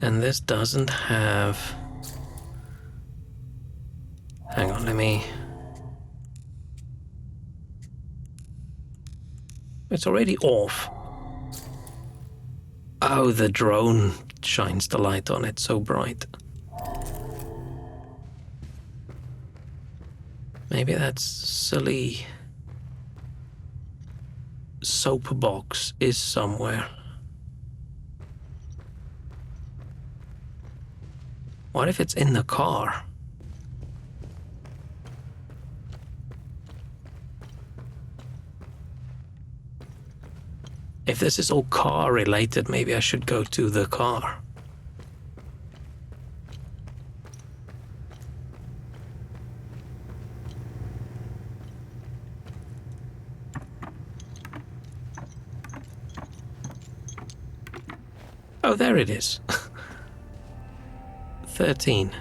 S1: And this doesn't have... Hang on, let me... It's already off. Oh, the drone shines the light on it so bright. Maybe that's silly. Soap box is somewhere. What if it's in the car? If this is all car related, maybe I should go to the car. Oh, there it is. 13.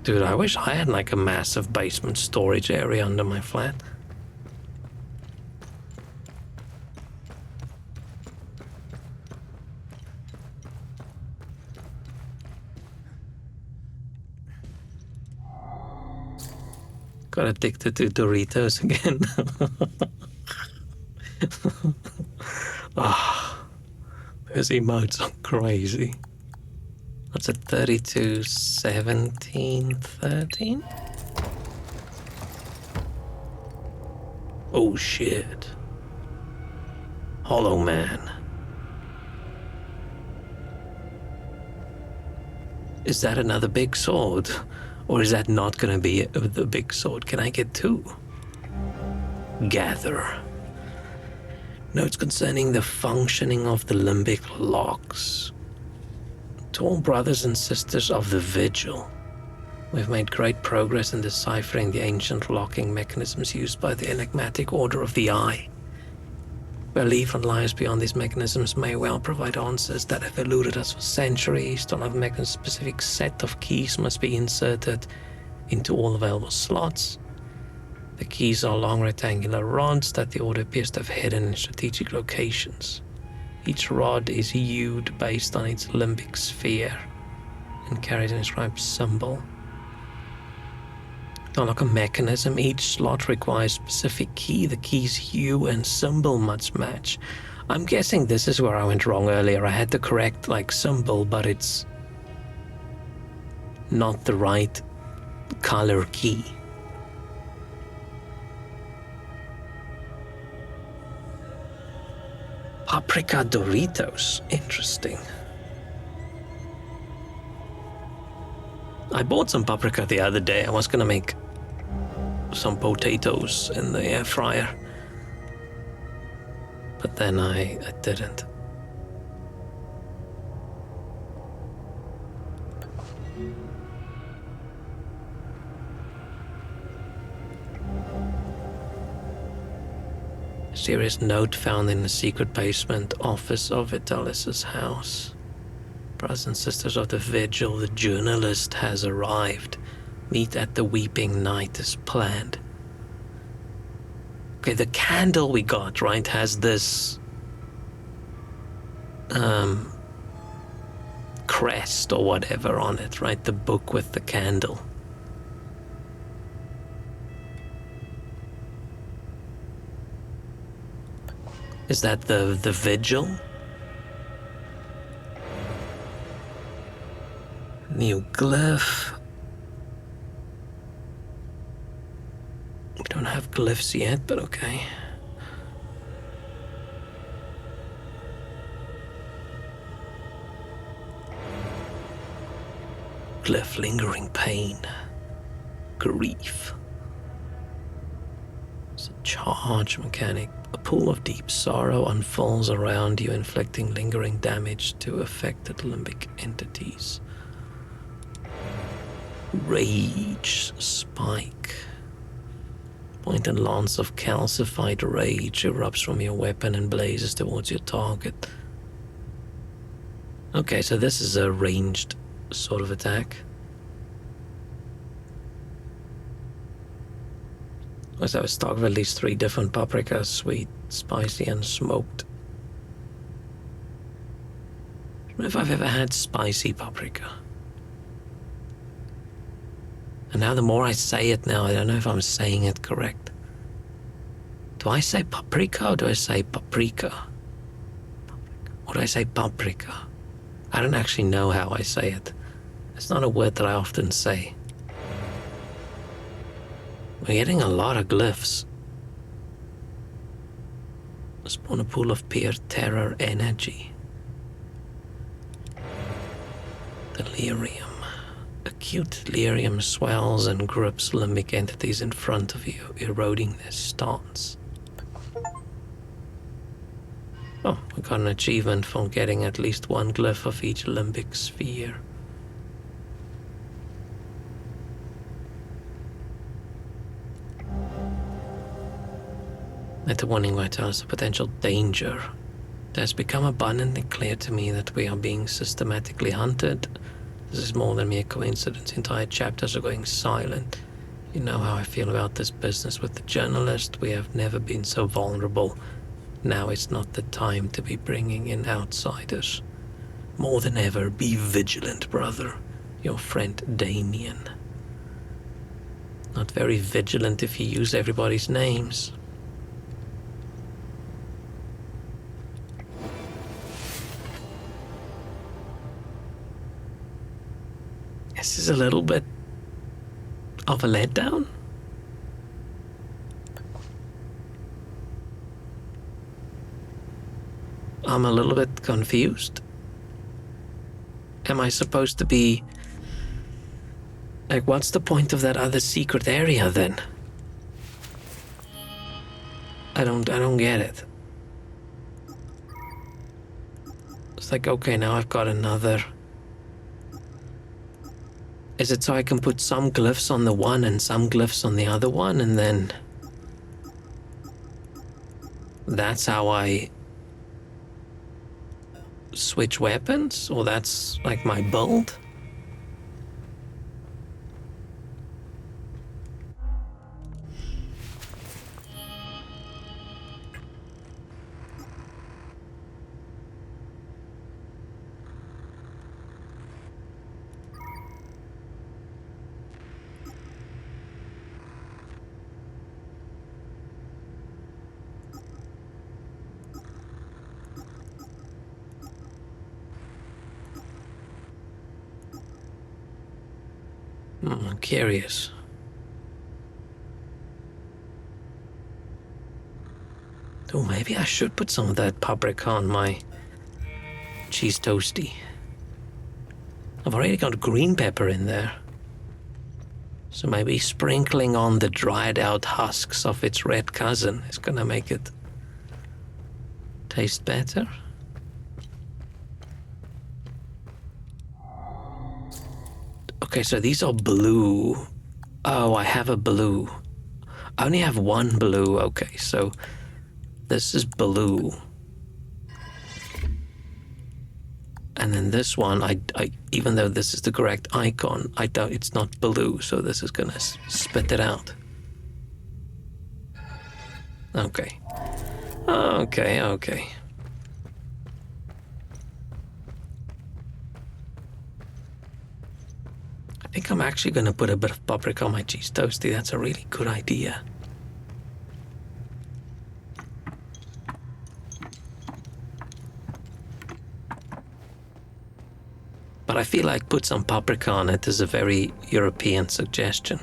S1: Dude, I wish I had like a massive basement storage area under my flat. Got addicted to Doritos again. Ah, those emotes are crazy. What's it, 32, 17, 13? Oh shit. Hollow Man. Is that another big sword? Or is that not gonna be the big sword? Can I get two? Gather. Notes concerning the functioning of the limbic locks. To all brothers and sisters of the Vigil, we've made great progress in deciphering the ancient locking mechanisms used by the enigmatic Order of the Eye. Belief on lies beyond these mechanisms may well provide answers that have eluded us for centuries. To another mechanism, a specific set of keys must be inserted into all available slots. The keys are long rectangular rods that the Order appears to have hidden in strategic locations. Each rod is hued based on its limbic sphere and carries an inscribed symbol. To unlock a mechanism, each slot requires a specific key. The key's hue and symbol must match. I'm guessing this is where I went wrong earlier. I had the correct, symbol, but it's not the right color key. Paprika Doritos. Interesting. I bought some paprika the other day. I was gonna make some potatoes in the air fryer, but then I didn't. A serious note found in the secret basement office of Vitalis' house. Brothers and sisters of the Vigil, the journalist has arrived. Meet at the Weeping Night as planned. Okay, the candle we got, right, has this crest or whatever on it, right? The book with the candle. Is that the Vigil? New glyph. We don't have glyphs yet, but okay. Glyph, lingering pain, grief. It's a charge mechanic. A pool of deep sorrow unfolds around you, inflicting lingering damage to affected limbic entities. Rage spike. Point and lance of calcified rage erupts from your weapon and blazes towards your target. Okay, so this is a ranged sort of attack. Let's have a stock of at least 3 different paprikas: sweet, spicy, and smoked. I don't know if I've ever had spicy paprika. And now the more I say it now, I don't know if I'm saying it correct. Do I say paprika or do I say paprika? Or do I say paprika? I don't actually know how I say it. It's not a word that I often say. We're getting a lot of glyphs. Spawn a pool of pure terror energy. Delirium. Acute delirium swells and grips limbic entities in front of you, eroding their stance. Oh, we got an achievement for getting at least 1 glyph of each limbic sphere. At the warning where it tells us the potential danger, it has become abundantly clear to me that we are being systematically hunted. This is more than mere coincidence. Entire chapters are going silent. You know how I feel about this business with the journalist. We have never been so vulnerable. Now it's not the time to be bringing in outsiders. More than ever, be vigilant, brother. Your friend Damien. Not very vigilant if you use everybody's names. This is a little bit of a letdown. I'm a little bit confused. Am I supposed to be... what's the point of that other secret area then? I don't get it. It's like, okay, now I've got another. Is it so I can put some glyphs on the one and some glyphs on the other one, and then that's how I switch weapons? Or that's like my build? I'm curious. Oh, maybe I should put some of that paprika on my cheese toasty. I've already got green pepper in there. So maybe sprinkling on the dried out husks of its red cousin is gonna make it taste better. Okay, so these are blue. Oh, I have a blue. I only have one blue. Okay, so this is blue. And then this one, I even though this is the correct icon, I don't. It's not blue, so this is gonna spit it out. Okay. Okay. I think I'm actually gonna put a bit of paprika on my cheese toasty. That's a really good idea. But I feel like put some paprika on it is a very European suggestion.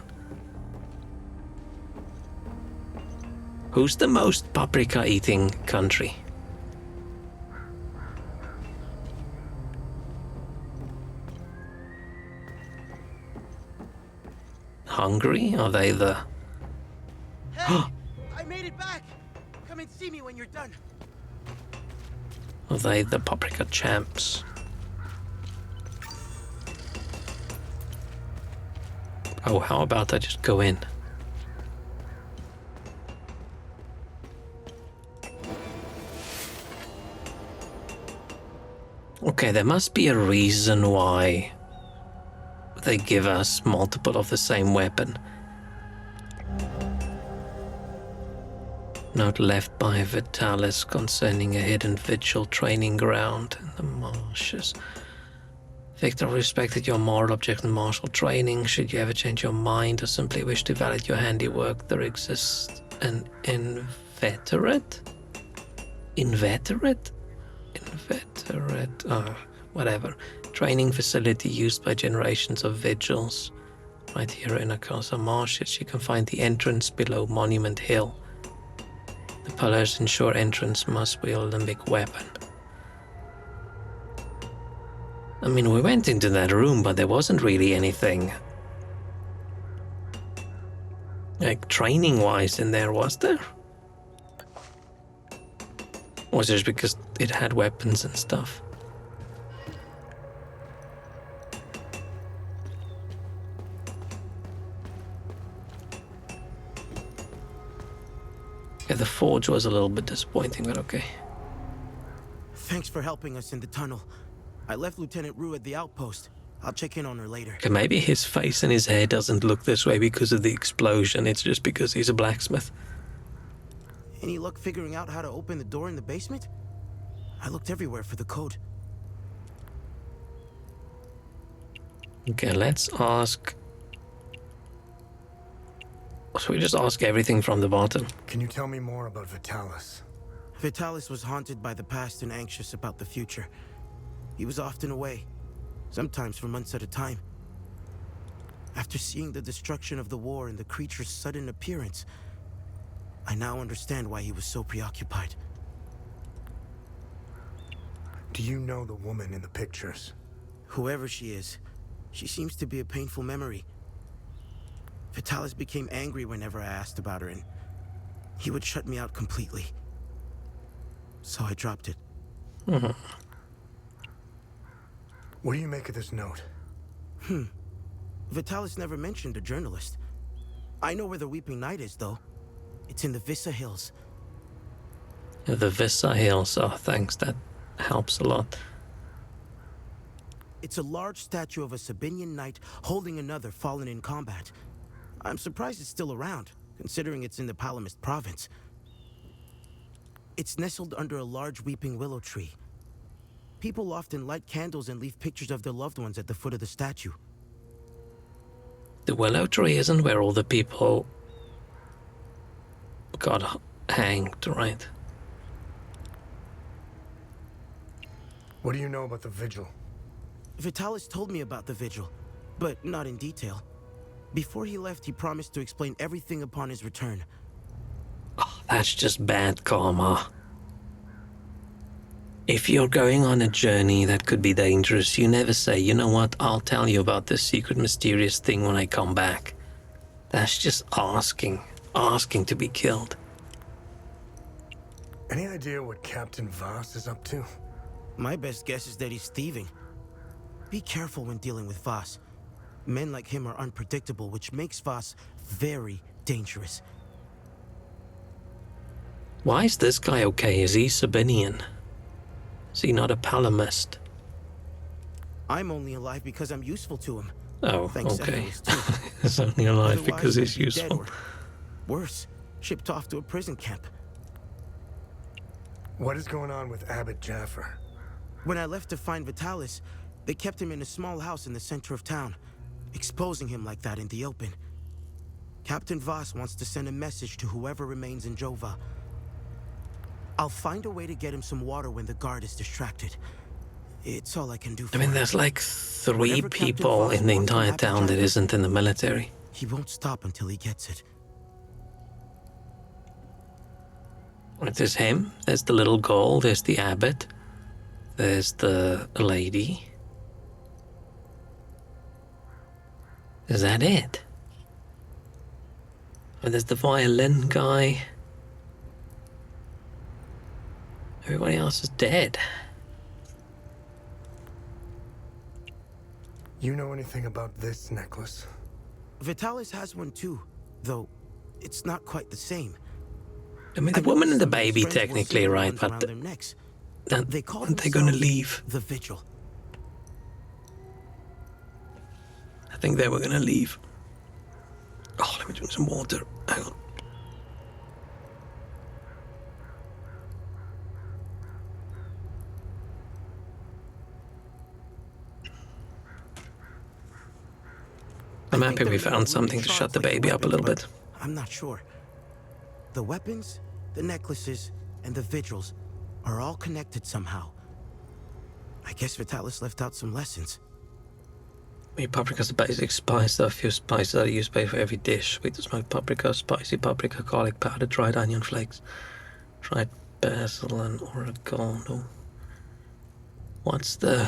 S1: Who's the most paprika eating country? Hungary? Are they the...
S6: Hey! I made it back! Come and see me when you're done.
S1: Are they the paprika champs? Oh, how about I just go in? Okay, there must be a reason why they give us multiple of the same weapon. Note left by Vitalis concerning a hidden vigil training ground in the marshes. Victor respected your moral object in martial training. Should you ever change your mind or simply wish to validate your handiwork, there exists an inveterate, whatever, training facility used by generations of vigils. Right here in Akasa Marshes, you can find the entrance below Monument Hill. The pillars ensure entrance must wield a big weapon. I mean, we went into that room, but there wasn't really anything like training-wise in there, was there? Or was it just because it had weapons and stuff? Yeah, the forge was a little bit disappointing, but okay.
S6: Thanks for helping us in the tunnel. I left Lieutenant Rue at the outpost. I'll check in on her later.
S1: Okay, maybe his face and his hair doesn't look this way because of the explosion. It's just because he's a blacksmith.
S6: Any luck figuring out how to open the door in the basement? I looked everywhere for the code.
S1: Okay, let's ask... Should we just ask everything from the bottom?
S7: Can you tell me more about Vitalis?
S6: Vitalis was haunted by the past and anxious about the future. He was often away, sometimes for months at a time. After seeing the destruction of the war and the creature's sudden appearance, I now understand why he was so preoccupied.
S7: Do you know the woman in the pictures?
S6: Whoever she is, she seems to be a painful memory. Vitalis became angry whenever I asked about her, and he would shut me out completely. So I dropped it.
S7: What do you make of this note?
S6: Vitalis never mentioned a journalist. I know where the Weeping Knight is, though. It's in the Vissa Hills.
S1: The Vissa Hills, oh thanks, that helps a lot.
S6: It's a large statue of a Sabinian knight holding another fallen in combat. I'm surprised it's still around, considering it's in the Palamist province. It's nestled under a large weeping willow tree. People often light candles and leave pictures of their loved ones at the foot of the statue.
S1: The willow tree isn't where all the people got hanged, right?
S7: What do you know about the vigil?
S6: Vitalis told me about the vigil, but not in detail. Before he left, he promised to explain everything upon his return.
S1: Oh, that's just bad karma. If you're going on a journey that could be dangerous, you never say, you know what, I'll tell you about this secret mysterious thing when I come back. That's just asking to be killed.
S7: Any idea what Captain Voss is up to?
S6: My best guess is that he's thieving. Be careful when dealing with Voss. Men like him are unpredictable, which makes Voss very dangerous.
S1: Why is this guy okay? Is he Sabinian? Is he not a Palamist?
S6: I'm only alive because I'm useful to him.
S1: Oh,
S6: Thanks
S1: okay.
S6: anyways, too.
S1: He's only alive
S6: Otherwise,
S1: because he's
S6: he'd be dead
S1: useful.
S6: or worse, shipped off to a prison camp.
S7: What is going on with Abbot Jaffer?
S6: When I left to find Vitalis, they kept him in a small house in the center of town, exposing him like that in the open. Captain Voss wants to send a message to whoever remains in Jova. I'll find a way to get him some water when the guard is distracted. It's all I can do for
S1: I mean,
S6: him.
S1: there's like 3
S6: Whatever Captain
S1: people
S6: Voss
S1: in the
S6: wants from
S1: entire
S6: Abbot
S1: town that
S6: Jaffer,
S1: isn't in the military.
S6: he won't stop until he gets it.
S1: Right, there's him, there's the little girl, there's the abbot, there's the lady. Is that it? And there's the violin guy. Everybody else is dead.
S7: You know anything about this necklace?
S6: Vitalis has one too, though it's not quite the same.
S1: I mean, the
S6: I
S1: woman and
S6: noticed
S1: the
S6: some of his
S1: baby
S6: friends wore
S1: technically,
S6: similar
S1: right?
S6: ones
S1: But
S6: around their necks.
S1: then
S6: They call
S1: aren't they gonna
S6: themselves
S1: leave?
S6: The Vigil.
S1: I think they were gonna leave. Oh, let me drink some water. Hang on. I'm
S6: I think
S1: happy we
S6: they're made
S1: found
S6: of
S1: something
S6: ruby
S1: to shut
S6: shards
S1: the
S6: like
S1: baby up a
S6: weapons,
S1: little
S6: but
S1: bit.
S6: I'm not sure. The weapons, the necklaces, and the vigils are all connected somehow. I guess Vitalis left out some lessons.
S1: Paprika is the basic spice. There are a few spices that are used for every dish. Sweet smoked paprika, spicy paprika, garlic powder, dried onion flakes, dried basil, and oregano. What's the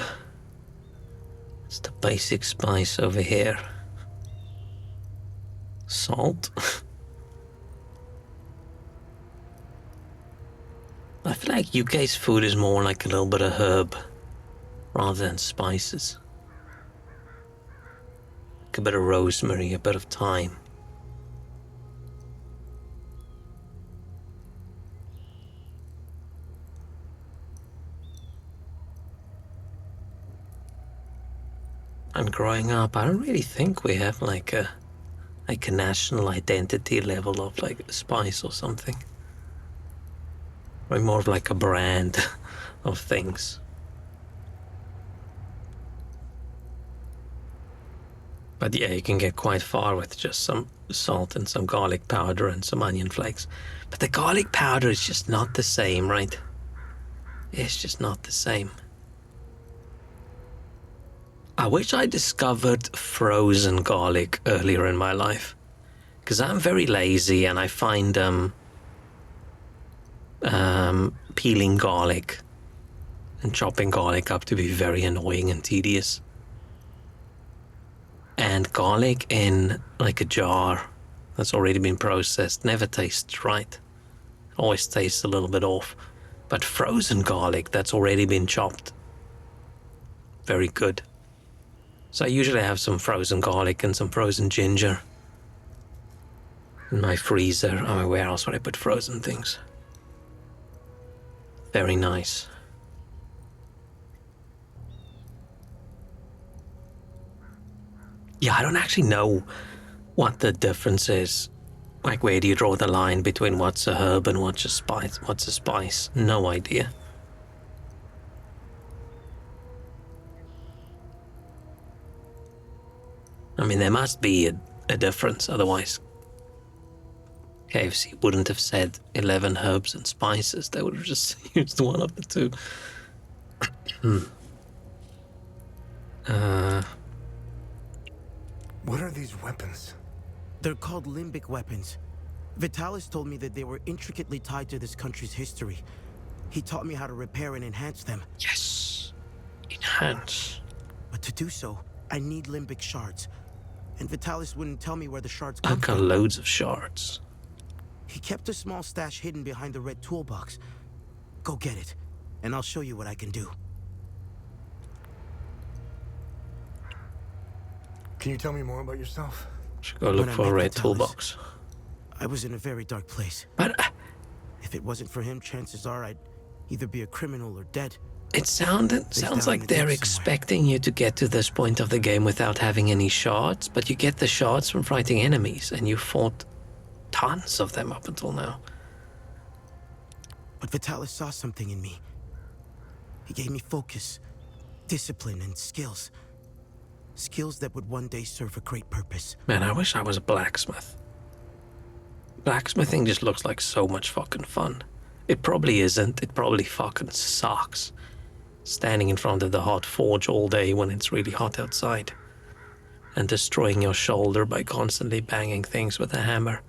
S1: basic spice over here? Salt? I feel like UK's food is more like a little bit of herb rather than spices. Like a bit of rosemary, a bit of thyme. And growing up, I don't really think we have like a national identity level of like spice or something. We're more of like a brand of things. But yeah, you can get quite far with just some salt and some garlic powder and some onion flakes. But the garlic powder is just not the same, right? It's just not the same. I wish I discovered frozen garlic earlier in my life. Because I'm very lazy and I find peeling garlic and chopping garlic up to be very annoying and tedious. And garlic in like a jar that's already been processed never tastes right. Always tastes a little bit off. But frozen garlic that's already been chopped very good. So I usually have some frozen garlic and some frozen ginger in my freezer. Oh, where else would I put frozen things? Very nice. Yeah, I don't actually know what the difference is. Like, where do you draw the line between what's a herb and what's a spice? What's a spice? No idea. I mean, there must be a difference, otherwise KFC wouldn't have said 11 herbs and spices. They would have just used one of the two.
S7: What are these weapons?
S6: They're called limbic weapons. Vitalis told me that they were intricately tied to this country's history. He taught me how to repair and enhance them.
S1: Yes. Enhance.
S6: But to do so, I need limbic shards. And Vitalis wouldn't tell me where the shards
S1: I've
S6: come
S1: got
S6: from.
S1: loads of shards.
S6: He kept a small stash hidden behind the red toolbox. Go get it, and I'll show you what I can do.
S7: Can you tell me more about yourself?
S1: Should go look
S6: When I
S1: for a
S6: met
S1: red
S6: Vitalis,
S1: toolbox.
S6: I was in a very dark place.
S1: But
S6: If it wasn't for him, chances are I'd either be a criminal or dead.
S1: it sounds
S6: down
S1: like
S6: in the
S1: they're
S6: depths somewhere.
S1: expecting you to get to this point of the game without having any shards, but you get the shards from fighting enemies, and you fought tons of them up until now.
S6: But Vitalis saw something in me. He gave me focus, discipline, and skills. Skills that would one day serve a great purpose.
S1: Man, I wish I was a blacksmith. Blacksmithing just looks like so much fucking fun. It probably isn't. It probably fucking sucks. Standing in front of the hot forge all day when it's really hot outside. And destroying your shoulder by constantly banging things with a hammer.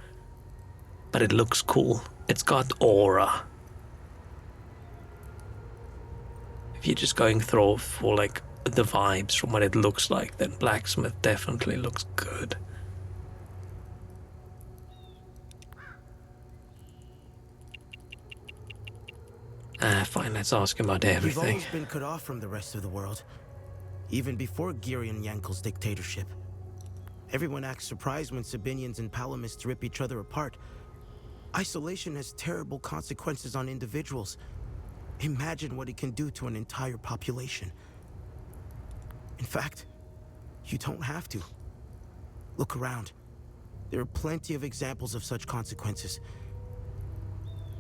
S1: But it looks cool. It's got aura. If you're just going through for like the vibes from what it looks like, then blacksmith definitely looks good. Fine, let's ask him about
S6: We've
S1: everything.
S6: always been cut off from the rest of the world, even before Girion Yankel's dictatorship. Everyone acts surprised when Sabinians and Palamists rip each other apart. Isolation has terrible consequences on individuals. Imagine what it can do to an entire population. In fact, you don't have to. Look around. There are plenty of examples of such consequences.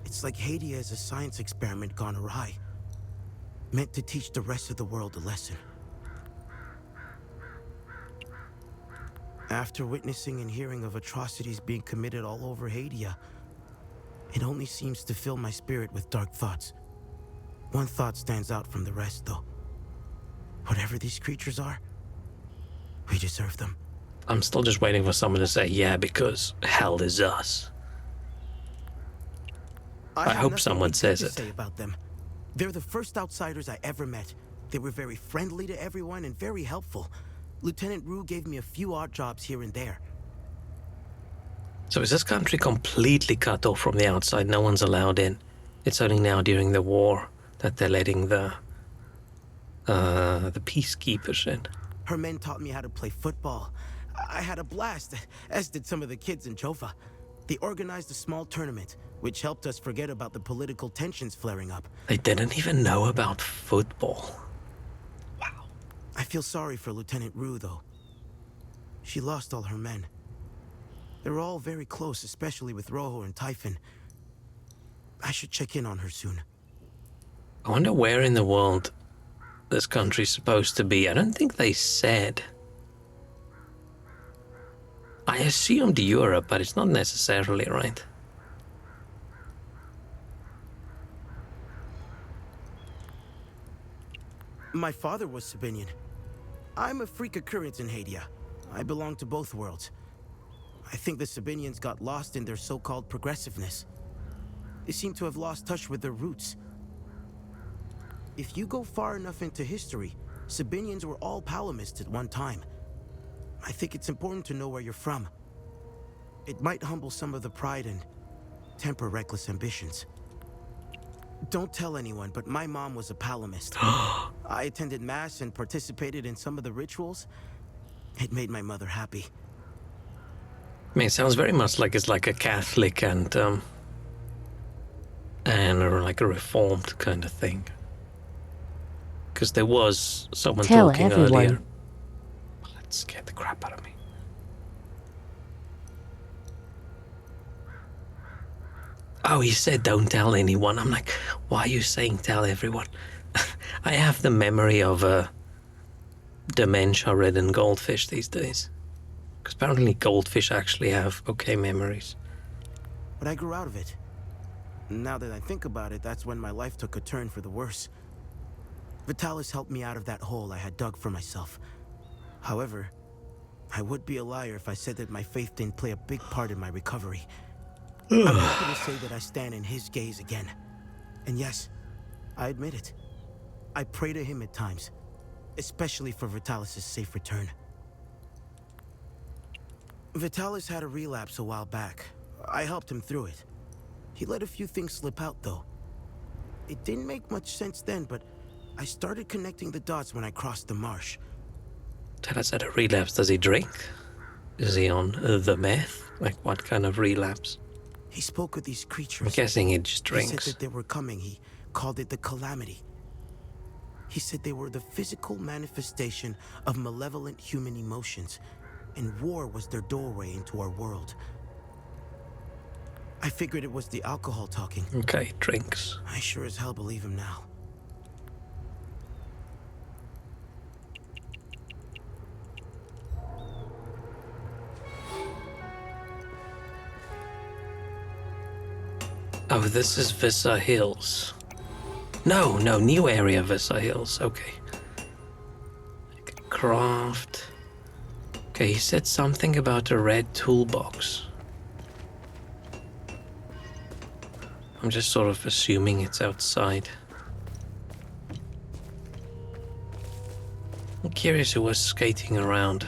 S6: It's like Hadia is a science experiment gone awry, meant to teach the rest of the world a lesson. After witnessing and hearing of atrocities being committed all over Hadia, it only seems to fill my spirit with dark thoughts. One thought stands out from the rest, though. Whatever these creatures are, we deserve them.
S1: I'm still just waiting for someone to say, yeah, because hell is us. I
S6: have
S1: hope
S6: nothing
S1: someone
S6: good
S1: says
S6: to
S1: it.
S6: say about them. They're the first outsiders I ever met. They were very friendly to everyone and very helpful. Lieutenant Rue gave me a few odd jobs here and there.
S1: So is this country completely cut off from the outside? No one's allowed in. It's only now during the war that they're letting the peacekeepers in.
S6: Her men taught me how to play football. I had a blast, as did some of the kids in Jova. They organized a small tournament, which helped us forget about the political tensions flaring up.
S1: They didn't even know about football. Wow.
S6: I feel sorry for Lieutenant Rue, though. She lost all her men. They were all very close, especially with Rojo and Typhon. I should check in on her soon.
S1: I wonder where in the world this country's supposed to be. I don't think they said. I assumed Europe, but it's not necessarily, right?
S6: My father was Sabinian. I'm a freak occurrence in Hadia. I belong to both worlds. I think the Sabinians got lost in their so-called progressiveness. They seem to have lost touch with their roots. If you go far enough into history, Sabinians were all Palamists at one time. I think it's important to know where you're from. It might humble some of the pride and temper reckless ambitions. Don't tell anyone, but my mom was a Palamist. I attended mass and participated in some of the rituals. It made my mother happy.
S1: I mean, it sounds very much like it's like a Catholic and or like a Reformed kind of thing. Because there was someone
S9: Tell
S1: talking
S9: everyone.
S1: earlier. That scared the crap out of me. Oh, he said don't tell anyone. I'm like, why are you saying tell everyone? I have the memory of a dementia-ridden goldfish these days. Because apparently goldfish actually have okay memories.
S6: But I grew out of it. Now that I think about it, that's when my life took a turn for the worse. Vitalis helped me out of that hole I had dug for myself. However, I would be a liar if I said that my faith didn't play a big part in my recovery. I'm happy to say that I stand in his gaze again. And yes, I admit it. I pray to him at times, especially for Vitalis' safe return. Vitalis had a relapse a while back. I helped him through it. He let a few things slip out, though. It didn't make much sense then, but I started connecting the dots when I crossed the marsh.
S1: Talis had a relapse. Does he drink? Is he on the meth? Like, what kind of relapse?
S6: He spoke of these creatures.
S1: I'm guessing he just
S6: He
S1: drinks.
S6: said that they were coming. He called it the Calamity. He said they were the physical manifestation of malevolent human emotions, and war was their doorway into our world. I figured it was the alcohol talking.
S1: Okay, drinks.
S6: I sure as hell believe him now.
S1: Oh, this is Vissa Hills. No, new area Vissa Hills. Okay. Craft. Okay, he said something about a red toolbox. I'm just sort of assuming it's outside. I'm curious who was skating around.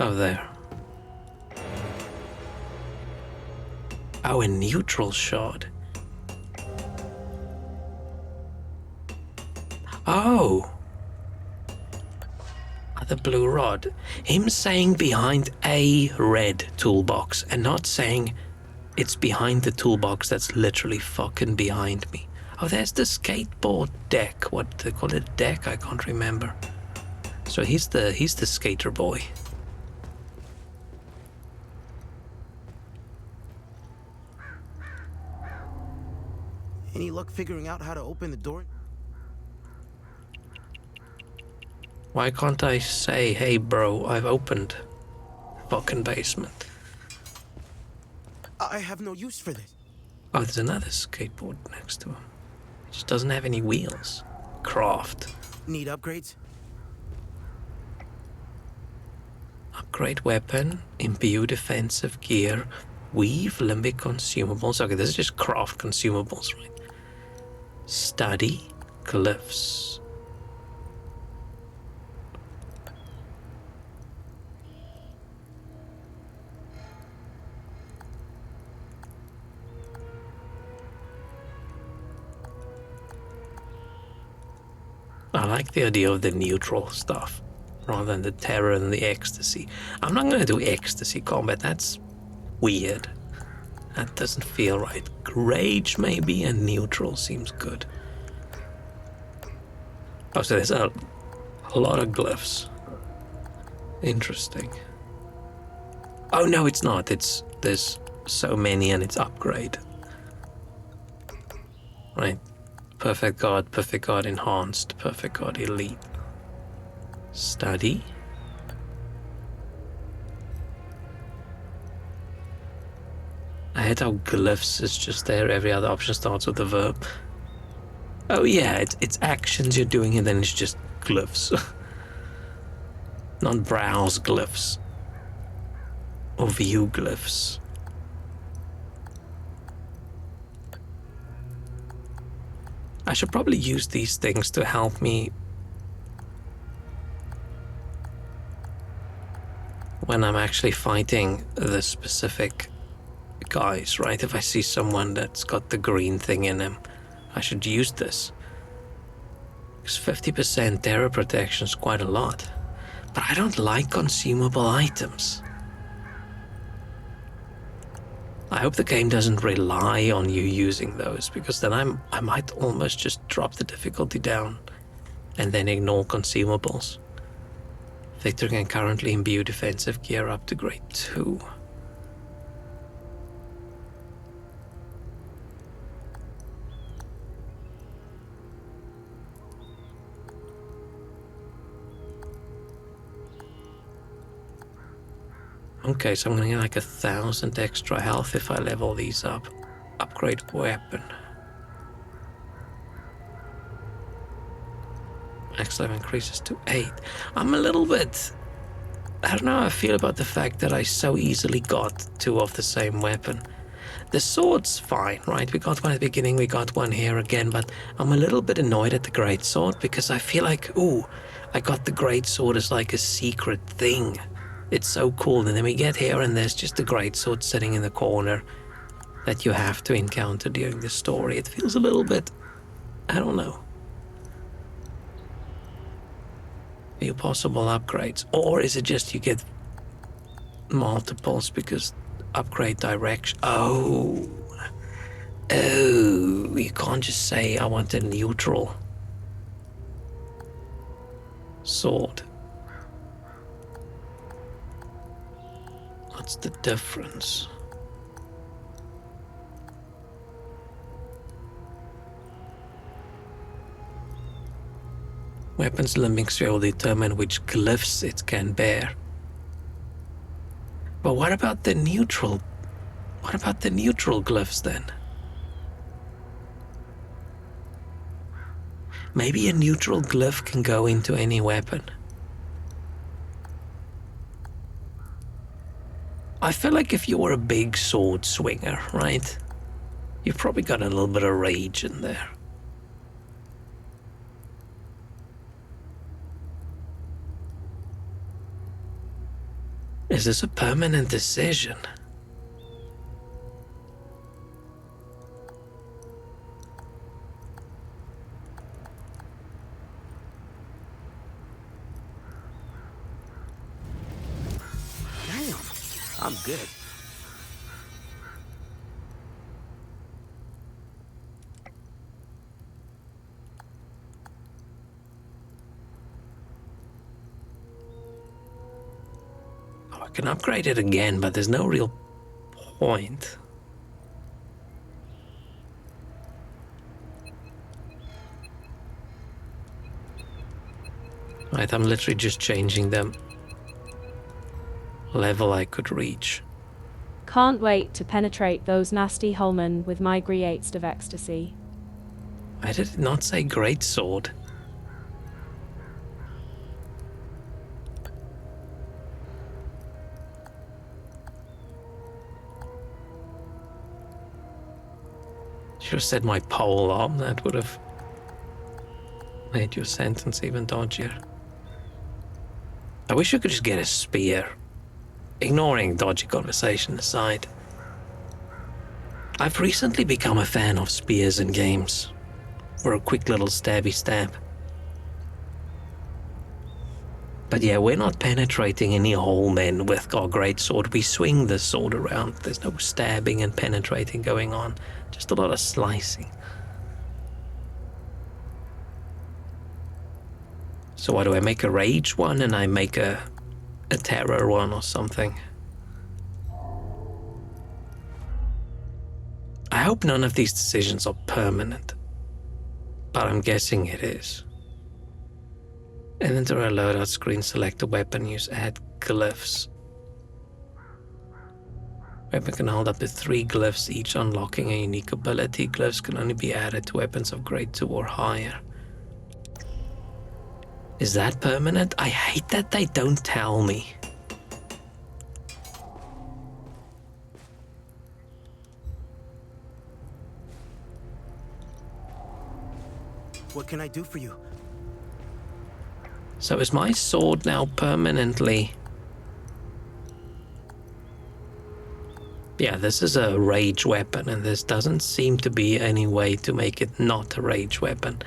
S1: Oh, there. Oh, a neutral shot. Oh. The blue rod. Him saying behind a red toolbox and not saying it's behind the toolbox that's literally fucking behind me. Oh, there's the skateboard deck. What they call it, deck? I can't remember. So he's the skater boy.
S6: Any luck figuring out how to open the door?
S1: Why can't I say, hey bro, I've opened the fucking basement?
S6: I have no use for this.
S1: Oh, there's another skateboard next to him. It just doesn't have any wheels. Craft.
S6: Need upgrades?
S1: Upgrade weapon, imbue defensive gear, weave limbic consumables. Okay, this is just craft consumables, right? Study glyphs. I like the idea of the neutral stuff rather than the terror and the ecstasy. I'm not going to do ecstasy combat. That's weird. That doesn't feel right. Rage maybe, and neutral seems good. Oh, so there's a lot of glyphs. Interesting. Oh no, it's not. There's so many and it's upgrade. Right. Perfect God Enhanced, Perfect God Elite. Study. I hate how glyphs is just there. Every other option starts with a verb. Oh yeah, it's actions you're doing and then it's just glyphs. Not browse glyphs. Or view glyphs. I should probably use these things to help me when I'm actually fighting the specific guys, right? If I see someone that's got the green thing in him, I should use this. Because 50% terror protection is quite a lot. But I don't like consumable items. I hope the game doesn't rely on you using those, because then I might almost just drop the difficulty down and then ignore consumables. Victor can currently imbue defensive gear up to grade 2. Okay, so I'm gonna get like 1,000 extra health if I level these up. Upgrade weapon. Max level increases to 8. I'm a little bit... I don't know how I feel about the fact that I so easily got 2 of the same weapon. The sword's fine, right? We got one at the beginning, we got one here again, but I'm a little bit annoyed at the greatsword because I feel like, ooh, I got the greatsword as like a secret thing. It's so cool, and then we get here and there's just a greatsword sitting in the corner that you have to encounter during the story. It feels a little bit... I don't know. Few possible upgrades. Or is it just you get multiples because upgrade direction... Oh, you can't just say I want a neutral sword. What's the difference? Weapons limits will determine which glyphs it can bear. But what about the neutral? What about the neutral glyphs then? Maybe a neutral glyph can go into any weapon. I feel like if you were a big sword swinger, right? You've probably got a little bit of rage in there. Is this a permanent decision?
S6: Damn, I'm good.
S1: Oh, I can upgrade it again, but there's no real point. Right, I'm literally just changing them. Level I could reach.
S9: Can't wait to penetrate those nasty Holman with my Griates of Ecstasy.
S1: Why did it not say great sword? Should have said my pole arm, that would have made your sentence even dodgier. I wish I could just get a spear. Ignoring dodgy conversation aside. I've recently become a fan of spears in games. For a quick little stabby stab. But yeah, we're not penetrating any whole men with our greatsword. We swing the sword around. There's no stabbing and penetrating going on. Just a lot of slicing. So what do I make a rage one and I make a terror one or something? I hope none of these decisions are permanent. But I'm guessing it is. Inventory loadout screen, select a weapon, use add glyphs. Weapon can hold up to 3 glyphs, each unlocking a unique ability. Glyphs can only be added to weapons of grade 2 or higher. Is that permanent? I hate that they don't tell me.
S6: What can I do for you?
S1: So is my sword now permanently Yeah, this is a rage weapon, and this doesn't seem to be any way to make it not a rage weapon.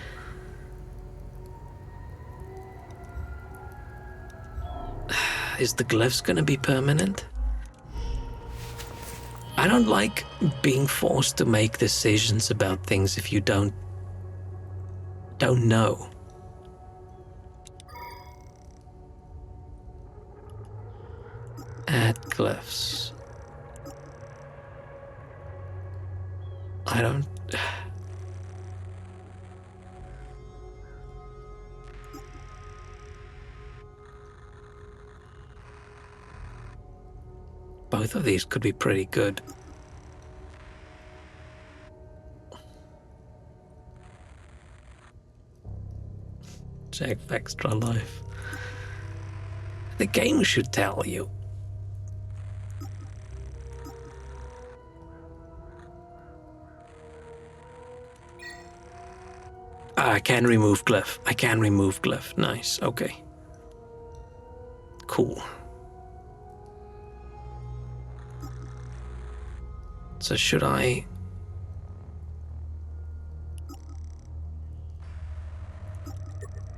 S1: Is the glyphs gonna be permanent? I don't like being forced to make decisions about things if you don't know. Add glyphs. I don't... Both of these could be pretty good. Check extra life. The game should tell you. I can remove glyph. I can remove glyph. Nice. Okay. Cool. So should I...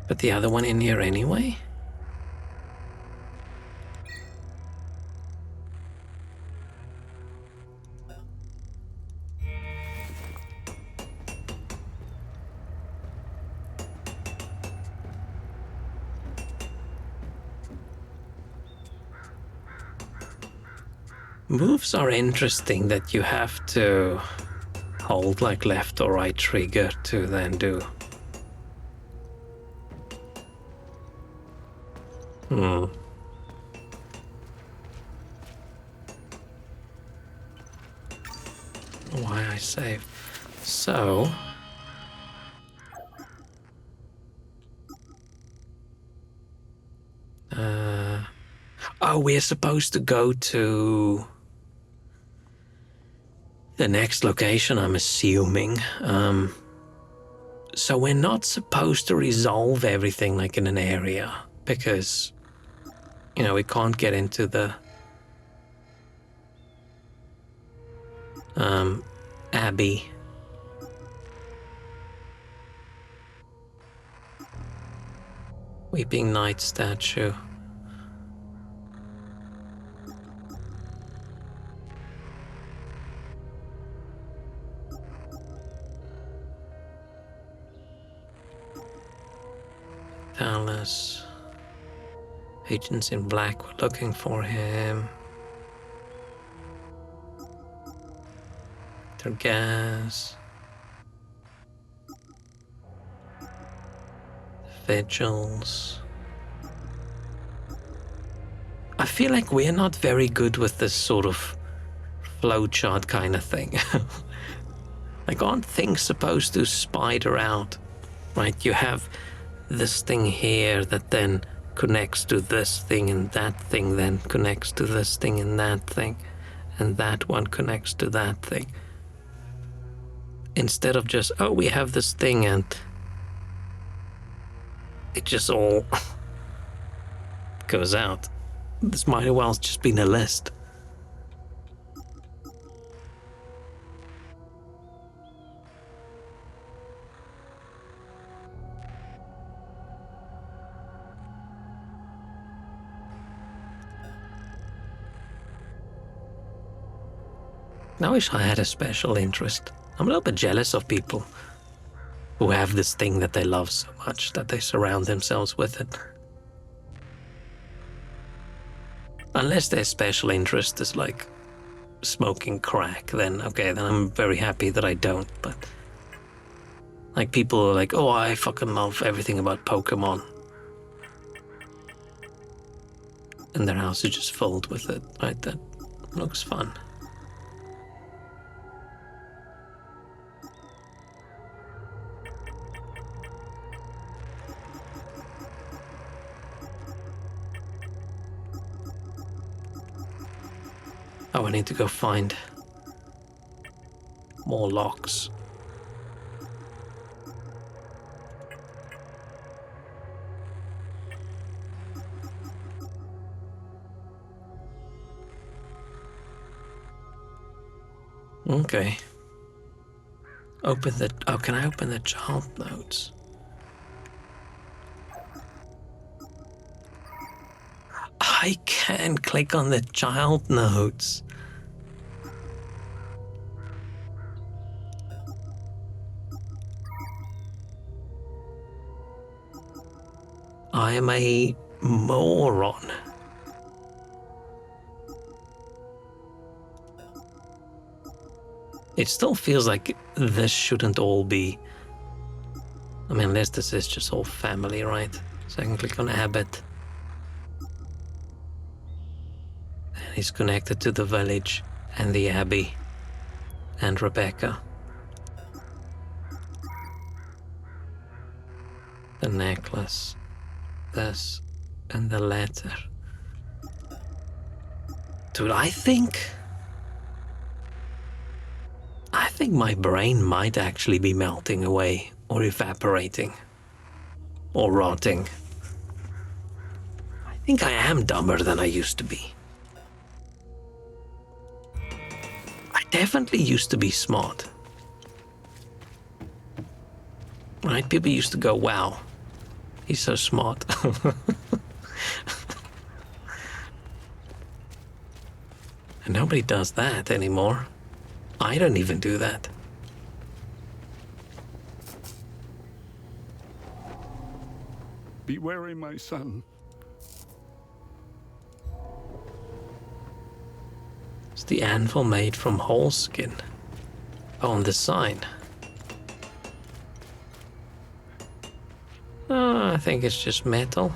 S1: put the other one in here anyway? Moves are interesting that you have to hold like left or right trigger to then do. Why I save. So... oh, we're supposed to go to the next location, I'm assuming. So we're not supposed to resolve everything like in an area, because, you know, we can't get into the Abbey. Weeping Knight statue. Dallas. Agents in Black were looking for him. Gas. Vigils. I feel like we're not very good with this sort of flowchart kind of thing. Like, aren't things supposed to spider out? Right? You have this thing here that then connects to this thing, and that thing then connects to this thing and that thing, and that one connects to that thing. Instead of just, oh, we have this thing and it just all goes out. This might as well have just been a list. I wish I had a special interest. I'm a little bit jealous of people who have this thing that they love so much that they surround themselves with it. Unless their special interest is like smoking crack, then okay, then I'm very happy that I don't. But like people are like, oh, I fucking love everything about Pokemon. And their house is just filled with it, right? That looks fun. Oh, I need to go find more locks. Okay. Open the... Oh, can I open the child notes? I can click on the child notes. I am a moron. It still feels like this shouldn't all be... I mean, unless this is just all family, right? So I can click on Abbott. And he's connected to the village and the Abbey and Rebecca. The necklace, this, and the letter. Dude, I think my brain might actually be melting away, or evaporating, or rotting. I think I am dumber than I used to be. I definitely used to be smart. Right? People used to go, wow, he's so smart. And nobody does that anymore. I don't even do that.
S8: Be wary, my son.
S1: It's the anvil made from whole skin. On the sign. Oh, I think it's just metal.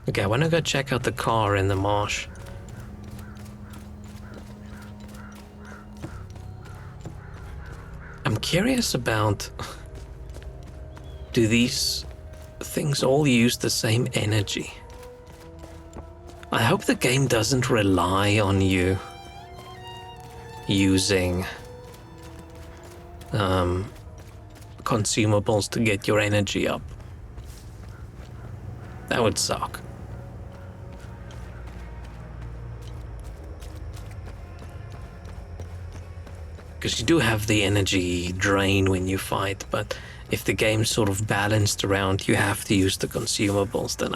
S1: Okay, I want to go check out the car in the marsh. I'm curious about... Do these things all use the same energy? I hope the game doesn't rely on you using consumables to get your energy up. That would suck. Because you do have the energy drain when you fight, but if the game's sort of balanced around you have to use the consumables, then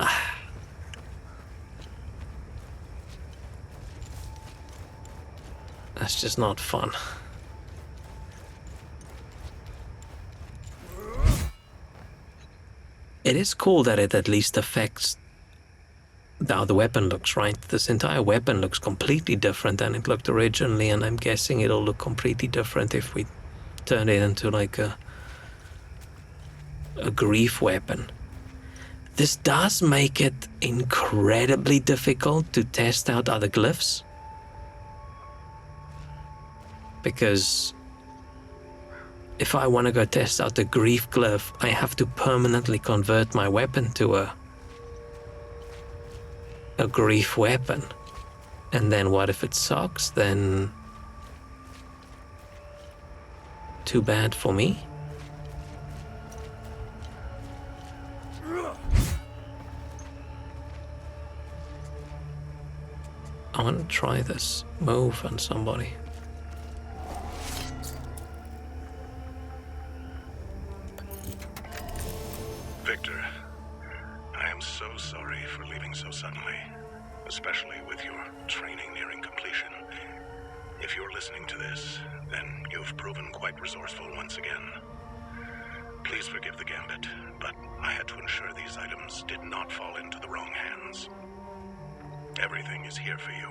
S1: that's just not fun. It is cool that it at least affects how the weapon looks, right? This entire weapon looks completely different than it looked originally, and I'm guessing it'll look completely different if we turn it into like a grief weapon. This does make it incredibly difficult to test out other glyphs. Because if I want to go test out the grief glyph, I have to permanently convert my weapon to a grief weapon. And then what if it sucks? Then too bad for me. I want to try this move on somebody.
S10: Victor, I am so sorry for leaving so suddenly, especially with your training nearing completion. If you're listening to this, then you've proven quite resourceful once again. Please forgive the gambit, but I had to ensure these items did not fall into the wrong hands. Everything is here for you.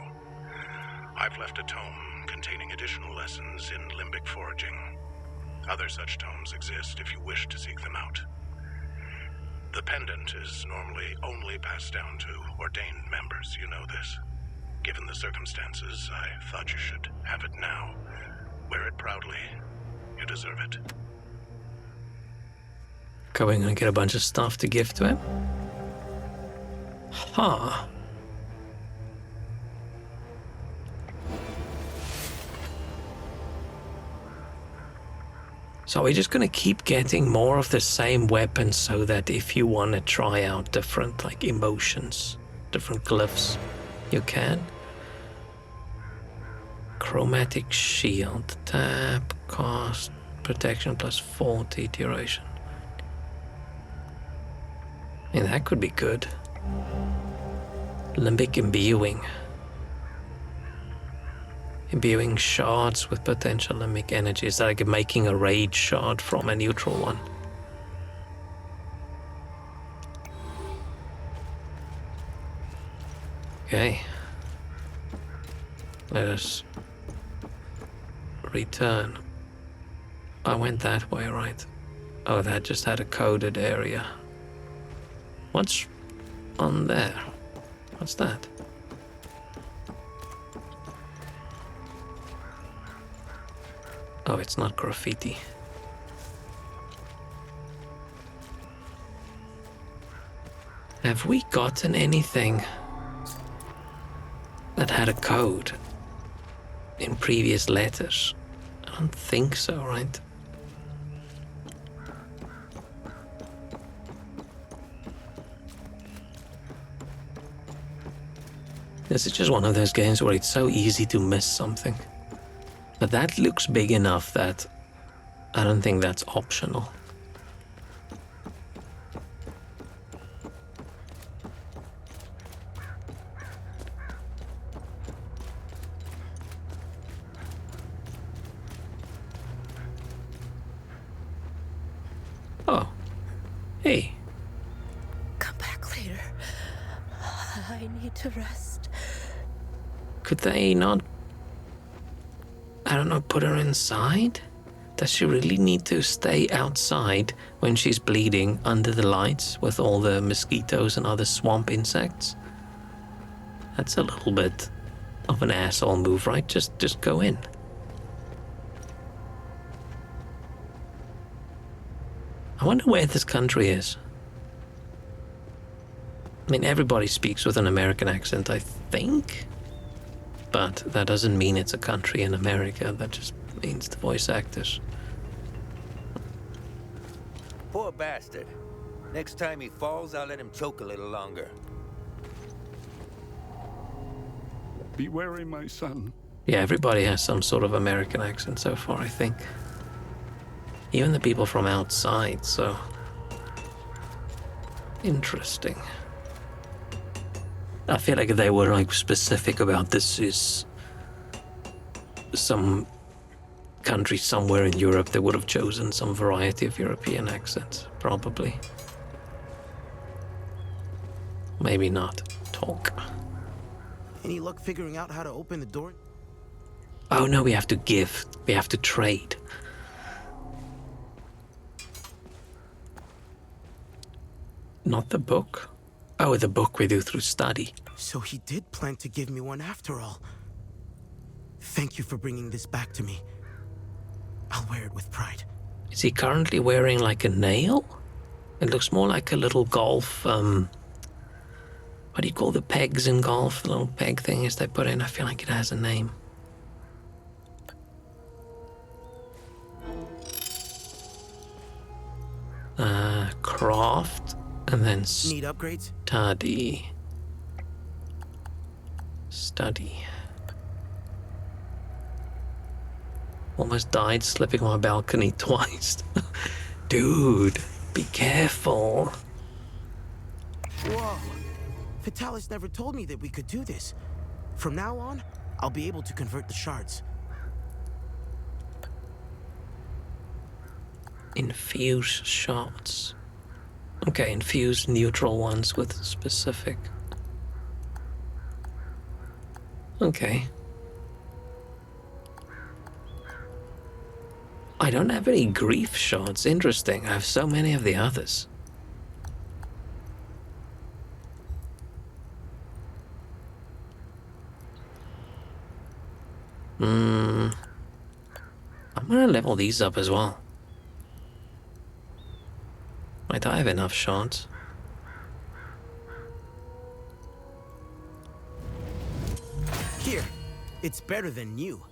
S10: I've left a tome containing additional lessons in limbic foraging. Other such tomes exist if you wish to seek them out. The pendant is normally only passed down to ordained members, you know this. Given the circumstances, I thought you should have it now. Wear it proudly. You deserve it.
S1: Going and get a bunch of stuff to give to him? Huh. So we're just gonna keep getting more of the same weapons so that if you want to try out different like emotions, different glyphs, you can. Chromatic shield. Tap, cost, protection plus 40 duration. I mean, that could be good. Limbic imbuing. Imbuing shards with potential limbic energy. Is that like making a rage shard from a neutral one? Okay. Let us return. I went that way, right? Oh, that just had a coded area. What's on there? What's that? Oh, it's not graffiti. Have we gotten anything that had a code in previous letters? I don't think so, right? This is just one of those games where it's so easy to miss something. But that looks big enough that I don't think that's optional. Oh. Hey.
S11: Come back later. I need to rest.
S1: Could they not, I don't know, put her inside? Does she really need to stay outside when she's bleeding under the lights with all the mosquitoes and other swamp insects? That's a little bit of an asshole move, right? Just go in. I wonder where this country is. I mean, everybody speaks with an American accent, I think. But that doesn't mean it's a country in America. That just means the voice actors.
S12: Poor bastard. Next time he falls, I'll let him choke a little longer.
S8: Be wary, my son.
S1: Yeah, everybody has some sort of American accent so far, I think. Even the people from outside, so... Interesting. I feel like if they were like specific about this is some country somewhere in Europe, they would have chosen some variety of European accents, probably. Maybe not. Talk.
S6: Any luck figuring out how to open the door?
S1: Oh no, we have to give. We have to trade. Not the book? Oh, the book we do through study.
S6: So he did plan to give me one after all. Thank you for bringing this back to me. I'll wear it with pride.
S1: Is he currently wearing like a nail? It looks more like a little golf, what do you call the pegs in golf? The little peg things they put in. I feel like it has a name. Craft, and then
S6: need upgrades?
S1: Study. Study. Almost died slipping on my balcony twice. Dude, be careful.
S6: Whoa. Vitalis never told me that we could do this. From now on, I'll be able to convert the shards.
S1: Infuse shards. Okay, infuse neutral ones with specific. Okay. I don't have any grief shards. Interesting. I have so many of the others. I'm gonna level these up as well. Might I have enough shards?
S6: Here, it's better than new.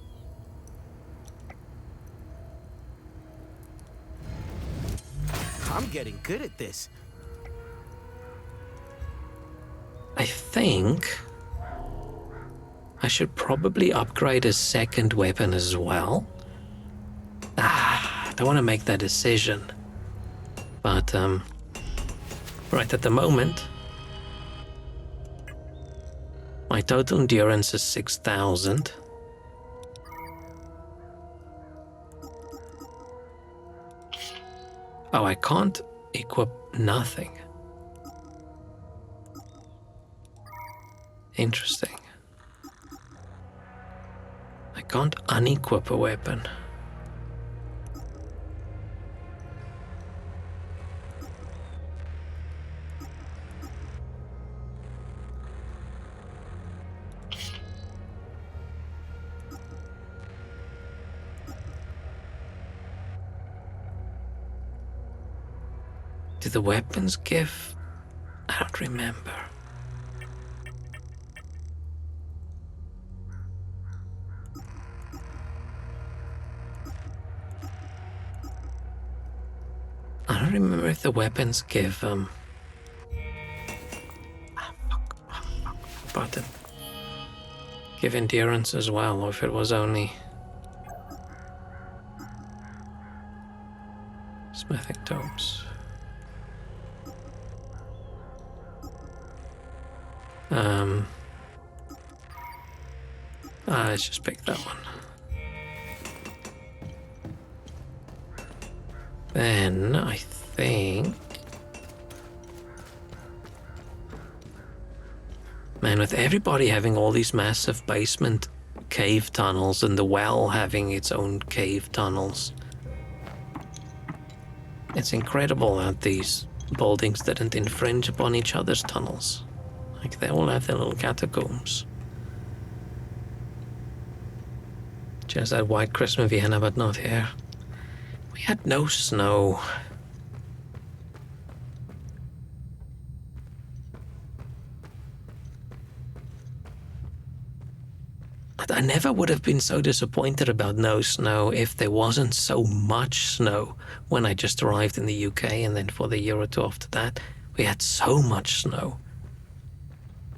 S6: I'm getting good at this.
S1: I think I should probably upgrade a second weapon as well. I don't want to make that decision. But, right at the moment, my total endurance is 6,000. Oh, I can't equip nothing. Interesting. I can't unequip a weapon. Do the weapons give? I don't remember. I don't remember if the weapons give button. Give endurance as well, or if it was only smithing tomes. Let's just pick that one. Then I think, man, with everybody having all these massive basement cave tunnels and the well having its own cave tunnels, it's incredible that these buildings didn't infringe upon each other's tunnels. Like, they all have their little catacombs. Just that White Christmas Vienna, but not here. We had no snow. I never would have been so disappointed about no snow if there wasn't so much snow when I just arrived in the UK, and then for the year or two after that, we had so much snow.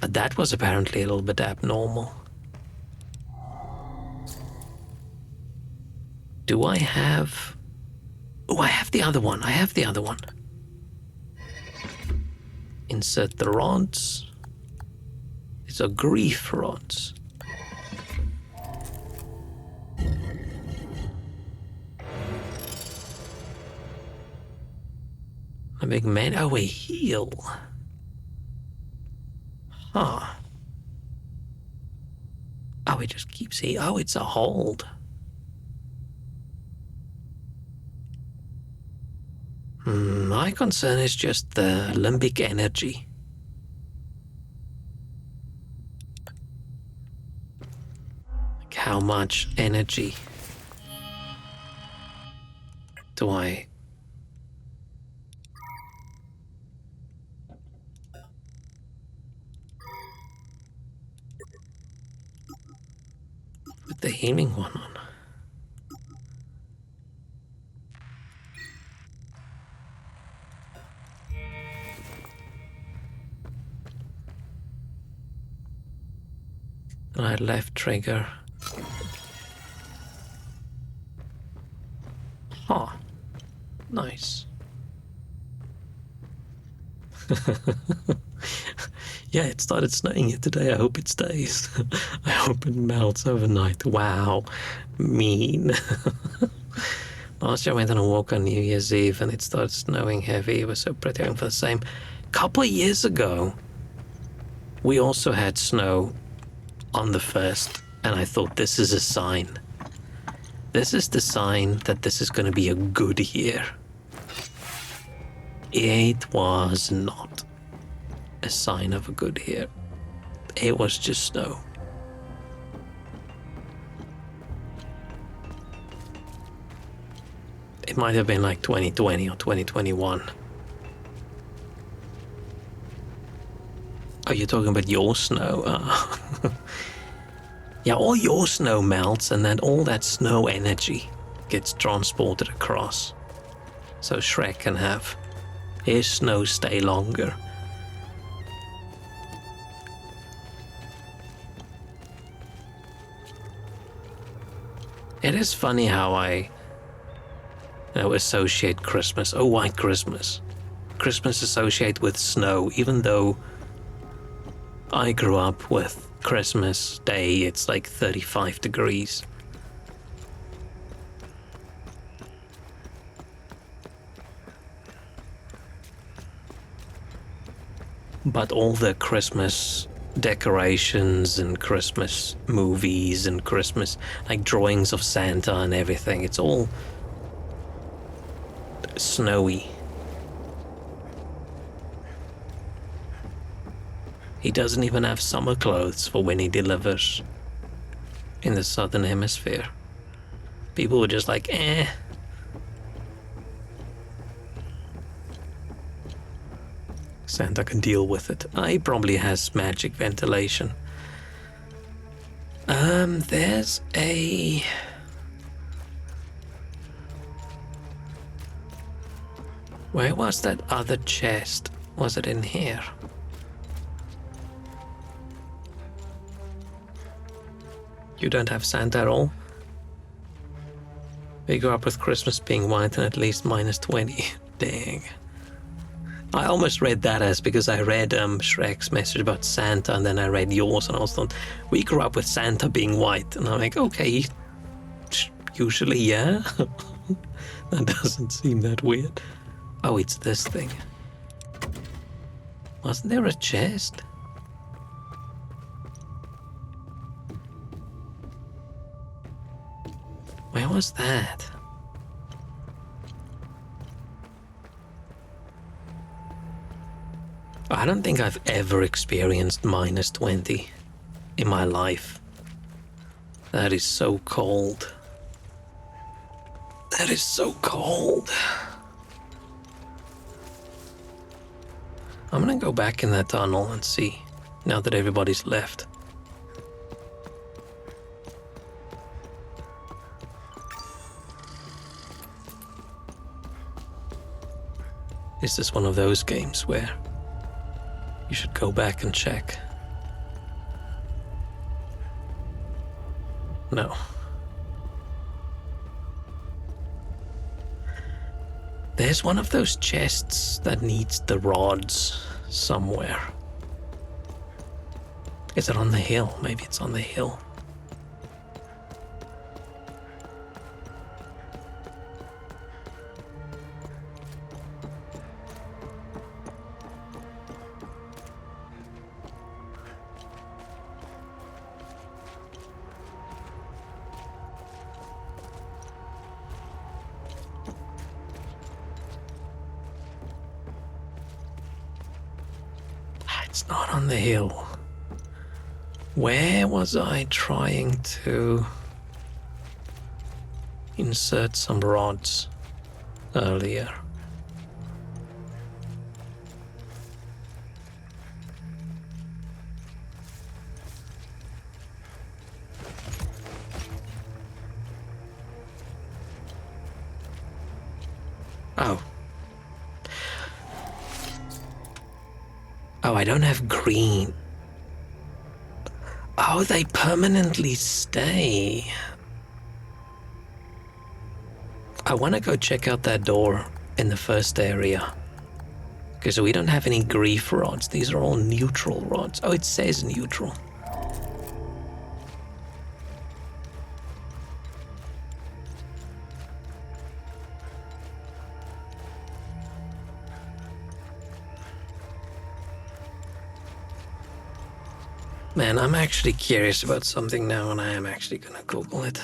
S1: But that was apparently a little bit abnormal. Do I have... Oh, I have the other one. I have the other one. Insert the rods. These are grief rods. A big man. Oh, a heal. Huh. Oh, it just keeps healing. Oh, it's a hold. My concern is just the limbic energy. Like, how much energy do I... put the healing one on? Right, left trigger. Huh. Nice. Yeah, it started snowing here today. I hope it stays. I hope it melts overnight. Wow. Mean. Last year I went on a walk on New Year's Eve and it started snowing heavy. It was so pretty. I'm for the same. Couple of years ago, we also had snow on the 1st, and I thought, this is a sign. This is the sign that this is going to be a good year. It was not a sign of a good year. It was just snow. It might have been like 2020 or 2021. Oh, you're talking about your snow? Yeah, all your snow melts and then all that snow energy gets transported across. So Shrek can have his snow stay longer. It is funny how I associate Christmas. Oh, White Christmas. Christmas associate with snow, even though I grew up with Christmas Day, it's like 35 degrees. But all the Christmas decorations and Christmas movies and Christmas, like drawings of Santa and everything, it's all snowy. He doesn't even have summer clothes for when he delivers in the southern hemisphere. People were just like, eh. Santa can deal with it. He probably has magic ventilation. There's a... Where was that other chest? Was it in here? You don't have Santa at all? We grew up with Christmas being white and at least -20. Dang. I almost read that as because I read Shrek's message about Santa and then I read yours and I was thought, we grew up with Santa being white. And I'm like, okay, usually, yeah. That doesn't seem that weird. Oh, it's this thing. Wasn't there a chest? Where was that? I don't think I've ever experienced -20 in my life. That is so cold. That is so cold. I'm gonna go back in that tunnel and see, now that everybody's left. Is this one of those games where you should go back and check? No. There's one of those chests that needs the rods somewhere. Is it on the hill? Maybe it's on the hill. It's not on the hill. Where was I trying to insert some rods earlier? Oh. Oh, I don't have green. Oh, they permanently stay. I want to go check out that door in the first area. Because we don't have any grief rods. These are all neutral rods. Oh, it says neutral. Man, I'm actually curious about something now, and I am actually gonna Google it.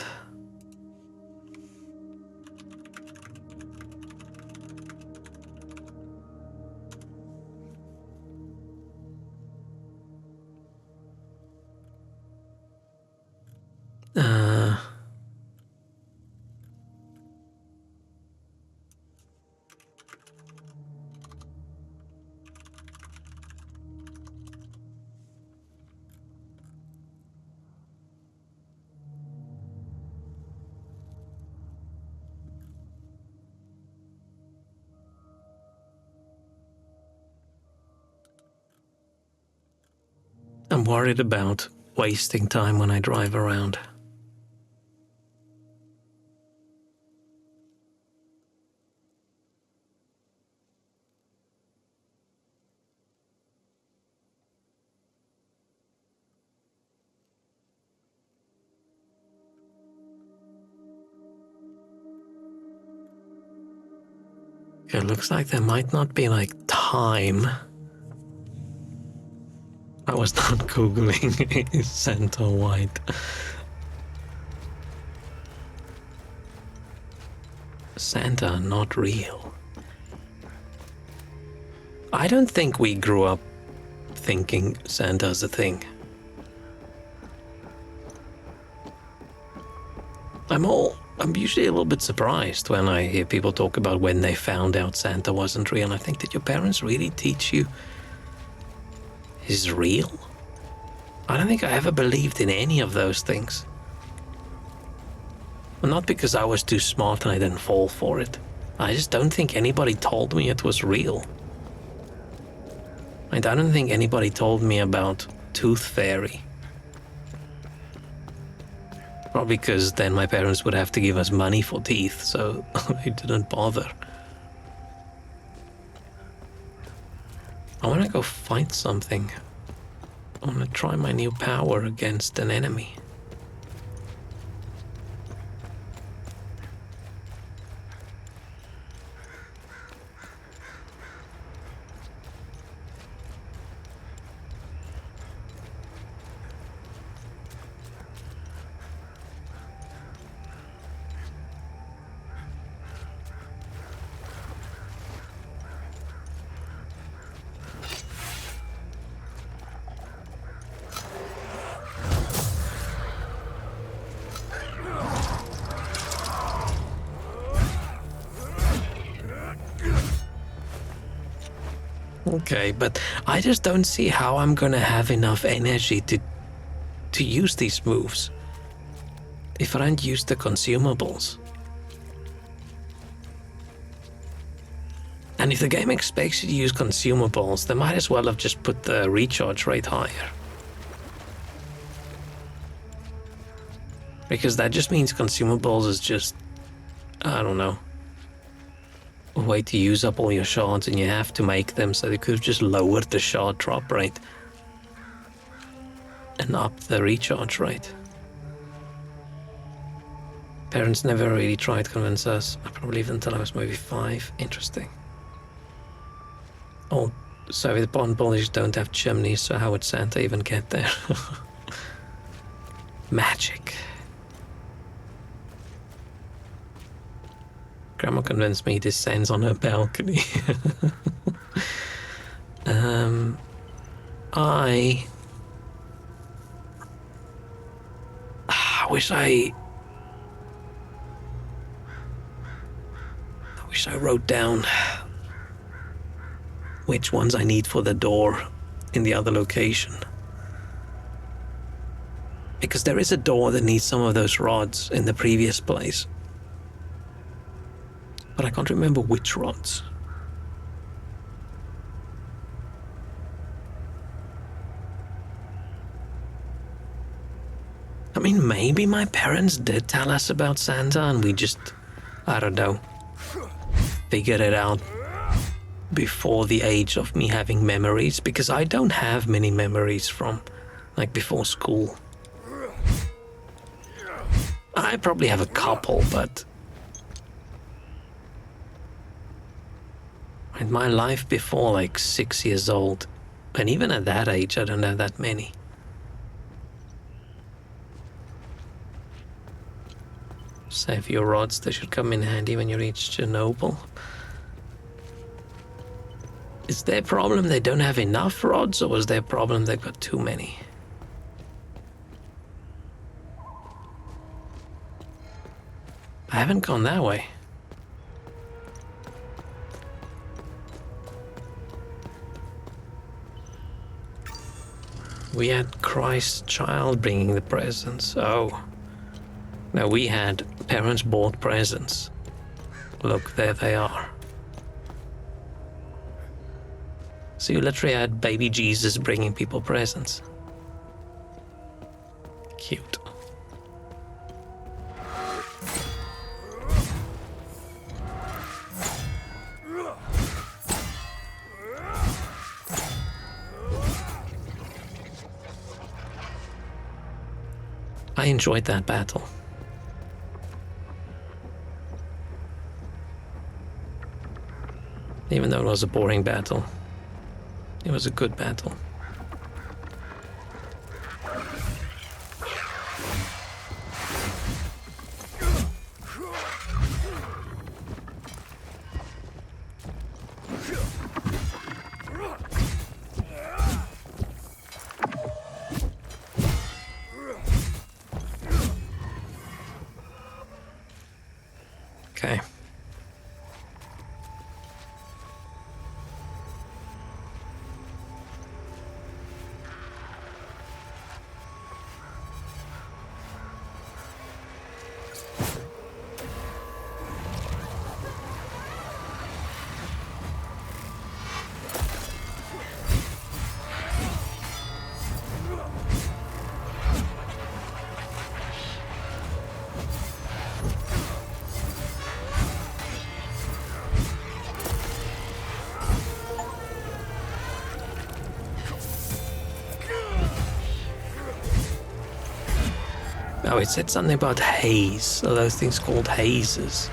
S1: I'm worried about wasting time when I drive around. It looks like there might not be like time. I was not Googling Santa White. Santa not real. I don't think we grew up thinking Santa's a thing. I'm usually a little bit surprised when I hear people talk about when they found out Santa wasn't real. I think, did your parents really teach you he's real? I don't think I ever believed in any of those things. Well, not because I was too smart and I didn't fall for it. I just don't think anybody told me it was real. I don't think anybody told me about Tooth Fairy. Probably because then my parents would have to give us money for teeth, so I didn't bother. I want to go fight something. I want to try my new power against an enemy. Okay, but I just don't see how I'm gonna have enough energy to use these moves if I don't use the consumables. And if the game expects you to use consumables, they might as well have just put the recharge rate higher. Because that just means consumables is just, I don't know, a way to use up all your shards, and you have to make them, so they could have just lowered the shard drop rate and upped the recharge rate. Parents never really tried to convince us. I probably lived until I was maybe 5. Interesting. Oh, so the Bond buildings don't have chimneys, so how would Santa even get there? Magic. Grandma convinced me he descends on her balcony. I wish I wrote down which ones I need for the door in the other location. Because there is a door that needs some of those rods in the previous place. But I can't remember which rods. I mean, maybe my parents did tell us about Santa and we just, I don't know, figured it out before the age of me having memories, because I don't have many memories from, like, before school. I probably have a couple, but in my life before like 6 years old, and even at that age, I don't have that many. Save your rods, they should come in handy when you reach Chernobyl. Is their problem they don't have enough rods, or was their problem they've got too many? I haven't gone that way. We had Christ's child bringing the presents. Oh. No, we had parents bought presents. Look, there they are. So you literally had baby Jesus bringing people presents. Cute. I enjoyed that battle. Even though it was a boring battle, it was a good battle. Okay. Oh, it said something about haze. So those things called hazes.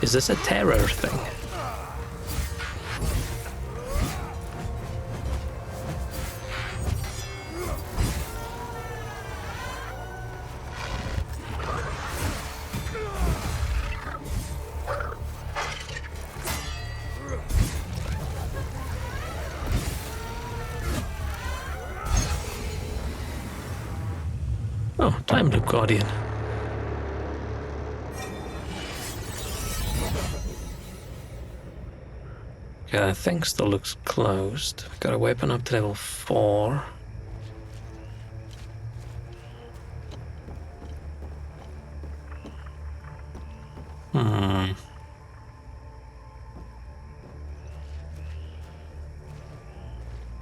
S1: Is this a terror thing? Oh, Time Loop Guardian. Okay, that thing still looks closed. Got a weapon up to level 4.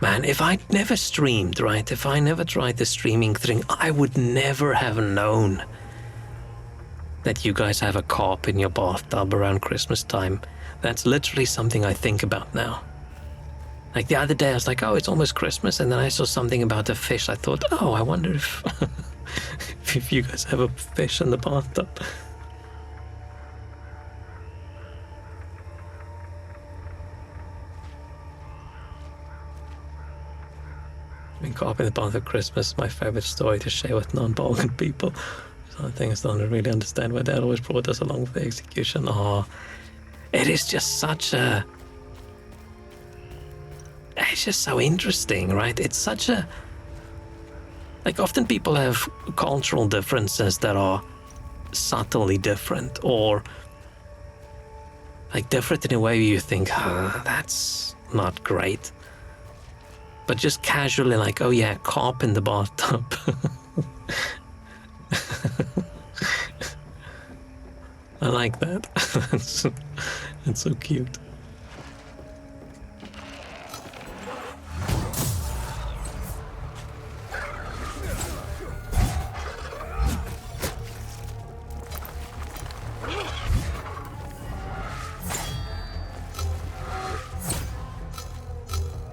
S1: Man, if I'd never streamed, right? If I never tried the streaming thing, I would never have known that you guys have a carp in your bathtub around Christmas time. That's literally something I think about now. Like the other day, I was like, oh, it's almost Christmas, and then I saw something about a fish. I thought, oh, I wonder if, if you guys have a fish in the bathtub. Being caught up in the path of Christmas, my favorite story to share with non-Balkan people. Some things I don't really understand why Dad always brought us along for the execution. Oh, it is just such a... It's just so interesting, right? It's such a... Like, often people have cultural differences that are subtly different, or like different in a way you think, that's not great. But just casually like, oh yeah, carp in the bathtub. I like that. It's so cute.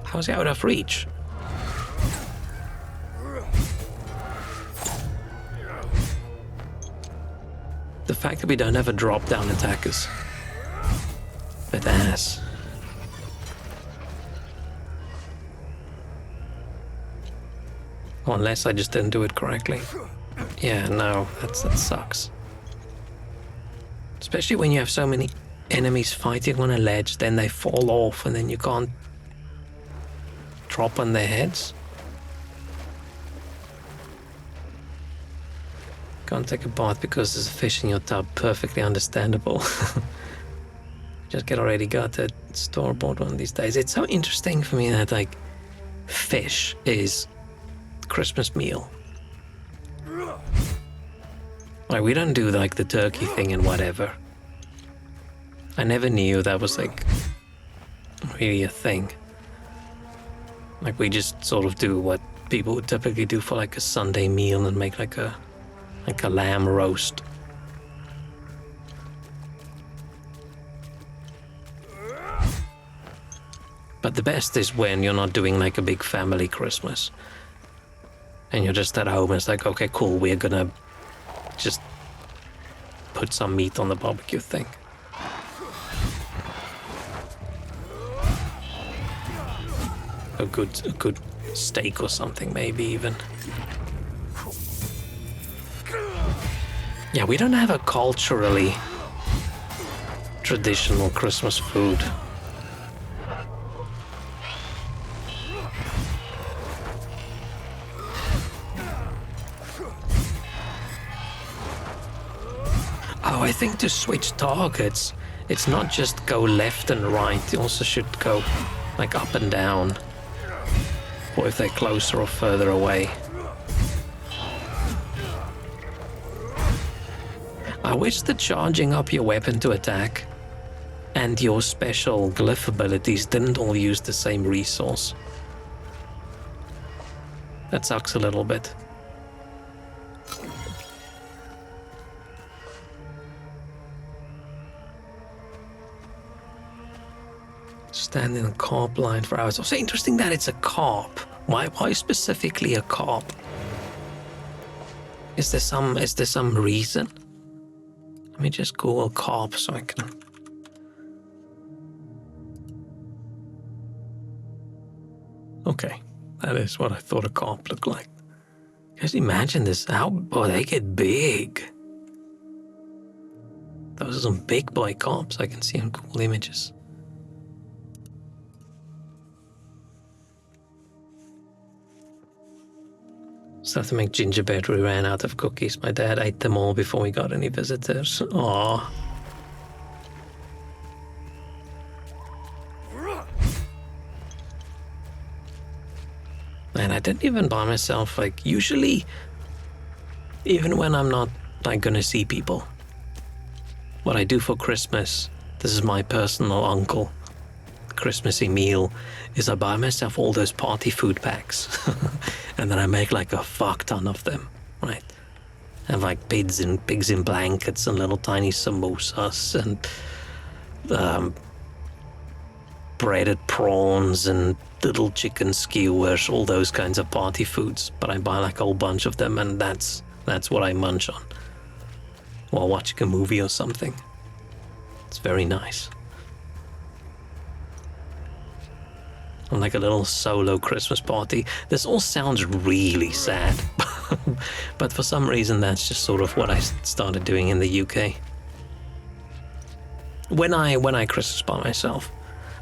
S1: How's he out of reach? The fact that we don't have a drop-down attack is a bit ass. Or unless I just didn't do it correctly. Yeah, no, that sucks. Especially when you have so many enemies fighting on a ledge, then they fall off and then you can't drop on their heads. Can't take a bath because there's a fish in your tub. Perfectly understandable. Just get already got a store-bought one these days. It's so interesting for me that like fish is Christmas meal. Like we don't do like the turkey thing and whatever. I never knew that was like really a thing. Like we just sort of do what people would typically do for like a Sunday meal and make like a lamb roast. But the best is when you're not doing like a big family Christmas. And you're just at home and it's like, okay, cool, we're gonna just put some meat on the barbecue thing. A good steak or something, maybe even. Yeah, we don't have a culturally traditional Christmas food. Oh, I think to switch targets, it's not just go left and right, you also should go like up and down. Or if they're closer or further away. I wish that charging up your weapon to attack and your special glyph abilities didn't all use the same resource. That sucks a little bit. Stand in a carp line for hours. Also interesting that it's a carp. Why specifically a carp? Is there some reason? Let me just Google carp so I can. Okay, that is what I thought a carp looked like. Just imagine this. They get big. Those are some big boy carps. I can see in cool images. Still have to make gingerbread. We ran out of cookies. My dad ate them all before we got any visitors. Aww. And I didn't even buy myself, like, usually, even when I'm not, like, gonna see people, what I do for Christmas, this is my personal uncle Christmassy meal, is I buy myself all those party food packs. And then I make like a fuck ton of them, right? Have like pigs in blankets and little tiny samosas and breaded prawns and little chicken skewers, all those kinds of party foods. But I buy like a whole bunch of them, and that's what I munch on while watching a movie or something. It's very nice. On like a little solo Christmas party. This all sounds really sad. But for some reason that's just sort of what I started doing in the UK. When I Christmas by myself,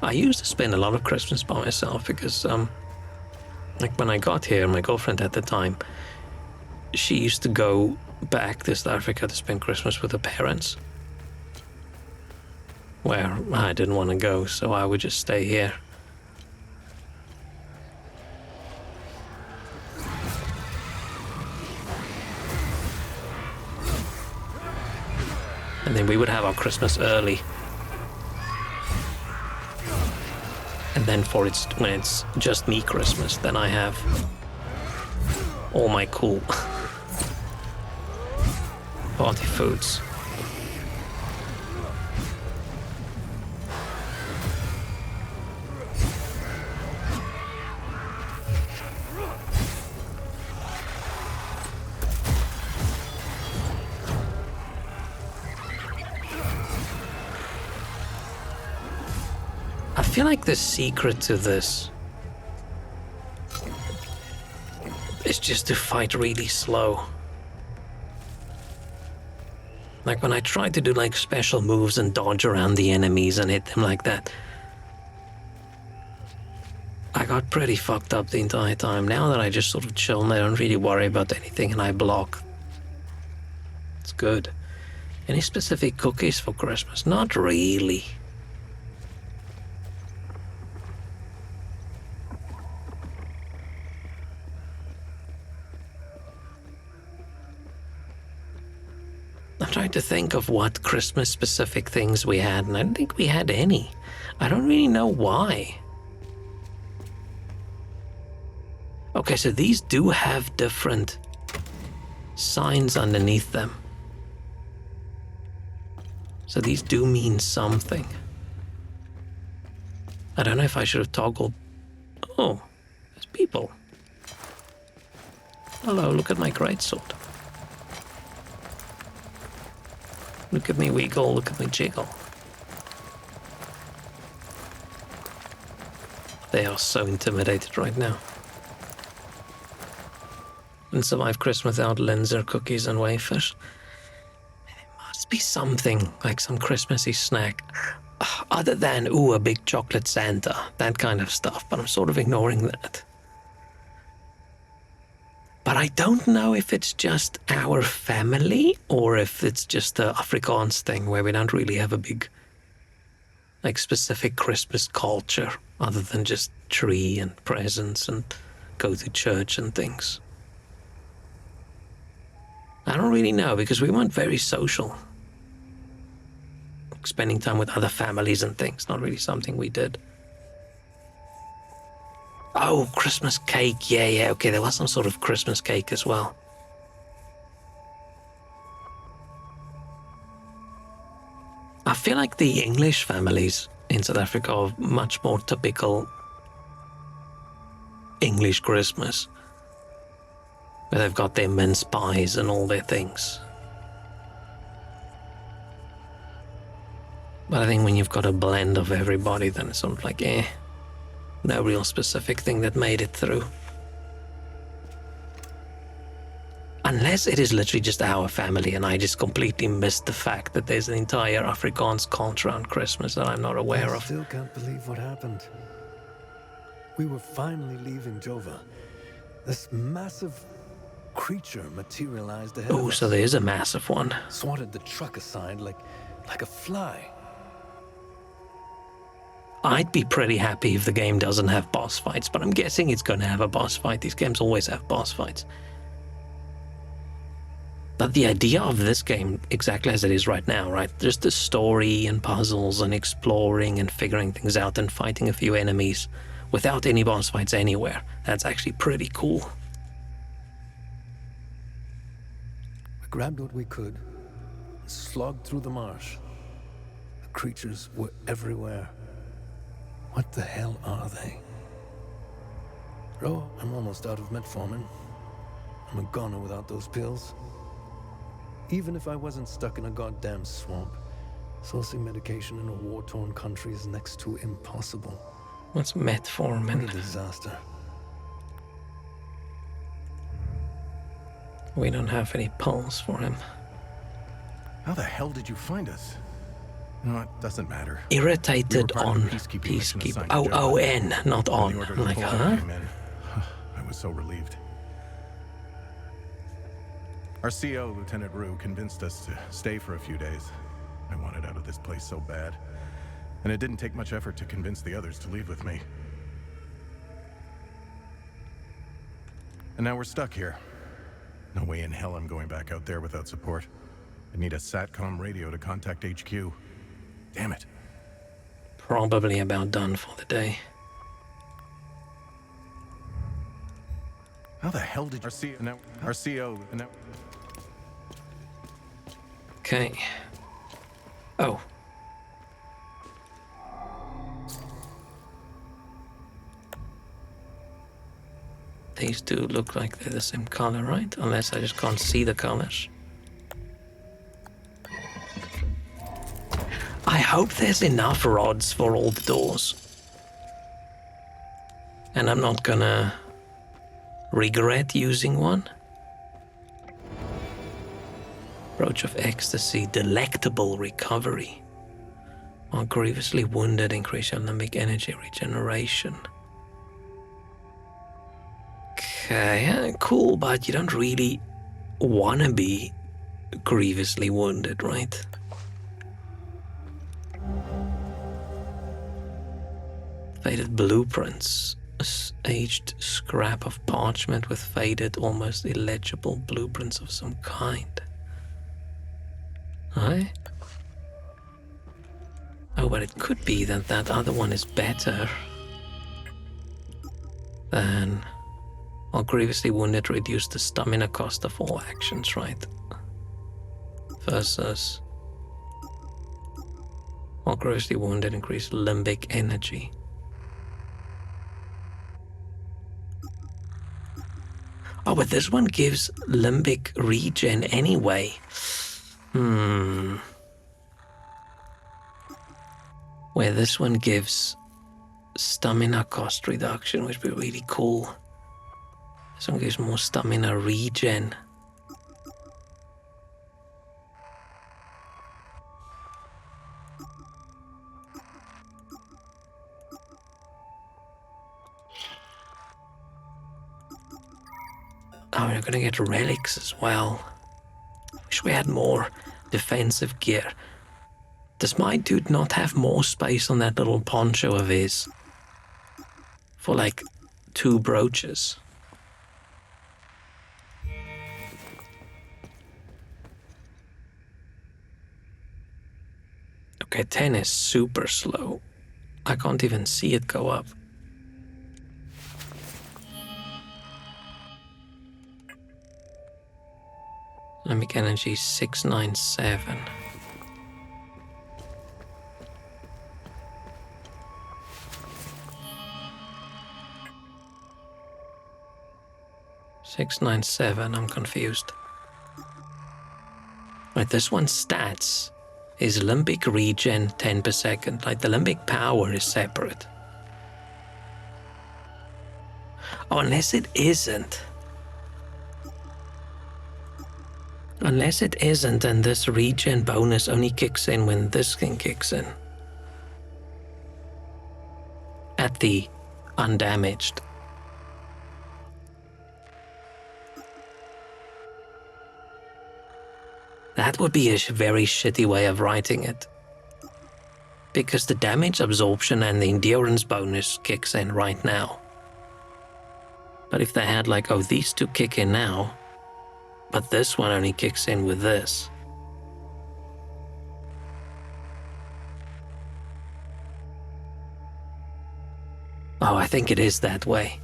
S1: I used to spend a lot of Christmas by myself because like when I got here, my girlfriend at the time, she used to go back to South Africa to spend Christmas with her parents. Where I didn't want to go, so I would just stay here. And then we would have our Christmas early. And then when it's just me Christmas, then I have all my cool party foods. I feel like the secret to this is just to fight really slow. Like when I tried to do like special moves and dodge around the enemies and hit them like that, I got pretty fucked up the entire time. Now that I just sort of chill and I don't really worry about anything and I block, it's good. Any specific cookies for Christmas? Not really. I'm trying to think of what Christmas-specific things we had, and I don't think we had any. I don't really know why. Okay, so these do have different signs underneath them. So these do mean something. I don't know if I should have toggled... Oh, there's people. Hello, look at my greatsword. Look at me wiggle, look at me jiggle. They are so intimidated right now. And survive Christmas without Linzer cookies and wafers. There must be something, like some Christmassy snack. Other than, ooh, a big chocolate Santa. That kind of stuff, but I'm sort of ignoring that. But I don't know if it's just our family or if it's just a Afrikaans thing where we don't really have a big, like, specific Christmas culture other than just tree and presents and go to church and things. I don't really know because we weren't very social. Spending time with other families and things, not really something we did. Oh, Christmas cake. Yeah, okay, there was some sort of Christmas cake as well. I feel like the English families in South Africa are much more typical English Christmas, where they've got their mince pies and all their things. But I think when you've got a blend of everybody, then it's sort of like, no real specific thing that made it through. Unless it is literally just our family and I just completely missed the fact that there's an entire Afrikaans culture around Christmas that I'm not aware of.
S5: I still can't believe what happened. We were finally leaving Jova. This massive creature materialized ahead of us.
S1: Oh, so there is a massive one.
S5: Swatted the truck aside like a fly.
S1: I'd be pretty happy if the game doesn't have boss fights, but I'm guessing it's going to have a boss fight. These games always have boss fights. But the idea of this game, exactly as it is right now, right? Just the story and puzzles and exploring and figuring things out and fighting a few enemies without any boss fights anywhere. That's actually pretty cool.
S5: We grabbed what we could and slogged through the marsh. The creatures were everywhere. What the hell are they? Bro, I'm almost out of metformin. I'm a goner without those pills. Even if I wasn't stuck in a goddamn swamp, sourcing medication in a war-torn country is next to impossible.
S1: What's metformin?
S5: What a disaster.
S1: We don't have any pills for him.
S13: How the hell did you find us? No, it doesn't matter.
S1: Irritated on
S13: peacekeeper.
S1: O-O-N, not on. I'm like, huh?
S13: I was so relieved. Our CO, Lieutenant Rue, convinced us to stay for a few days. I wanted out of this place so bad. And it didn't take much effort to convince the others to leave with me. And now we're stuck here. No way in hell I'm going back out there without support. I need a SATCOM radio to contact HQ. Damn it.
S1: Probably about done for the day.
S13: How the hell did our CO...
S1: Okay. Oh. These do look like they're the same color, right? Unless I just can't see the colors. I hope there's enough rods for all the doors. And I'm not gonna regret using one. Brooch of Ecstasy, Delectable Recovery. While grievously wounded, increase your limbic energy regeneration. Okay, cool, but you don't really want to be grievously wounded, right? Faded blueprints. Aged scrap of parchment with faded, almost illegible blueprints of some kind. Aye? Oh, but it could be that that other one is better than... While grievously wounded, reduce the stamina cost of all actions, right? Versus... While grievously wounded, increase limbic energy. Oh, but this one gives limbic regen anyway. Where this one gives stamina cost reduction, which would be really cool. This one gives more stamina regen. Oh, we're gonna get relics as well. Wish we had more defensive gear. Does my dude not have more space on that little poncho of his? For like 2 brooches. Okay, 10 is super slow. I can't even see it go up. Limbic energy 697. I'm confused. Right, this one's stats is limbic regen 10 per second. Like the limbic power is separate. Oh, unless it isn't. Unless it isn't, and this regen bonus only kicks in when this thing kicks in. At the undamaged. That would be a very shitty way of writing it. Because the damage absorption and the endurance bonus kicks in right now. But if they had like, oh, these two kick in now, but this one only kicks in with this. Oh, I think it is that way.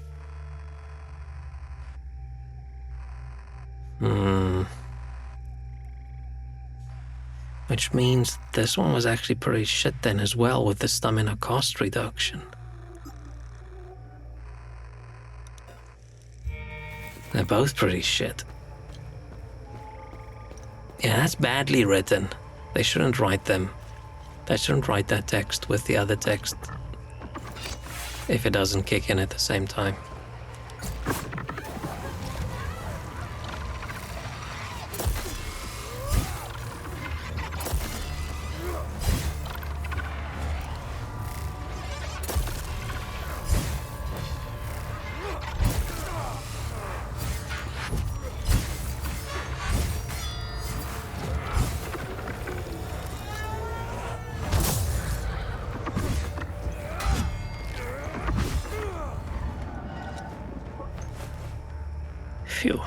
S1: Which means this one was actually pretty shit then as well with the stamina cost reduction. They're both pretty shit. Yeah, that's badly written. They shouldn't write them. They shouldn't write that text with the other text if it doesn't kick in at the same time. Phew.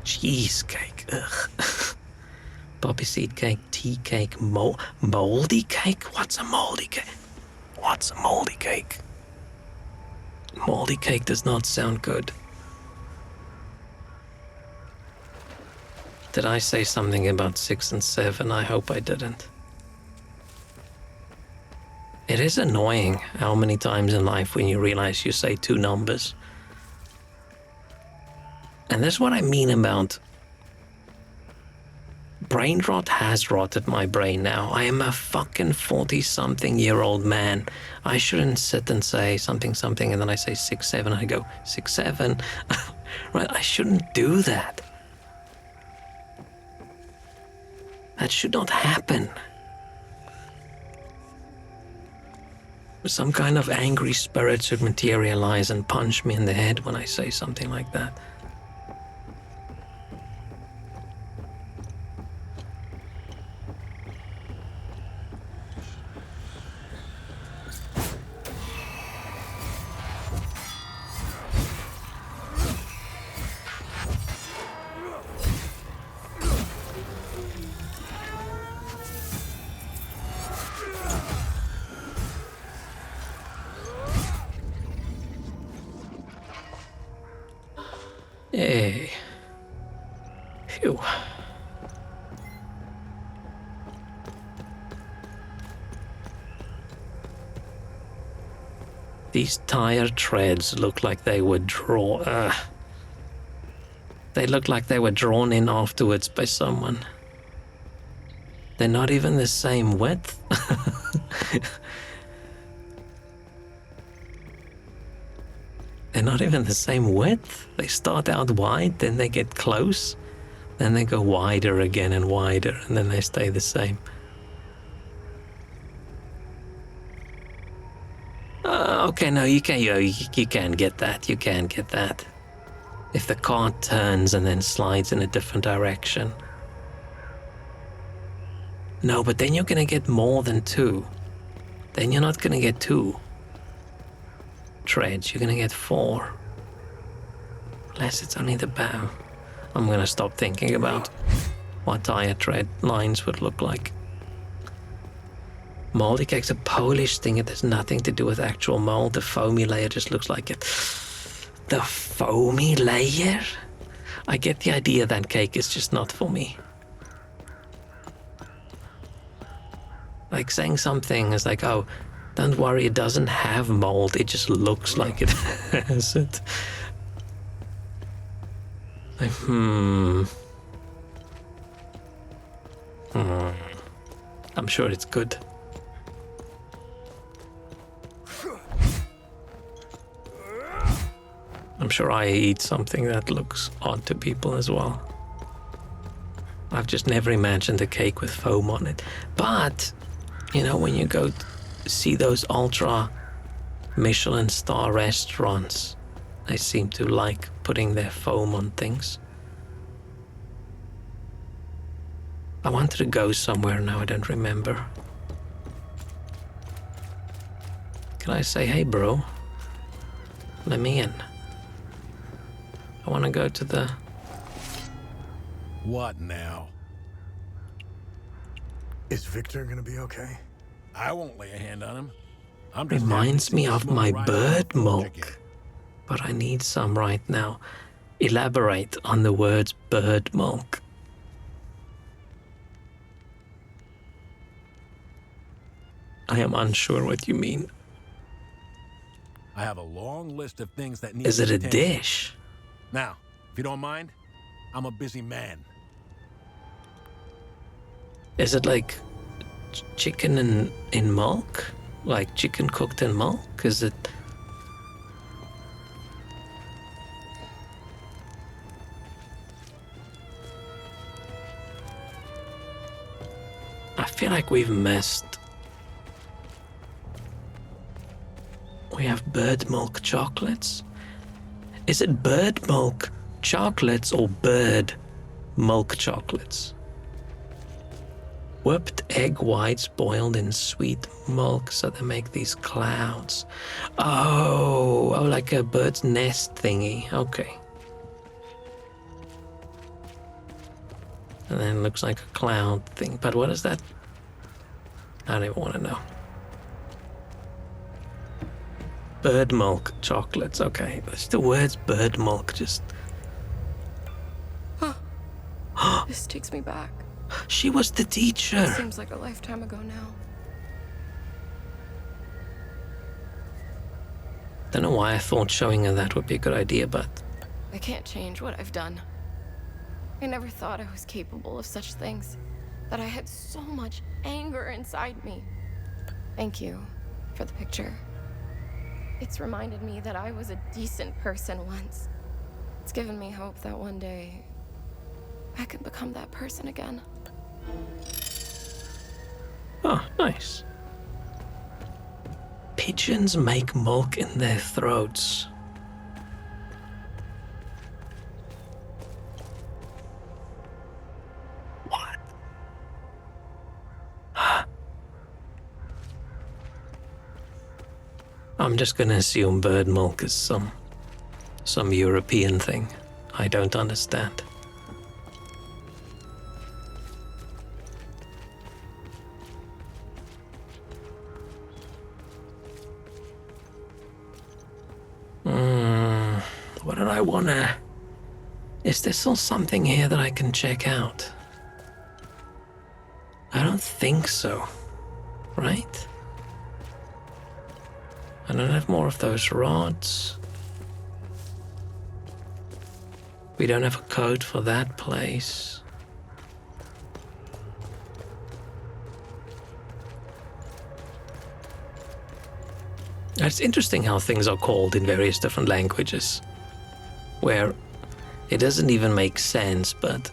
S1: Cheesecake, ugh. Poppy seed cake, tea cake, moldy cake? What's a moldy cake? What's a moldy cake? Moldy cake does not sound good. Did I say something about 6 and 7? I hope I didn't. It is annoying how many times in life when you realize you say 2 numbers. And that's what I mean about brain rot has rotted my brain now. I am a fucking 40-something-year-old man. I shouldn't sit and say something and then I say 6, 7, I go 6, 7. Right? I shouldn't do that. That should not happen. Some kind of angry spirit should materialize and punch me in the head when I say something like that. Hey. Phew. These tire treads look like they were they look like they were drawn in afterwards by someone. They're not even the same width. They're not even the same width. They start out wide, then they get close, then they go wider again and wider, and then they stay the same. Okay, no, you can get that. You can get that. If the car turns and then slides in a different direction. No, but then you're gonna get more than 2. Then you're not gonna get 2 treads, you're gonna get 4. Unless it's only the bow. I'm gonna stop thinking about what tire tread lines would look like. Moldy cake's a Polish thing. It has nothing to do with actual mold. The foamy layer just looks like it. The foamy layer? I get the idea that cake is just not for me. Like saying something is like, oh, don't worry, it doesn't have mold. It just looks like it has it. Like, I'm sure it's good. I'm sure I eat something that looks odd to people as well. I've just never imagined a cake with foam on it. But, you know, when you go see those ultra Michelin star restaurants, they seem to like putting their foam on things. I wanted to go somewhere, now I don't remember. Can I say, hey bro, let me in? I want to go to the...
S3: What now?
S7: Is Victor gonna be okay?
S3: I won't lay a hand on him. I'm just
S1: Reminds me of my bird milk, but I need some right now. Elaborate on the words bird milk. I am unsure what you mean.
S3: I have a long list of things that need
S1: Is it a
S3: attention.
S1: dish?
S3: Now, if you don't mind, I'm a busy man.
S1: Is it like chicken in milk? Like chicken cooked in milk? Is it... I feel like we've missed... We have bird milk chocolates. Is it bird milk chocolates or bird milk chocolates? Whipped egg whites boiled in sweet milk, so they make these clouds. Oh, like a bird's nest thingy. Okay. And then it looks like a cloud thing. But what is that? I don't even want to know. Bird milk chocolates. Okay, just the words bird milk just...
S11: This takes me back.
S1: She was the teacher.
S11: Seems like a lifetime ago now.
S1: Don't know why I thought showing her that would be a good idea, but...
S11: I can't change what I've done. I never thought I was capable of such things. That I had so much anger inside me. Thank you for the picture. It's reminded me that I was a decent person once. It's given me hope that one day I could become that person again.
S1: Oh, nice. Pigeons make milk in their throats. What? I'm just gonna assume bird milk is some European thing. I don't understand. What did I wanna... Is there still something here that I can check out? I don't think so. Right? I don't have more of those rods. We don't have a code for that place. It's interesting how things are called in various different languages, where it doesn't even make sense, but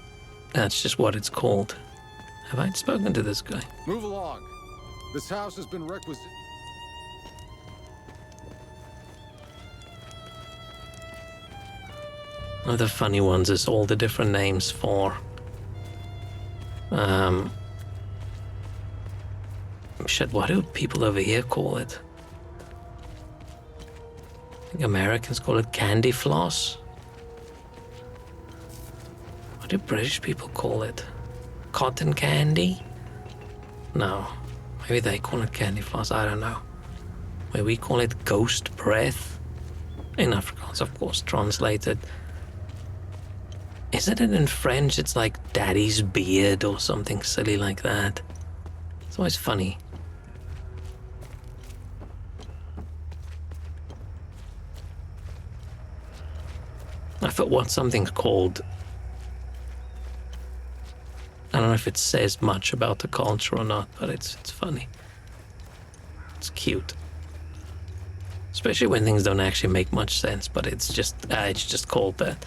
S1: that's just what it's called. Have I spoken to this guy?
S14: Move along. This house has been requisitioned.
S1: One of the funny ones is all the different names for shit, what do people over here call it? I think Americans call it candy floss. What do British people call it? Cotton candy? No. Maybe they call it candy floss, I don't know. Where we call it ghost breath. In Afrikaans, of course, translated. Isn't it in French? It's like daddy's beard or something silly like that. It's always funny. I thought what something's called. I don't know if it says much about the culture or not, but it's funny. It's cute. Especially when things don't actually make much sense, but it's just called that.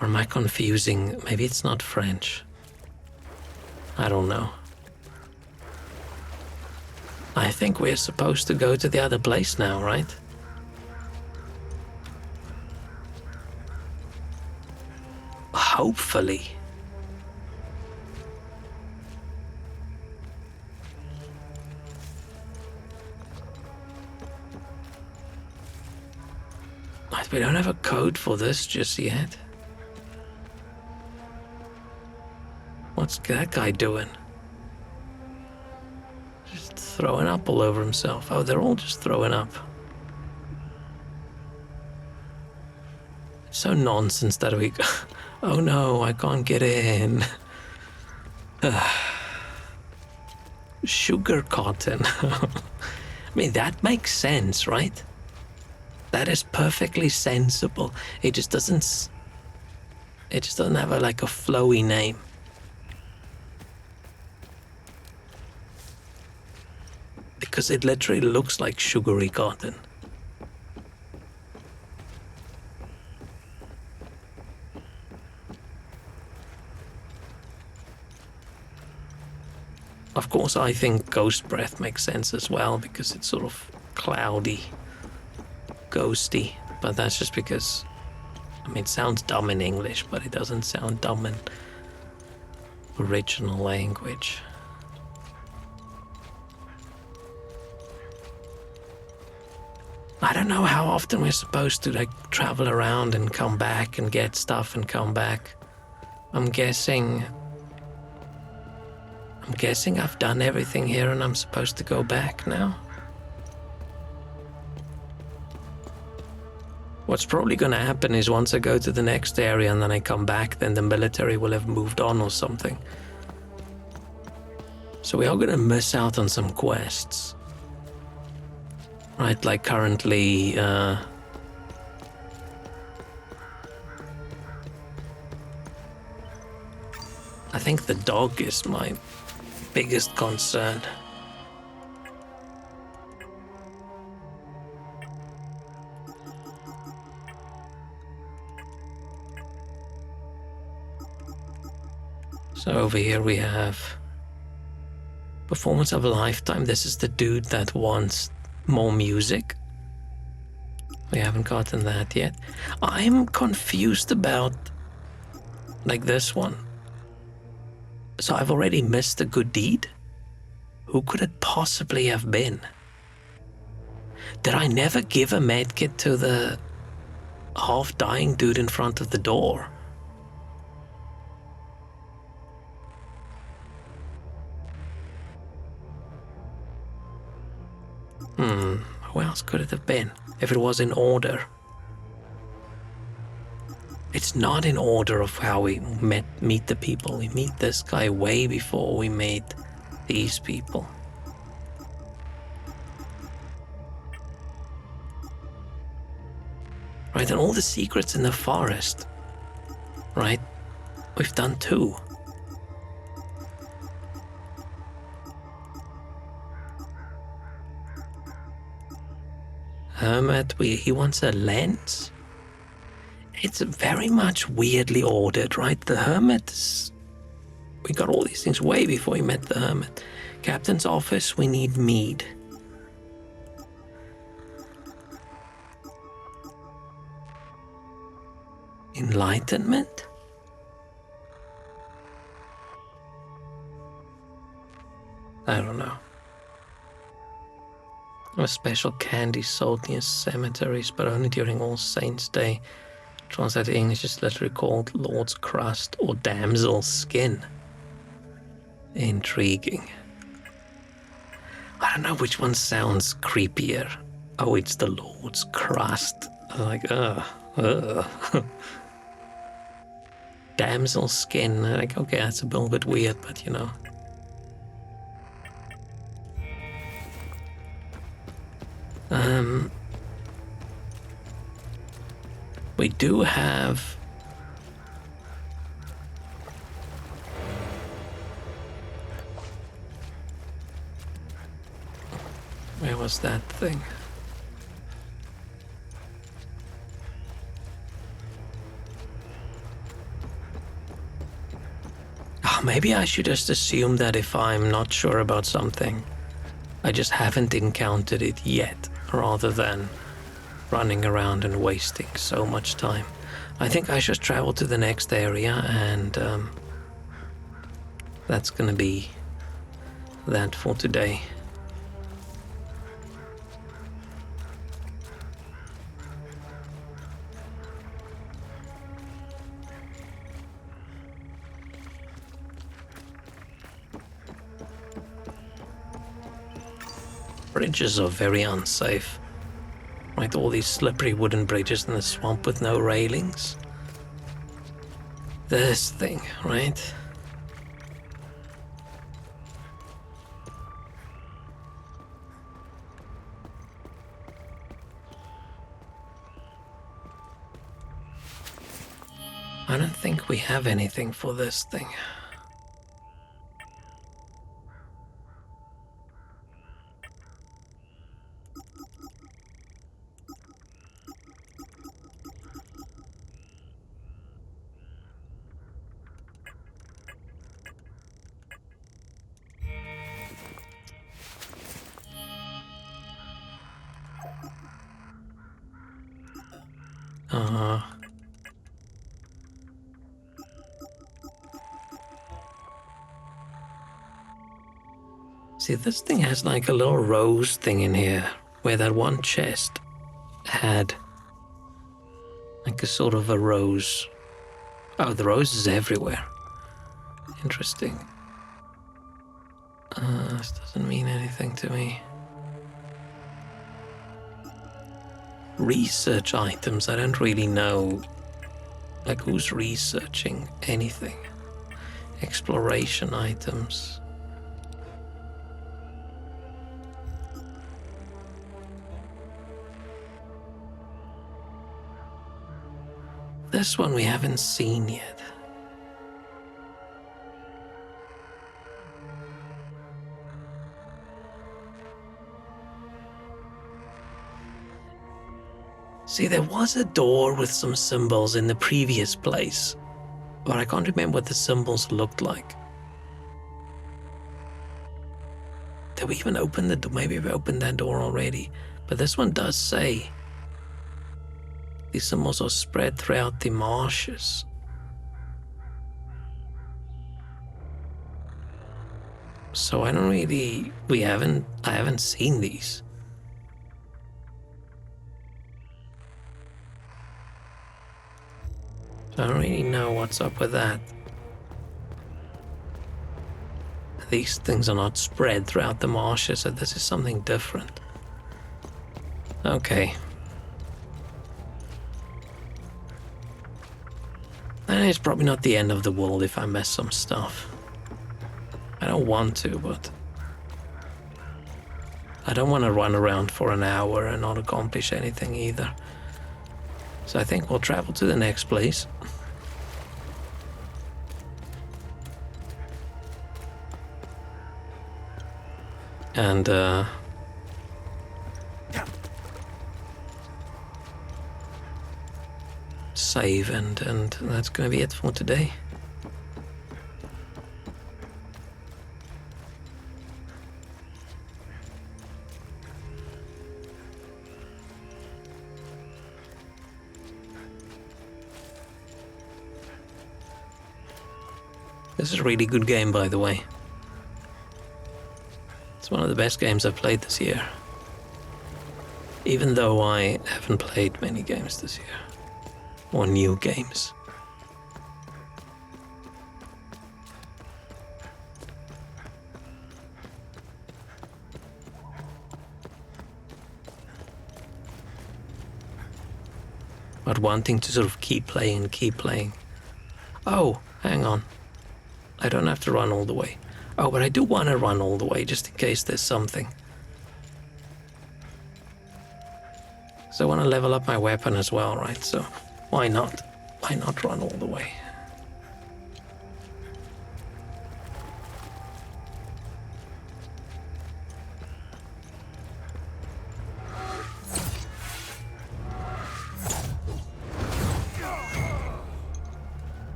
S1: Or am I confusing? Maybe it's not French. I don't know. I think we're supposed to go to the other place now, right? Hopefully. But we don't have a code for this just yet. What's that guy doing? Just throwing up all over himself. Oh, they're all just throwing up. It's so nonsense that we... Oh no, I can't get in. Sugar cotton. I mean, that makes sense, right? That is perfectly sensible. It just doesn't have a flowy name. Because it literally looks like sugary cotton. Of course, I think ghost breath makes sense as well because it's sort of cloudy, ghosty. But that's just because, I mean, it sounds dumb in English, but it doesn't sound dumb in original language. I don't know how often we're supposed to travel around and come back and get stuff and come back. I'm guessing I've done everything here and I'm supposed to go back now. What's probably going to happen is once I go to the next area and then I come back, then the military will have moved on or something. So we are going to miss out on some quests. Right, like currently, I think the dog is my biggest concern. So over here we have Performance of a Lifetime. This is the dude that wants more music. We haven't gotten that yet. I'm confused about this one. So I've already missed a good deed? Who could it possibly have been? Did I never give a medkit to the half-dying dude in front of the door? Who else could it have been? If it was in order. It's not in order of how we meet the people. We meet this guy way before we meet these people. Right, and all the secrets in the forest. Right? We've done 2. Hermit, he wants a lens? It's very much weirdly ordered, right? The Hermit, we got all these things way before we met the Hermit. Captain's office, we need mead. Enlightenment? I don't know. A special candy sold near cemeteries, but only during All Saints' Day. Translated English is literally called Lord's Crust or Damsel's Skin. Intriguing. I don't know which one sounds creepier. Oh, it's the Lord's Crust. Like, Damsel's Skin. Like, okay, that's a little bit weird, but you know. We do have where was that thing? Oh, maybe I should just assume that if I'm not sure about something, I just haven't encountered it yet, rather than running around and wasting so much time. I think I should travel to the next area, and that's gonna be that for today. Bridges are very unsafe. Right, all these slippery wooden bridges in the swamp with no railings. This thing, right? I don't think we have anything for this thing. See, this thing has like a little rose thing in here, where that one chest had like a sort of a rose. Oh, the rose is everywhere. Interesting. This doesn't mean anything to me. Research items, I don't really know. Like, who's researching anything? Exploration items. This one we haven't seen yet. See, there was a door with some symbols in the previous place, but I can't remember what the symbols looked like. Did we even open the door? Maybe we opened that door already, but this one does say these symbols are spread throughout the marshes. So I don't really, I haven't seen these. So I don't really know what's up with that. These things are not spread throughout the marshes, so this is something different. Okay. And it's probably not the end of the world if I mess some stuff. I don't want to, but I don't want to run around for an hour and not accomplish anything either. So I think we'll travel to the next place. save, and that's gonna be it for today. This is a really good game, by the way. It's one of the best games I've played this year. Even though I haven't played many games this year. Or new games. But wanting to sort of keep playing. Oh, hang on. I don't have to run all the way. Oh, but I do want to run all the way, just in case there's something. So I want to level up my weapon as well, right? So why not? Why not run all the way?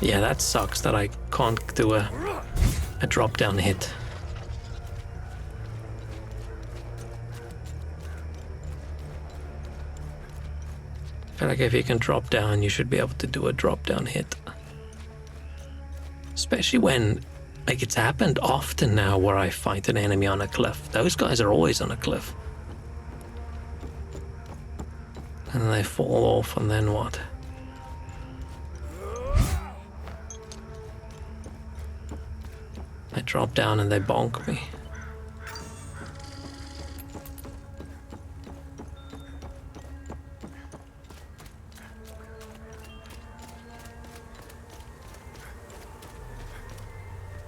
S1: Yeah, that sucks that I can't do a drop-down hit. I feel like if you can drop down, you should be able to do a drop-down hit. Especially when, like, it's happened often now where I fight an enemy on a cliff. Those guys are always on a cliff. And then they fall off, and then what? I drop down and they bonk me.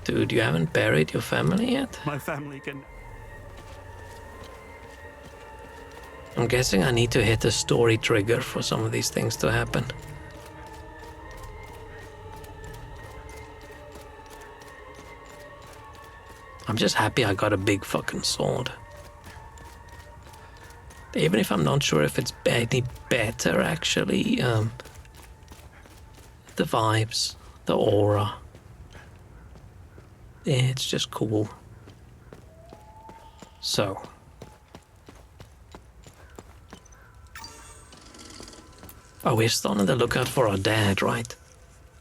S1: Dude, you haven't buried your family yet?
S4: My family can...
S1: I'm guessing I need to hit a story trigger for some of these things to happen. I'm just happy I got a big fucking sword. Even if I'm not sure if it's any better, actually. The vibes, the aura. It's just cool. So. Oh, we're still on the lookout for our dad, right?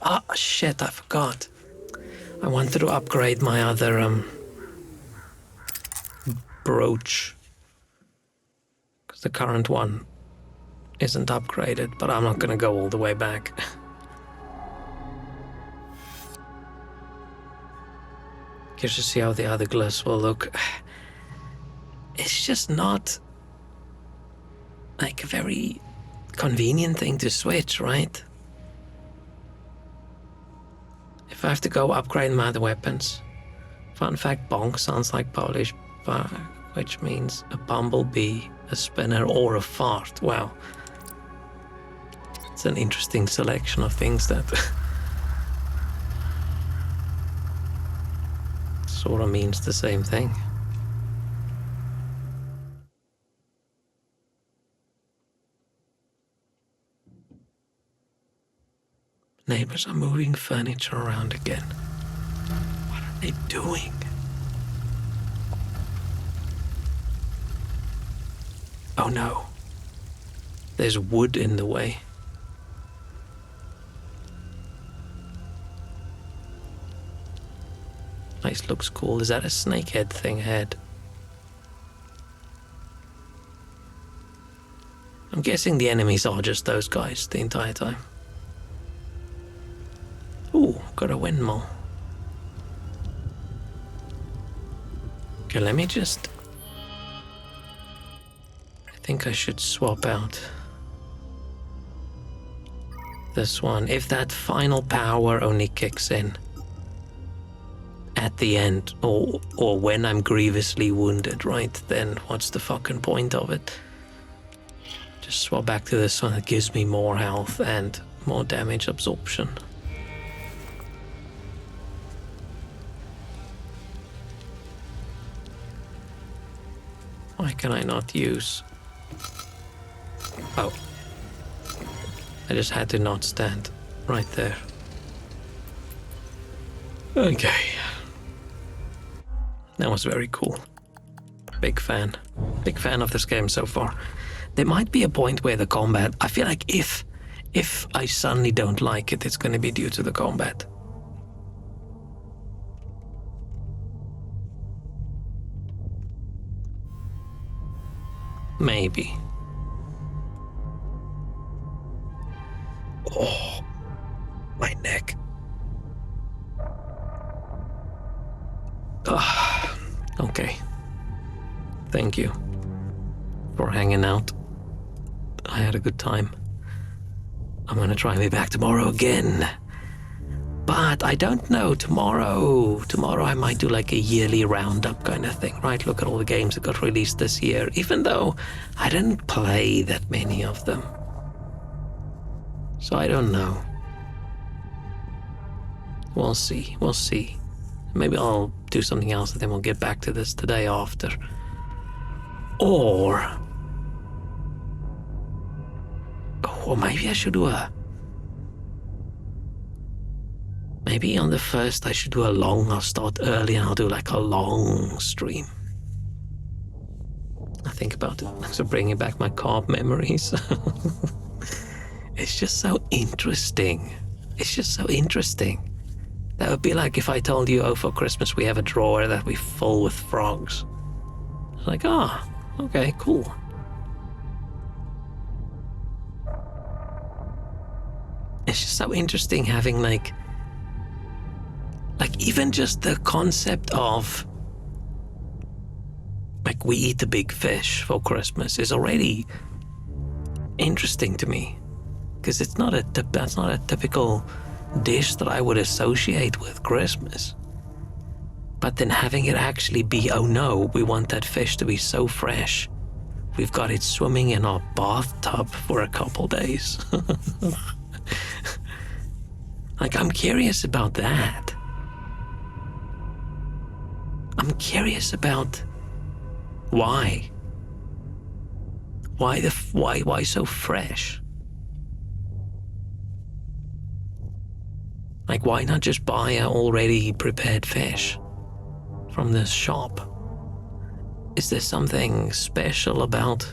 S1: Ah, shit, I forgot. I wanted to upgrade my other, brooch. Because the current one isn't upgraded, but I'm not gonna go all the way back. Curious to see how the other glass will look. It's just not like a very convenient thing to switch, right? If I have to go upgrade my other weapons. Fun fact, bonk sounds like Polish, which means a bumblebee, a spinner, or a fart. Wow. It's an interesting selection of things that sort of means the same thing. Neighbors are moving furniture around again. What are they doing? Oh no. There's wood in the way. Nice, looks cool. Is that a snakehead thing ahead? I'm guessing the enemies are just those guys the entire time. Ooh, got a windmill. Okay, let me just... I think I should swap out this one. If that final power only kicks in at the end, or when I'm grievously wounded, right? Then what's the fucking point of it? Just swap back to this one that gives me more health and more damage absorption. Why can I not use... Oh. I just had to not stand right there. Okay. That was very cool. Big fan. Big fan of this game so far. There might be a point where the combat... I feel like if I suddenly don't like it, it's going to be due to the combat. Maybe. Oh, my neck. Okay. Thank you for hanging out. I had a good time. I'm gonna try and be back tomorrow again. But I don't know, tomorrow I might do like a yearly roundup kind of thing, right? Look at all the games that got released this year, even though I didn't play that many of them. So I don't know. We'll see. Maybe I'll do something else and then we'll get back to this the day after. Or maybe I should do maybe on the 1st I should do I'll start early and I'll do like a long stream. I think about it. So bringing back my carb memories. It's just so interesting. That would be like if I told you, oh, for Christmas we have a drawer that we fill with frogs. It's like, okay, cool. It's just so interesting having like even just the concept of like we eat the big fish for Christmas is already interesting to me, because that's not a typical dish that I would associate with Christmas. But then having it actually be, oh no, we want that fish to be so fresh, we've got it swimming in our bathtub for a couple days. Like, I'm curious about that. I'm curious about why. Why so fresh? Like, why not just buy an already prepared fish from this shop? Is there something special about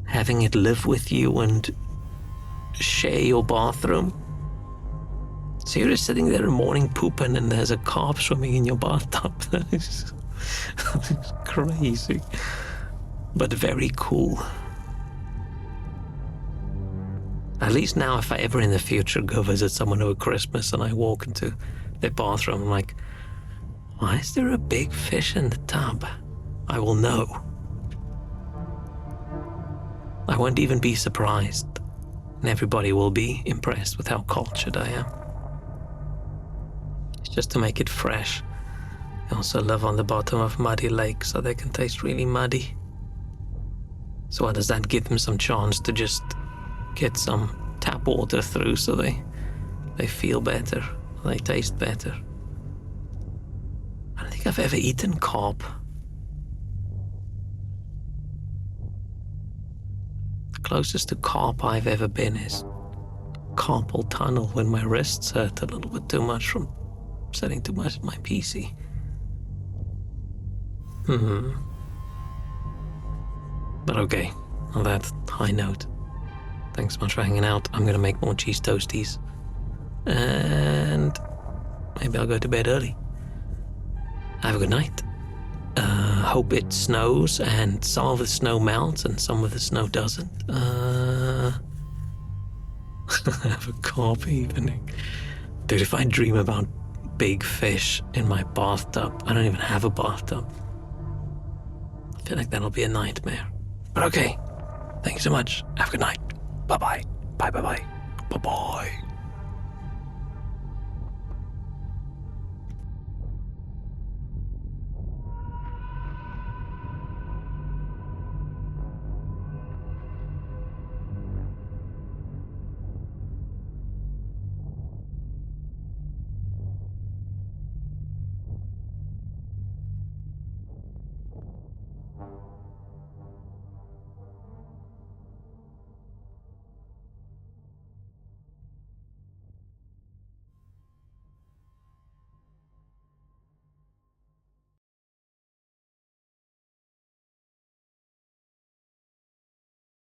S1: having it live with you and share your bathroom? So you're just sitting there in the morning pooping and there's a carp swimming in your bathtub. It's crazy, but very cool. At least now, if I ever in the future go visit someone over Christmas and I walk into their bathroom, I'm like, why is there a big fish in the tub? I will know. I won't even be surprised. And everybody will be impressed with how cultured I am. It's just to make it fresh. They also live on the bottom of muddy lakes, so they can taste really muddy. So what does that give them some chance to just get some tap water through so they feel better, they taste better. I don't think I've ever eaten carp. The closest to carp I've ever been is carpal tunnel when my wrists hurt a little bit too much from setting too much my PC. But okay, on that high note, thanks so much for hanging out. I'm gonna make more cheese toasties. And maybe I'll go to bed early. Have a good night. Hope it snows and some of the snow melts and some of the snow doesn't. Have a carp evening. Dude, if I dream about big fish in my bathtub, I don't even have a bathtub. I feel like that'll be a nightmare. But okay, thank you so much. Have a good night. Bye-bye. Bye-bye-bye. Bye-bye.